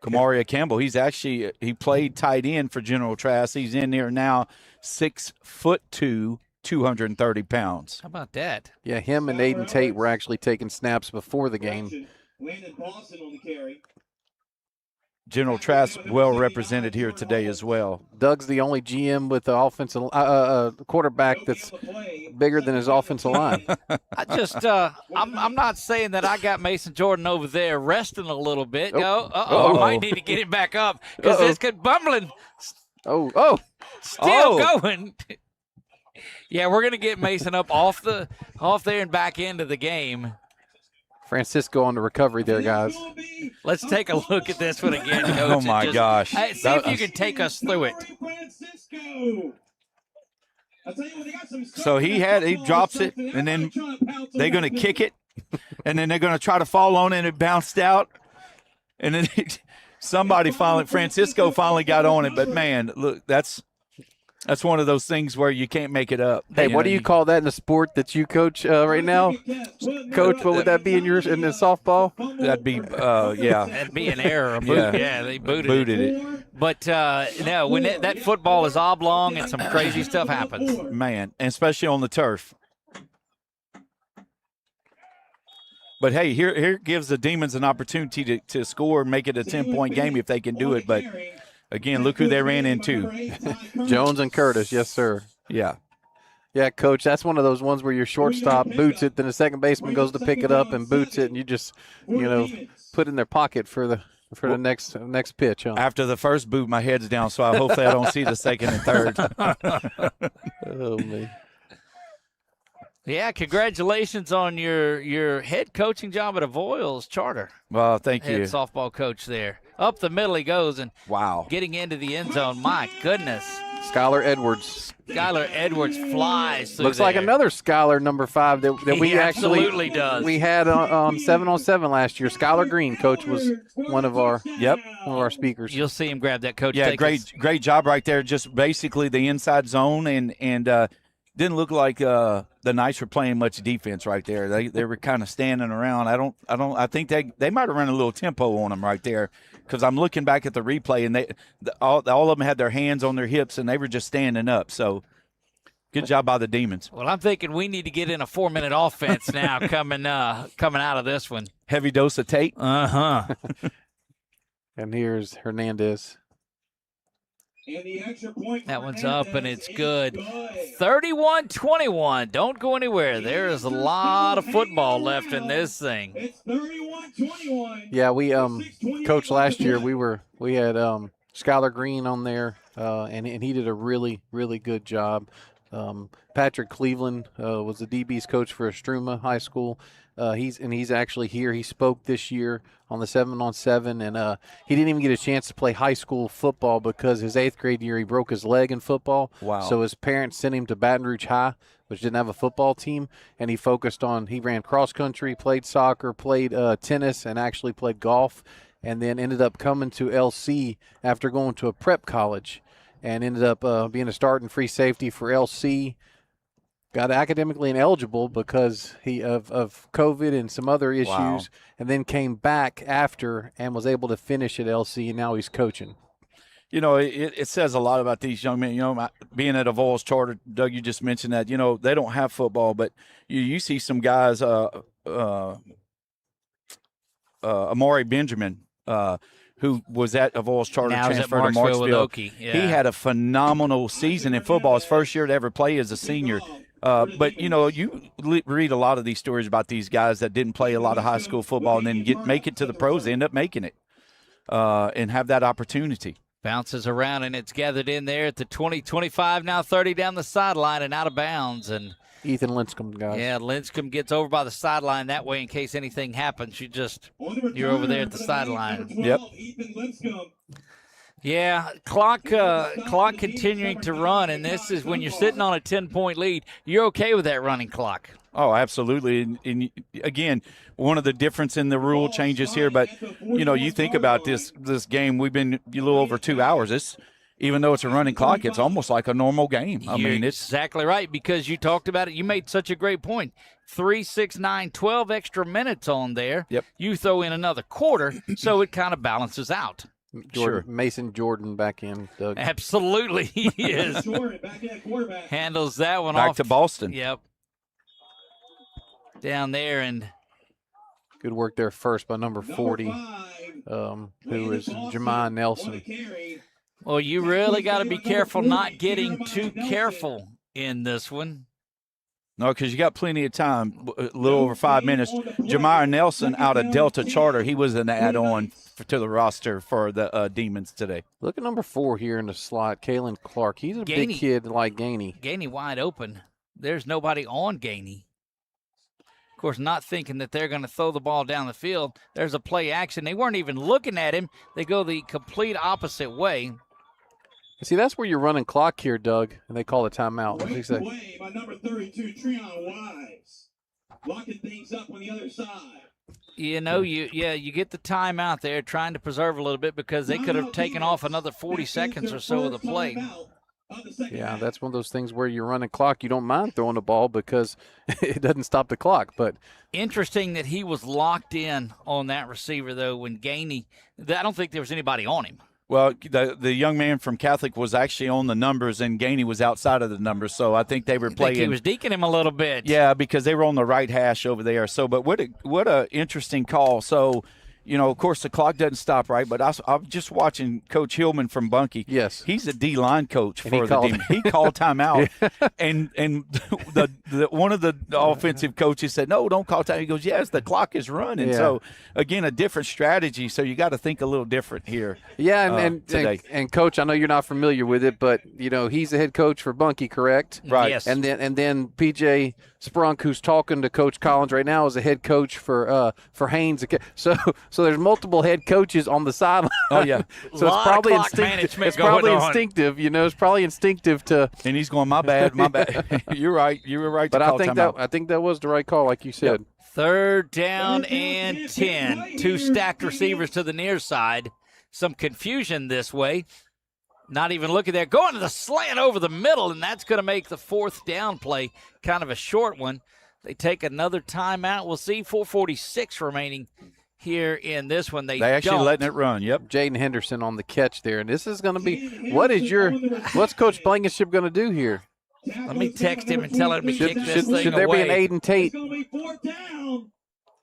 S1: Kamaria Campbell, he played tight end for General Trask. He's in there now, 6'2", 230 pounds.
S2: How about that?
S3: Yeah, him and Aiden Tate were actually taking snaps before the game.
S4: Landon Boston on the carry.
S1: General Trask well represented here today as well.
S3: Doug's the only GM with the offensive quarterback that's bigger than his offensive line.
S2: I just, I'm not saying that I got Mason Jordan over there resting a little bit. I might need to get him back up because this could bumbling still going. Yeah, we're gonna get Mason up off there and back into the game.
S3: Francisco on the recovery there, guys.
S2: Let's take a look at this one again, Coach.
S1: Oh, my gosh.
S2: See if you can take us through it.
S1: So he drops it, and then they're going to kick it, and then they're going to try to fall on it, and it bounced out. And then Francisco finally got on it. But, man, look, That's one of those things where you can't make it up.
S3: Hey, what do you call that in the sport that you coach right now? Coach, what would that be in the softball?
S1: That'd be, yeah.
S2: That'd be an error. A boot. Yeah, they booted
S1: it.
S2: But, no, when that football is oblong and some crazy stuff happens.
S1: Man, and especially on the turf. But, hey, here gives the Demons an opportunity to score and make it a 10-point game if they can do it. But, again, look who they ran into.
S3: Jones and Curtis, yes, sir.
S1: Yeah.
S3: Yeah, Coach, that's one of those ones where your shortstop boots it, then the second baseman goes to pick it up and boots it, and you just, put it in their pocket for the next pitch. Huh?
S1: After the first boot, my head's down, so hopefully I don't see the second and third.
S3: Oh, man.
S2: Yeah, congratulations on your head coaching job at Avoyles Charter.
S1: Well, thank you.
S2: Head softball coach there. Up the middle he goes, and
S1: wow,
S2: getting into the end zone. My goodness.
S3: Skylar Edwards.
S2: Skylar Edwards flies through
S3: Looks like another Skylar number 5 that we
S2: he
S3: actually
S2: absolutely does.
S3: We had on 7-on-7 last year. Skylar Green, Coach, was one of our speakers.
S2: You'll see him grab that, Coach.
S1: Yeah, great job right there. Just basically the inside zone and didn't look like the Knights were playing much defense right there. They were kind of standing around. I think they might have run a little tempo on them right there, because I'm looking back at the replay and all of them had their hands on their hips and they were just standing up. So good job by the Demons.
S2: Well, I'm thinking we need to get in a 4-minute offense now coming out of this one.
S1: Heavy dose of tape.
S3: And here's Hernandez.
S4: And the extra point
S2: that one's up, and it's good. 31-21. Don't go anywhere. There is a lot of football left in this thing.
S4: It's 31-21.
S3: Yeah, we Coach, last year we had Skylar Green on there, and he did a really, really good job. Patrick Cleveland was the DB's coach for Estruma High School. He's actually here. He spoke this year on the 7-on-7, and he didn't even get a chance to play high school football because his 8th grade year he broke his leg in football.
S1: Wow.
S3: So his parents sent him to Baton Rouge High, which didn't have a football team, and he ran cross country, played soccer, played tennis, and actually played golf, and then ended up coming to LC after going to a prep college, and ended up being a starting free safety for LC. Got academically ineligible because of COVID and some other issues,
S1: wow,
S3: and then came back after and was able to finish at LC, and now he's coaching.
S1: It says a lot about these young men. Being at Avoyles Charter, Doug, you just mentioned that. They don't have football, but you see some guys, Amari Benjamin, who was at Avoyles Charter,
S2: now
S1: transferred to Marksville.
S2: Yeah.
S1: He had a phenomenal season in football. His first year to ever play as a senior. But, you read a lot of these stories about these guys that didn't play a lot of high school football and then make it to the pros. They end up making it and have that opportunity.
S2: Bounces around, and it's gathered in there at the 20-25, now 30 down the sideline and out of bounds. And
S3: Ethan Linscomb, guys.
S2: Yeah, Linscomb gets over by the sideline that way in case anything happens. You're over there at the sideline.
S1: Yep.
S4: Ethan Linscomb.
S2: Yeah, clock continuing to run, and this is when you're sitting on a 10-point lead. You're okay with that running clock.
S1: Oh, absolutely. And again, one of the difference in the rule changes here, but, you think about this game, we've been a little over 2 hours. Even though it's a running clock, it's almost like a normal game.
S2: You're exactly right, because you talked about it. You made such a great point. 3, 6, 9, 12 extra minutes on there.
S1: Yep.
S2: You throw in another quarter, so it kind of balances out.
S3: Sure. Mason Jordan back in, Doug.
S2: Absolutely, he is. Handles that one off.
S1: Back to Boston.
S2: Yep. Down there, and
S3: good work there first by number 40, who is Jemiah Nelson.
S2: Well, you really got to be careful not getting too careful in this one.
S1: No, because you got plenty of time, a little over 5 minutes. Jemiah Nelson out of Delta Charter, he was an add-on to the roster for the Demons today.
S3: Look at number 4 here in the slot, Kalen Clark. He's a big kid like Gainey.
S2: Gainey wide open. There's nobody on Gainey. Of course, not thinking that they're going to throw the ball down the field. There's a play action. They weren't even looking at him. They go the complete opposite way.
S3: See, that's where you're running clock here, Doug, and they call a timeout.
S4: Away by number 32, Treon Wise. Locking things up on the other side.
S2: You get the timeout there, trying to preserve a little bit because they could have taken off another 40 seconds or so of the play.
S4: of the second
S3: Yeah,
S4: half.
S3: that's one of those things where you're running clock. You don't mind throwing the ball because it doesn't stop the clock. But
S2: Interesting that he was locked in on that receiver, though, when Gainey – I don't think there was anybody on him.
S1: Well, the young man from Catholic was actually on the numbers, and Gainey was outside of the numbers. So I think they were
S2: I think
S1: playing.
S2: he was deacon him a little bit.
S1: Yeah, because they were on the right hash over there. So, but what a interesting call. So, of course, the clock doesn't stop, right? But I'm just watching Coach Hillman from Bunkie.
S3: Yes.
S1: He's a D-line coach
S3: And
S1: for the team. He called timeout, and the one of the offensive coaches said, "No, don't call timeout." He goes, "Yes, the clock is running."
S3: Yeah.
S1: So, again, a different strategy. So you got to think a little different here.
S3: Yeah,
S1: today.
S3: and Coach, I know you're not familiar with it, but he's the head coach for Bunkie, correct?
S1: Right.
S2: Yes.
S3: And then PJ Sprunk, who's talking to Coach Collins right now, is a head coach for Haynes. So there's multiple head coaches on the sideline.
S1: Oh yeah,
S3: So
S2: Lot
S3: it's probably
S2: of clock
S3: instinctive.
S2: management
S3: It's probably
S2: going on.
S3: instinctive. It's probably instinctive to.
S1: and he's going, "My bad, my bad." You're right. You were right.
S3: But
S1: to
S3: I
S1: call
S3: think that was the right call, like you said.
S2: Third down and 10. Two stacked receivers to the near side. Some confusion this way. Not even looking there. Going to the slant over the middle, and that's going to make the fourth down play kind of a short one. They take another timeout. We'll see 4:46 remaining here in this one. They
S1: actually
S2: don't.
S1: letting it run. Yep.
S3: Jaden Henderson on the catch there, and this is going to be what's Coach Blankenship going to do here?
S2: Let me text him and tell him to kick this thing
S3: Should there
S2: away.
S3: be an Aiden Tate?
S4: It's going to be fourth down.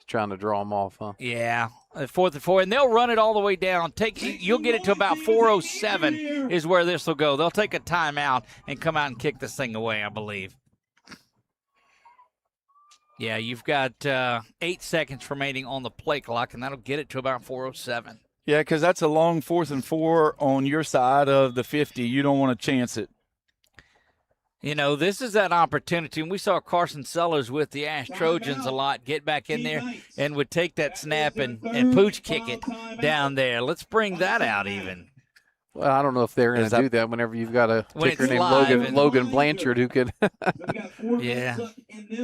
S3: Trying to draw him off, huh?
S2: Yeah, 4th and 4, and they'll run it all the way down. You'll get it to about 4:07 is where this will go. They'll take a timeout and come out and kick this thing away, I believe. Yeah, you've got 8 seconds remaining on the play clock, and that'll get it to about 4:07.
S1: Yeah, because that's a long 4th and 4 on your side of the 50. You don't want to chance it.
S2: This is that opportunity, and we saw Carson Sellers with the Ash Trojans a lot get back in there and would take that snap and pooch kick it down there. Let's bring that out even.
S3: Well, I don't know if they're going
S1: Is
S3: to
S1: that-
S3: do that whenever you've got a
S2: When
S3: ticker
S2: it's
S3: named
S2: live
S3: Logan
S2: and-
S3: Blanchard who could.
S2: Yeah.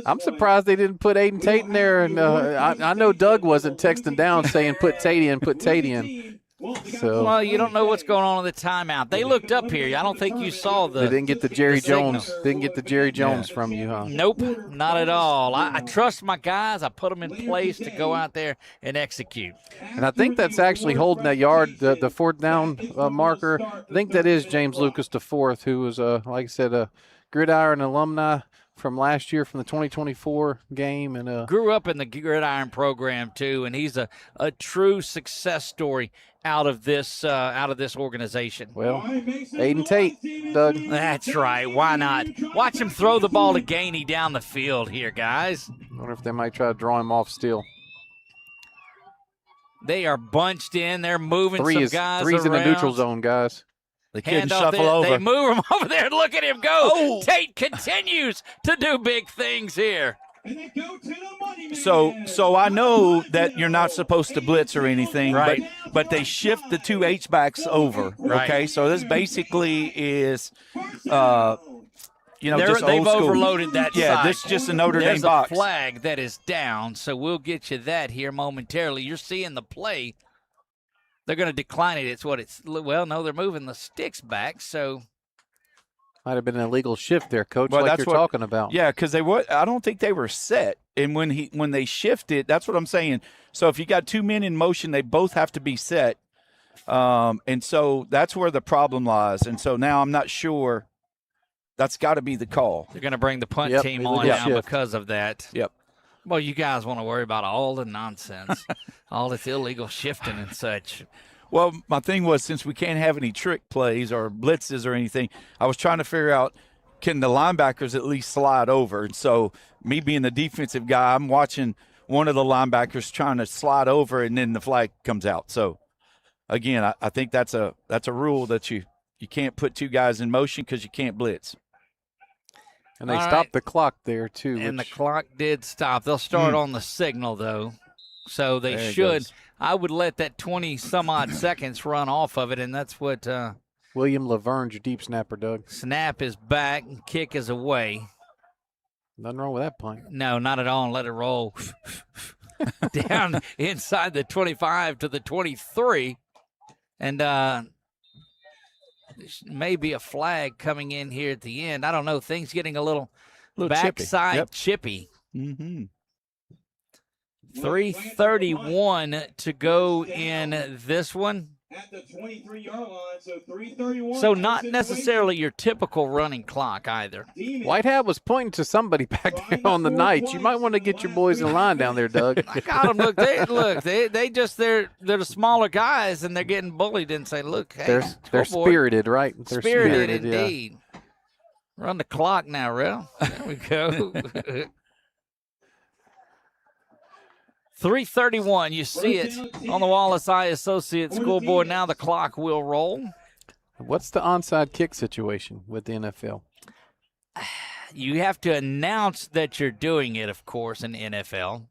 S3: I'm surprised they didn't put Aiden Tate in there. And I know Doug wasn't texting down saying put Tate in. So
S2: Well, you don't know what's going on in the timeout. They looked up here. I don't think you saw
S3: they didn't get the Jerry
S2: signal.
S3: Jones. Didn't get the Jerry Jones from you, huh?
S2: Nope, not at all. I trust my guys. I put them in place to go out there and execute.
S3: And I think that's actually holding that yard, the fourth down marker. I think that is James Lucas the fourth, who was, like I said, a Gridiron alumni from last year from the 2024 game. And
S2: Grew up in the Gridiron program, too, and he's a true success story out of this organization.
S3: well, Aiden Tate, Doug.
S2: That's right. Why not? Watch him throw the ball to Gainey down the field here, guys.
S3: I wonder if they might try to draw him off still.
S2: They are bunched in. They're moving
S3: Three's
S2: guys
S3: in the
S2: around.
S3: neutral zone, guys.
S1: They couldn't
S2: Handoff
S1: shuffle
S2: there.
S1: over.
S2: They move him over there. Look at him go.
S1: Oh.
S2: Tate continues to do big things here.
S4: And they go to the money man.
S1: So I know that you're not supposed to blitz or anything,
S2: Right.
S1: but they shift the two H-backs over.
S2: Right.
S1: Okay, so this basically is, just
S2: They've
S1: old school.
S2: overloaded that
S1: Yeah,
S2: side.
S1: this is just a Notre
S2: There's
S1: Dame box.
S2: a flag that is down, so we'll get you that here momentarily. You're seeing the play. They're going to decline it. Well, no, they're moving the sticks back, so
S3: Might have been an illegal shift there, Coach,
S1: Well,
S3: like
S1: that's
S3: you're
S1: what-
S3: talking about.
S1: Yeah, because I don't think they were set, and when they shifted, that's what I'm saying. So if you got two men in motion, they both have to be set, and so that's where the problem lies. And so now I'm not sure. That's got to be the call.
S2: they're going to bring the punt
S3: Yep,
S2: team
S3: illegal
S2: on now
S3: shift.
S2: because of that.
S1: Yep.
S2: Well, you guys want to worry about all the nonsense, all this illegal shifting and such.
S1: Well, my thing was, since we can't have any trick plays or blitzes or anything, I was trying to figure out, can the linebackers at least slide over? And so me being the defensive guy, I'm watching one of the linebackers trying to slide over, and then the flag comes out. So, again, I think that's a rule that you can't put two guys in motion because you can't blitz.
S3: And they
S2: All
S3: stopped
S2: right.
S3: the clock there, too.
S2: And the
S3: which-
S2: clock did stop. They'll start on the signal, though. So they
S1: There it
S2: should.
S1: goes.
S2: I would let that 20-some-odd seconds run off of it, and that's what
S3: William Laverne's your deep snapper, Doug.
S2: snap is back and kick is away.
S3: Nothing wrong with that punt.
S2: No, not at all. And let it roll down inside the 25 to the 23. And maybe a flag coming in here at the end. I don't know. Things getting a little
S1: Chippy.
S2: backside
S1: Yep.
S2: chippy.
S1: Mm-hmm.
S2: 3:31 to go in this one.
S4: At the 23-yard line, so 3:31.
S2: So not necessarily your typical running clock either.
S3: White Hat was pointing to somebody back there on the Knights. You might want to get your boys in line down there, Doug.
S2: I got them. Look, they're the smaller guys, and they're getting bullied and say, look, hey,
S3: They're
S2: scoreboard.
S3: spirited, right? They're
S2: Spirited
S3: yeah.
S2: indeed. Run the clock now, Rel. There we go. 3:31. You see it on the Wallace Eye Associates scoreboard. Now the clock will roll.
S3: What's the onside kick situation with the NFL?
S2: You have to announce that you're doing it, of course, in NFL.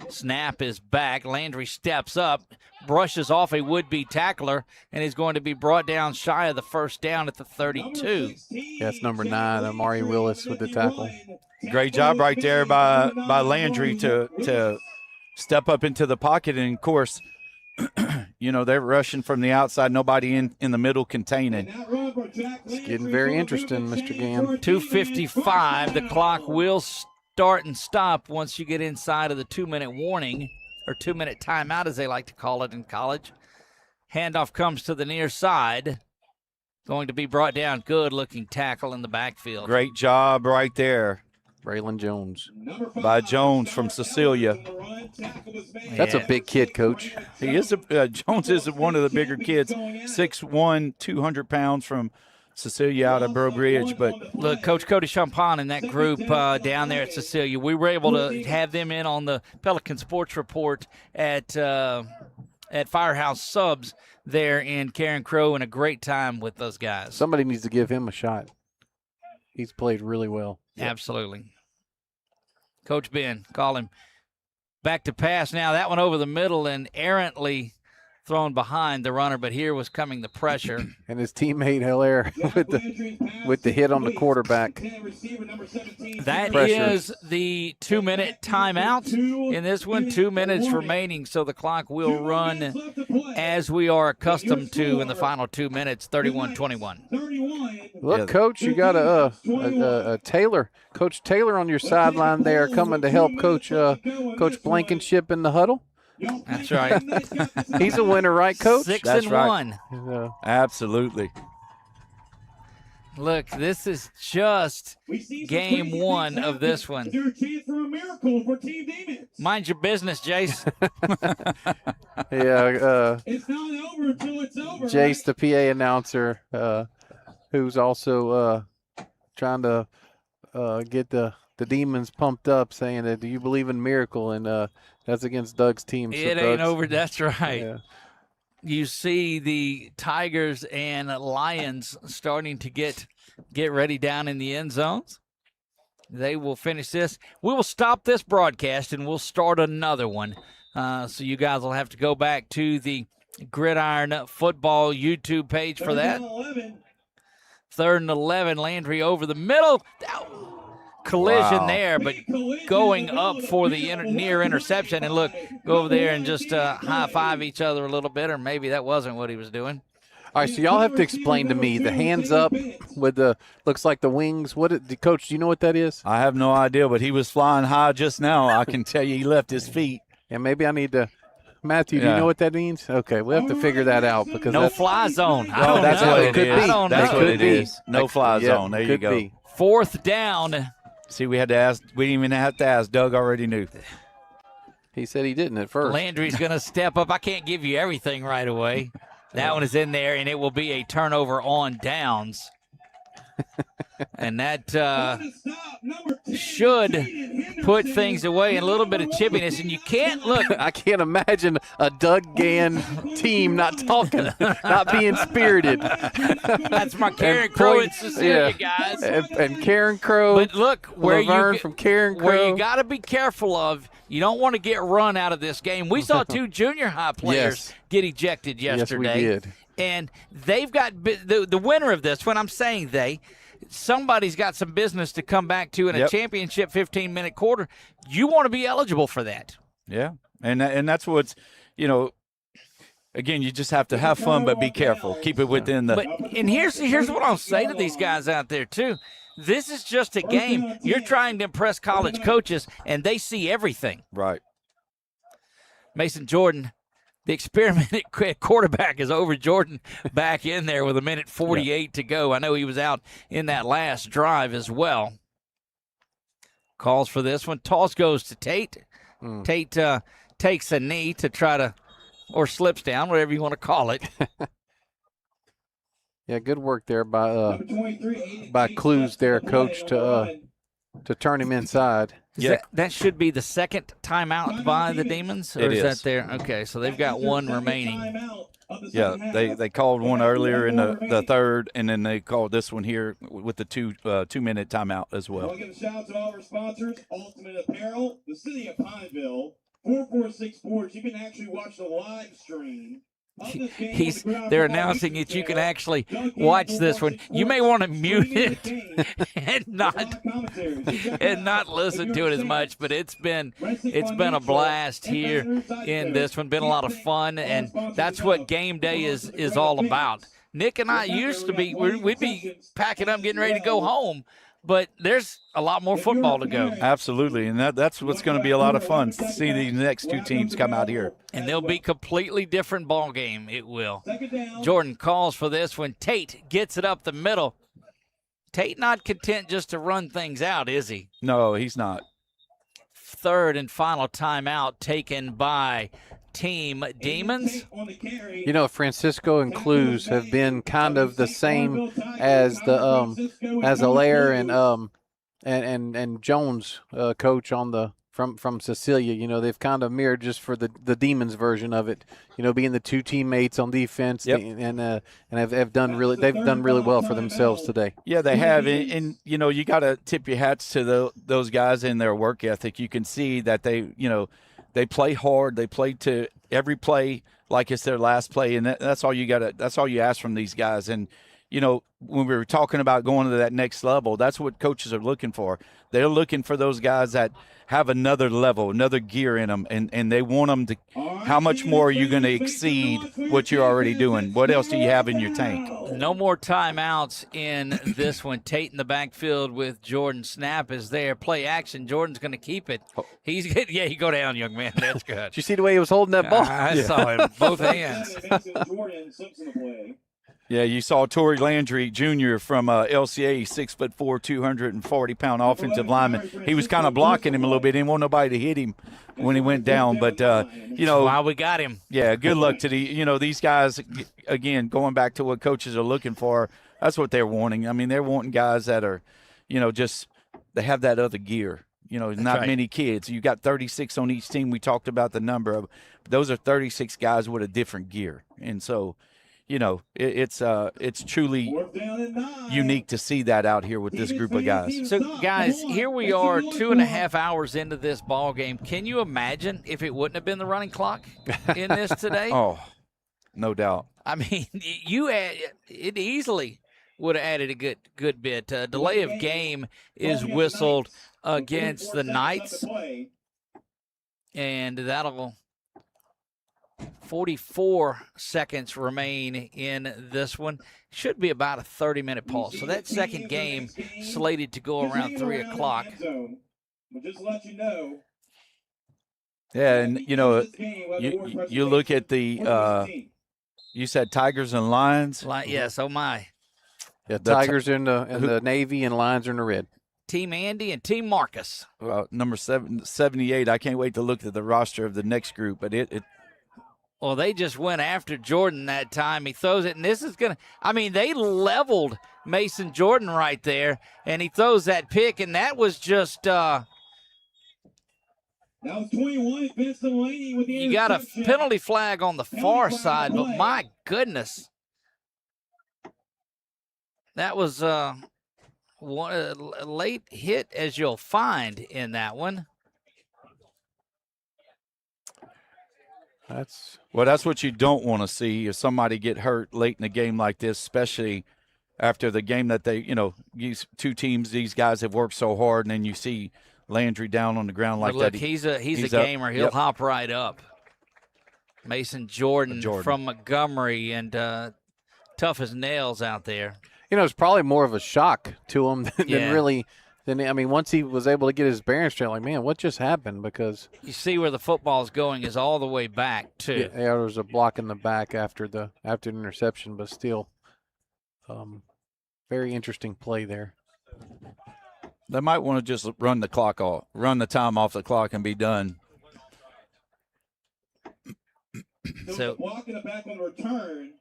S2: Snap is back. Landry steps up, brushes off a would-be tackler, and is going to be brought down shy of the first down at the 32.
S3: That's number 9, Amari Willis with the tackle.
S1: Great job right there by Landry to step up into the pocket. And, of course, they're rushing from the outside. Nobody in the middle containing.
S3: It's getting very interesting, Mr. Gann.
S2: 2:55. The clock will start and stop once you get inside of the 2-minute warning, or 2-minute timeout, as they like to call it in college. Handoff comes to the near side. Going to be brought down. Good-looking tackle in the backfield.
S1: Great job right there
S3: Braylon Jones.
S1: by Jones from Cecilia.
S3: That's a big kid, Coach.
S1: He is Jones is one of the bigger kids, 6'1", 200 pounds from Cecilia out of Burr Bridge. But
S2: look, Coach Cody Champagne and that group down there at Cecilia, we were able to have them in on the Pelican Sports Report at Firehouse Subs there in Karen Crow, and a great time with those guys.
S3: Somebody needs to give him a shot. He's played really well.
S2: Absolutely. Coach Ben, call him. Back to pass now. That one over the middle and errantly thrown behind the runner, but here was coming the pressure.
S3: And his teammate Hilaire with the hit on the quarterback.
S2: That
S3: Pressure.
S2: is the 2-minute timeout in this one. 2 minutes remaining, so the clock will run as we are accustomed to in the final 2 minutes, 31-21.
S3: Look, Coach, you got a Taylor, Coach Taylor on your sideline there coming to help Coach Blankenship in the huddle.
S2: That's right.
S3: He's a winner, right, Coach?
S2: 6-1.
S1: absolutely.
S2: Look, this is just game one of this one. Mind your business, Jace.
S3: Yeah.
S4: It's not over until it's over.
S3: Jace, the PA announcer, who's also trying to get the demons pumped up, saying that, do you believe in miracle? And that's against Doug's team. So
S2: It ain't over. That's right.
S3: Yeah.
S2: You see the Tigers and Lions starting to get ready down in the end zones. They will finish this. We will stop this broadcast and we'll start another one. So you guys will have to go back to the Gridiron Football YouTube page for that. 3rd and 11. Landry over the middle. Collision there, but going up for the near interception. And look, go over there and just high-five each other a little bit, or maybe that wasn't what he was doing.
S3: All right, so y'all have to explain to me the hands up with the, looks like the wings. Coach, do you know what that is?
S1: I have no idea, but he was flying high just now. I can tell you he left his feet.
S3: And maybe I need to, Matthew, do you
S1: Yeah.
S3: know what that means? Okay, we'll have to figure that out because
S2: No
S3: that's,
S2: fly zone. I
S1: Oh,
S2: don't
S1: that's
S2: know.
S1: what
S3: it
S1: it
S3: could
S1: is.
S3: be.
S2: I don't
S1: That's
S2: know.
S1: what
S3: Could
S1: it
S3: be.
S1: is. No fly
S3: yeah,
S1: zone. There you
S3: could
S1: go.
S3: be.
S2: 4th down.
S1: See, we had to ask. We didn't even have to ask. Doug already knew.
S3: He said he didn't at first.
S2: Landry's going to step up. I can't give you everything right away. That one is in there, and it will be a turnover on downs. And that should put things away in a little bit of chippiness. And you can't look.
S3: I can't imagine a Doug Gann team not talking, not being spirited.
S2: That's my Karen Crow and Cecilia, guys.
S3: And Karen Crow,
S2: But look, where
S3: Laverne from Karen Crow.
S2: where you got to be careful of, you don't want to get run out of this game. We saw 2 junior high players
S3: Yes.
S2: get ejected yesterday.
S3: Yes, we did.
S2: And they've got the winner of this. When I'm saying somebody's got some business to come back to in a
S1: Yep.
S2: championship 15-minute quarter. You want to be eligible for that.
S1: Yeah, and that's what's, again, you just have to have fun, but be careful. Keep it within the.
S2: And here's what I'll say to these guys out there too. This is just a game. You're trying to impress college coaches, and they see everything.
S1: Right.
S2: Mason Jordan, the experimented quarterback, is over. Jordan back in there with 1:48 to go. I know he was out in that last drive as well. Calls for this one. Toss goes to Tate. Tate takes a knee to try to, or slips down, whatever you want to call it.
S3: Yeah, good work there by Clues there, coach, to turn him inside.
S2: That should be the second timeout by the Demons, or
S1: It
S2: is that
S1: is.
S2: there? Okay, so they've got one remaining.
S1: Yeah, they called one earlier in the third, and then they called this one here with the 2-minute timeout as well.
S4: I'll give a shout out to all our sponsors: Ultimate Apparel, the City of Pineville, 446 Sports. You can actually watch the live stream.
S2: They're announcing that you can actually watch this one. You may want to mute it and not listen to it as much, but it's been a blast here in this one. Been a lot of fun, and that's what game day is all about. Nick and I used to we'd be packing up, getting ready to go home, but there's a lot more football to go.
S1: Absolutely, and that's what's going to be a lot of fun to see these next two teams come out here.
S2: And they'll be completely different ball game. It will. Jordan calls for this when Tate gets it up the middle. Tate not content just to run things out, is he?
S1: No, he's not.
S2: Third and final timeout taken by Team Demons.
S3: You know, Francisco and Clues have been kind of the same as Allaire and Jones, coach on the from Cecilia. You know, they've kind of mirrored just for the Demons version of it. You know, being the two teammates on defense,
S1: yep.
S3: and have done really well for themselves today.
S1: Yeah, they have, and you know, you got to tip your hats to those guys and their work ethic. You can see that they play hard. They play to every play like it's their last play, and that's all you got. That's all you ask from these guys. And you know, when we were talking about going to that next level, that's what coaches are looking for. They're looking for those guys that have another level, another gear in them, and they want them to. How much more are you going to exceed what you're already doing? What else do you have in your tank?
S2: No more timeouts in this one. Tate in the backfield with Jordan. Snap is there. Play action. Jordan's going to keep it. He's good. Yeah, you go down, young man. That's good.
S3: Did you see the way he was holding that ball?
S2: I saw him. Both hands.
S1: Yeah, you saw Torrey Landry Jr. from LCA, 6'4", 240-pound offensive lineman. He was kind of blocking him a little bit. Didn't want nobody to hit him when he went down. But, you know.
S2: Wow, we got him.
S1: Yeah, good luck to these guys, again, going back to what coaches are looking for. That's what they're wanting. I mean, they're wanting guys that are, just they have that other gear. Not right. Many kids. You got 36 on each team. We talked about the number of. Those are 36 guys with a different gear. And so, it's truly unique to see that out here with this group of guys.
S2: So, guys, here we are 2.5 hours into this ball game. Can you imagine if it wouldn't have been the running clock in this today?
S1: Oh, no doubt.
S2: I mean, it easily would have added a good bit. Delay of game is whistled against the Knights, and that'll 44 seconds remain in this one. Should be about a 30-minute pause. So that second game slated to go around 3 o'clock.
S4: Just let you know.
S1: Yeah, and you look at the you said Tigers and Lions.
S2: Yes, oh my.
S3: Yeah, Tigers are in the Navy and Lions are in the red.
S2: Team Andy and Team Marcus.
S1: Number 78. I can't wait to look at the roster of the next group, but it
S2: well, they just went after Jordan that time. He throws it, and this is going to – they leveled Mason Jordan right there, and he throws that pick, and that was just
S4: that was 21, Vince Delaney with the
S2: you got a penalty flag on the far side, but my goodness. That was a late hit as you'll find in that one.
S1: That's what you don't want to see if somebody get hurt late in a game like this, especially after the game that they, these two teams, these guys have worked so hard, and then you see Landry down on the ground like
S2: look,
S1: that.
S2: He's a gamer. He'll hop right up. Mason Jordan from Montgomery, and tough as nails out there.
S3: You know, it's probably more of a shock to him than really. I mean, once he was able to get his bearings straight, like, man, what just happened? Because
S2: you see where the football's going is all the way back too.
S3: Yeah, there was a block in the back after the interception, but still, very interesting play there.
S1: They might want to just run the time off the clock and be done.
S2: So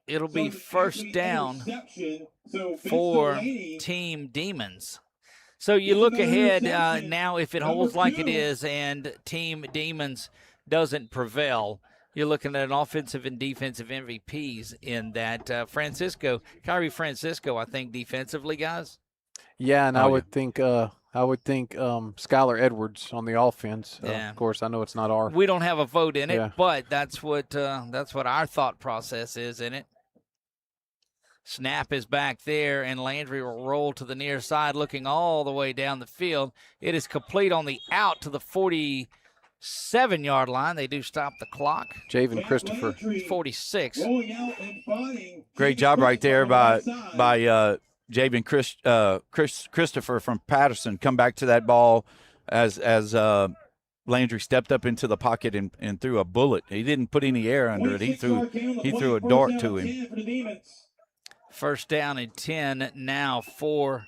S2: it'll be first down for Team Demons. So you look ahead now, if it holds like it is and Team Demons doesn't prevail, you're looking at an offensive and defensive MVPs in that. Kyrie Francisco, I think, defensively, guys.
S3: Yeah, and I would think Skylar Edwards on the offense. Of course, I know it's not our.
S2: We don't have a vote in it, but that's what our thought process is in it. Snap is back there, and Landry will roll to the near side, looking all the way down the field. It is complete on the out to the 47-yard line. They do stop the clock.
S3: Javen Christopher,
S2: 46.
S1: Great job right there by Javen Christopher from Patterson. Come back to that ball as Landry stepped up into the pocket and threw a bullet. He didn't put any air under it. He threw a dart to him.
S2: First down and 10 now for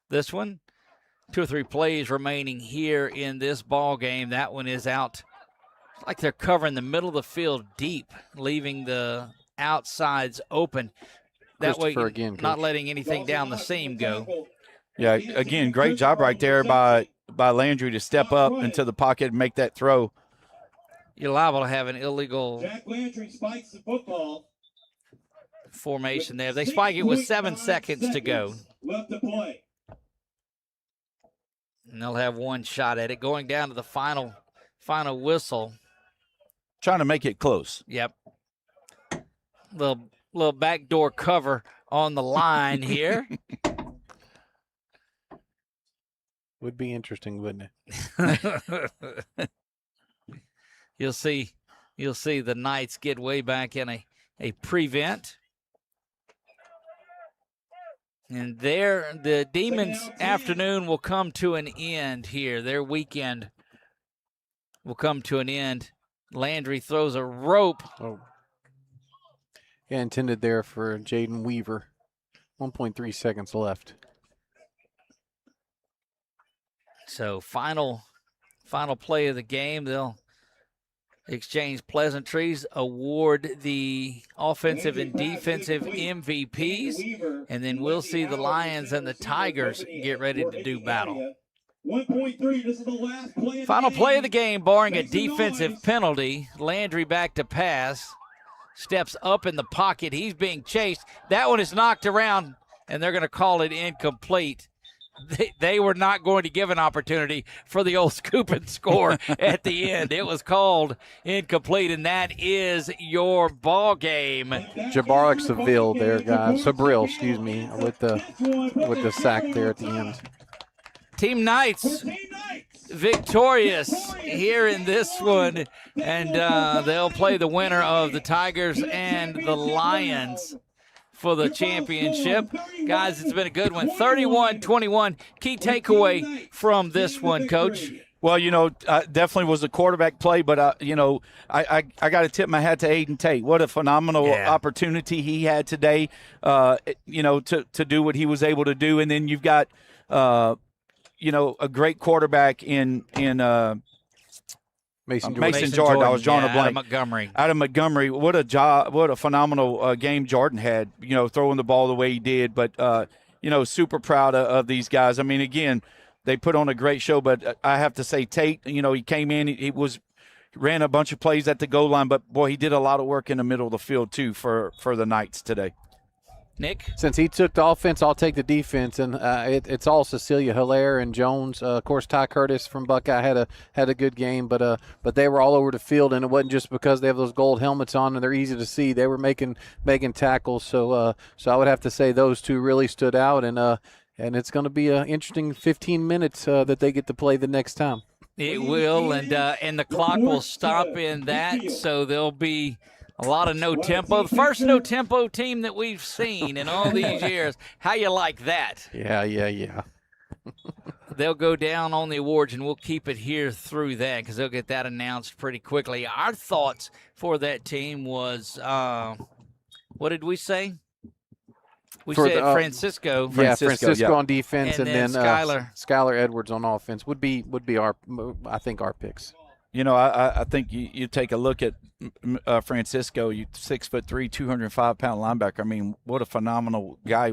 S2: this one. 2 or 3 plays remaining here in this ball game. That one is out. It's like they're covering the middle of the field deep, leaving the outsides open. That way,
S3: again,
S2: not letting anything down the seam go.
S1: Yeah, again, great job right there by Landry to step up into the pocket and make that throw.
S2: You're liable to have an illegal
S4: Jack Landry spikes the football.
S2: Formation there. They spike it with 7 seconds to go.
S4: Left to play.
S2: And they'll have one shot at it. Going down to the final whistle.
S1: Trying to make it close.
S2: Yep. Little backdoor cover on the line here.
S3: Would be interesting, wouldn't
S2: it? You'll see the Knights get way back in a prevent. And there, the Demons' afternoon will come to an end here. Their weekend will come to an end. Landry throws a rope.
S3: Oh. Yeah, intended there for Jaden Weaver. 1.3 seconds left.
S2: So final play of the game. They'll exchange pleasantries, award the offensive and defensive MVPs, and then we'll see the Lions and the Tigers get ready to do battle.
S4: 1.3, this is the last play.
S2: Final play of the game, barring a defensive penalty. Landry back to pass. Steps up in the pocket. He's being chased. That one is knocked around, and they're going to call it incomplete. They were not going to give an opportunity for the old scoop and score at the end. It was called incomplete, and that is your ball game.
S3: Jabaric Seville there, guys. Sabril, excuse me, with the sack there at the end.
S2: Team Knights victorious here in this one, and they'll play the winner of the Tigers and the Lions for the championship. Guys, it's been a good one. 31-21. Key takeaway from this one, Coach?
S1: Well, definitely was a quarterback play, but, I got to tip my hat to Aiden Tate. What a phenomenal opportunity he had today, to do what he was able to do. And then you've got, a great quarterback in Mason Jordan. I was drawing a blank. Out of Montgomery. What a job! What a phenomenal game Jordan had. Throwing the ball the way he did. But super proud of these guys. I mean, again, they put on a great show. But I have to say, Tate. He came in. He ran a bunch of plays at the goal line. But boy, he did a lot of work in the middle of the field too for the Knights today.
S2: Nick?
S3: Since he took the offense, I'll take the defense, and it's all Cecilia Hilaire and Jones. Of course, Ty Curtis from Buckeye had a good game, but they were all over the field, and it wasn't just because they have those gold helmets on and they're easy to see. They were making tackles, so I would have to say those two really stood out, and it's going to be an interesting 15 minutes that they get to play the next time.
S2: It will, and the clock will stop in that, so there'll be a lot of no-tempo. The first no-tempo team that we've seen in all these years. How you like that?
S3: Yeah.
S2: They'll go down on the awards, and we'll keep it here through that because they'll get that announced pretty quickly. Our thoughts for that team was, what did we say? We said Francisco.
S3: Yeah, Francisco on defense,
S2: and
S3: then
S2: Skylar
S3: Edwards on offense would be our our picks.
S1: I think you take a look at Francisco, 6'3", 205-pound linebacker. I mean, what a phenomenal guy!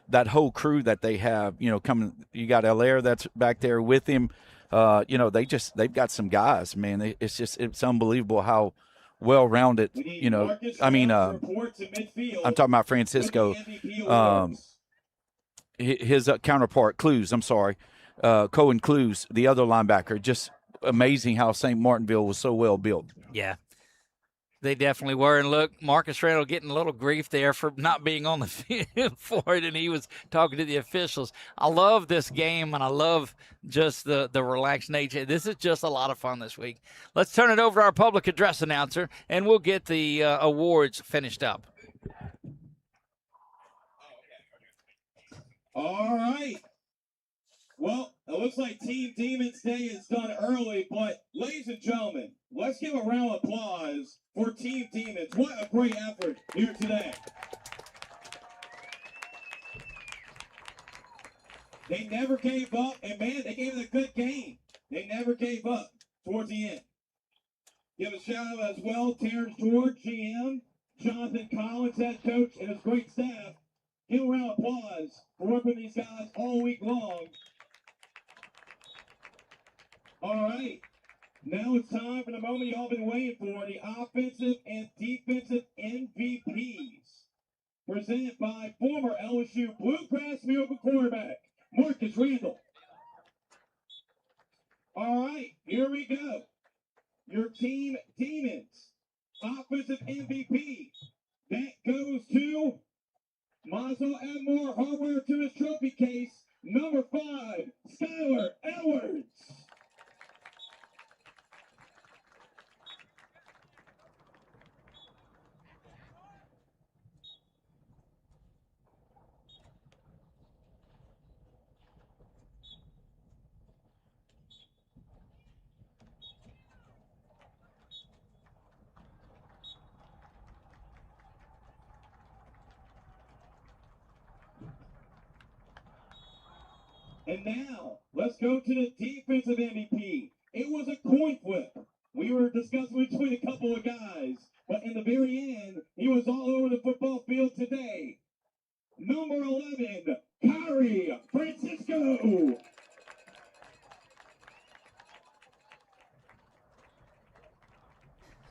S1: That whole crew that they have, coming. You got Allaire that's back there with him. They've got some guys, man. It's unbelievable how well-rounded. I'm talking about Francisco. His counterpart, Clues. I'm sorry, Cohen Clues, the other linebacker. Just amazing how St. Martinville was so well built.
S2: Yeah, they definitely were. And look, Marcus Randall getting a little grief there for not being on the field for it, and he was talking to the officials. I love this game, and I love just the relaxed nature. This is just a lot of fun this week. Let's turn it over to our public address announcer, and we'll get the awards finished up.
S4: All right. Well, it looks like Team Demons Day is done early, but ladies and gentlemen, let's give a round of applause for Team Demons. What a great effort here today. They never gave up, and man, they gave it a good game. They never gave up towards the end. Give a shout out as well, Terrence George, GM, Jonathan Collins, head coach, and his great staff. Give a round of applause for working with these guys all week long. All right, now it's time for the moment you all been waiting for, the offensive and defensive MVPs. Presented by former LSU Bluegrass Miracle quarterback, Marcus Randall. All right, here we go. Your Team Demons offensive MVP. That goes to Mazel and more hardware to his trophy case. Number 5, Skylar Edwards. And now, let's go to the defensive MVP. It was a coin flip. We were discussing between a couple of guys, but in the very end, he was all over the football field today. Number 11, Kyrie Francisco.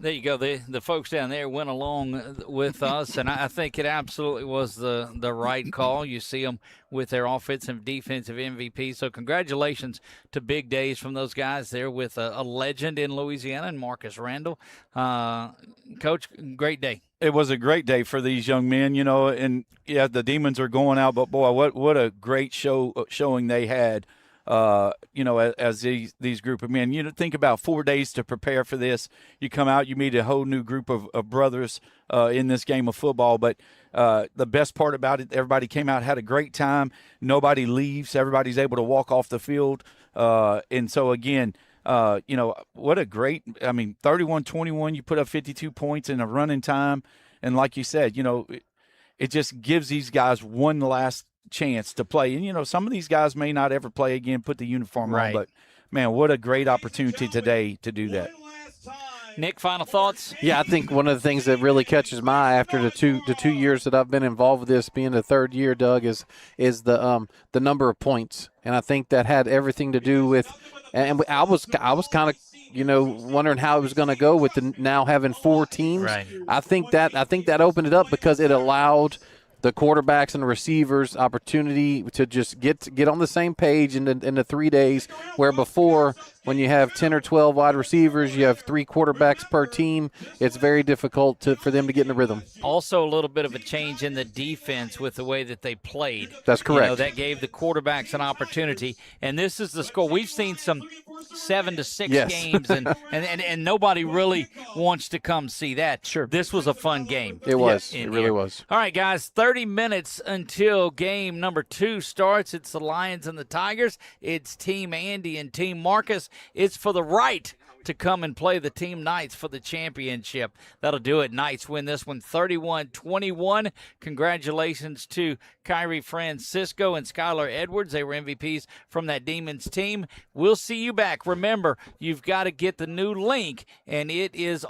S2: There you go. The folks down there went along with us, and I think it absolutely was the right call. You see them with their offensive and defensive MVP. So congratulations to big days from those guys there with a legend in Louisiana and Marcus Randall. Coach, great day.
S1: It was a great day for these young men, and yeah, the Demons are going out, but boy, what a great showing they had. As these group of men, think about 4 days to prepare for this. You come out, you meet a whole new group of brothers in this game of football. But the best part about it, everybody came out, had a great time. Nobody leaves. Everybody's able to walk off the field. And so, again, what a great – 31-21, you put up 52 points in a running time. And like you said, it just gives these guys one last chance to play. And, some of these guys may not ever play again, put the uniform on. But, man, what a great opportunity today to do that.
S2: Nick, final thoughts?
S3: Yeah, I think one of the things that really catches my eye after the two years that I've been involved with this, being the third year, Doug, is the number of points, and I think that had everything to do with. And I was kind of wondering how it was going to go with the now having 4 teams.
S2: Right.
S3: I think that opened it up because it allowed the quarterbacks and the receivers opportunity to just get on the same page in the 3 days, where before when you have 10 or 12 wide receivers, you have 3 quarterbacks per team, it's very difficult for them to get in the rhythm.
S2: Also, a little bit of a change in the defense with the way that they played.
S3: That's correct.
S2: That gave the quarterbacks an opportunity. And this is the score. We've seen some 7-6
S3: Yes.
S2: games, and nobody really wants to come see that.
S3: Sure.
S2: This was a fun game.
S3: It was.
S2: in
S3: It really
S2: here.
S3: was.
S2: All right, guys, 30 minutes until game number 2 starts. It's the Lions and the Tigers. It's Team Andy and Team Marcus. It's for the right to come and play the Team Knights for the championship. That'll do it. Knights win this one 31-21. Congratulations to Kyrie Francisco and Skylar Edwards. They were MVPs from that Demons team. We'll see you back. Remember, you've got to get the new link, and it is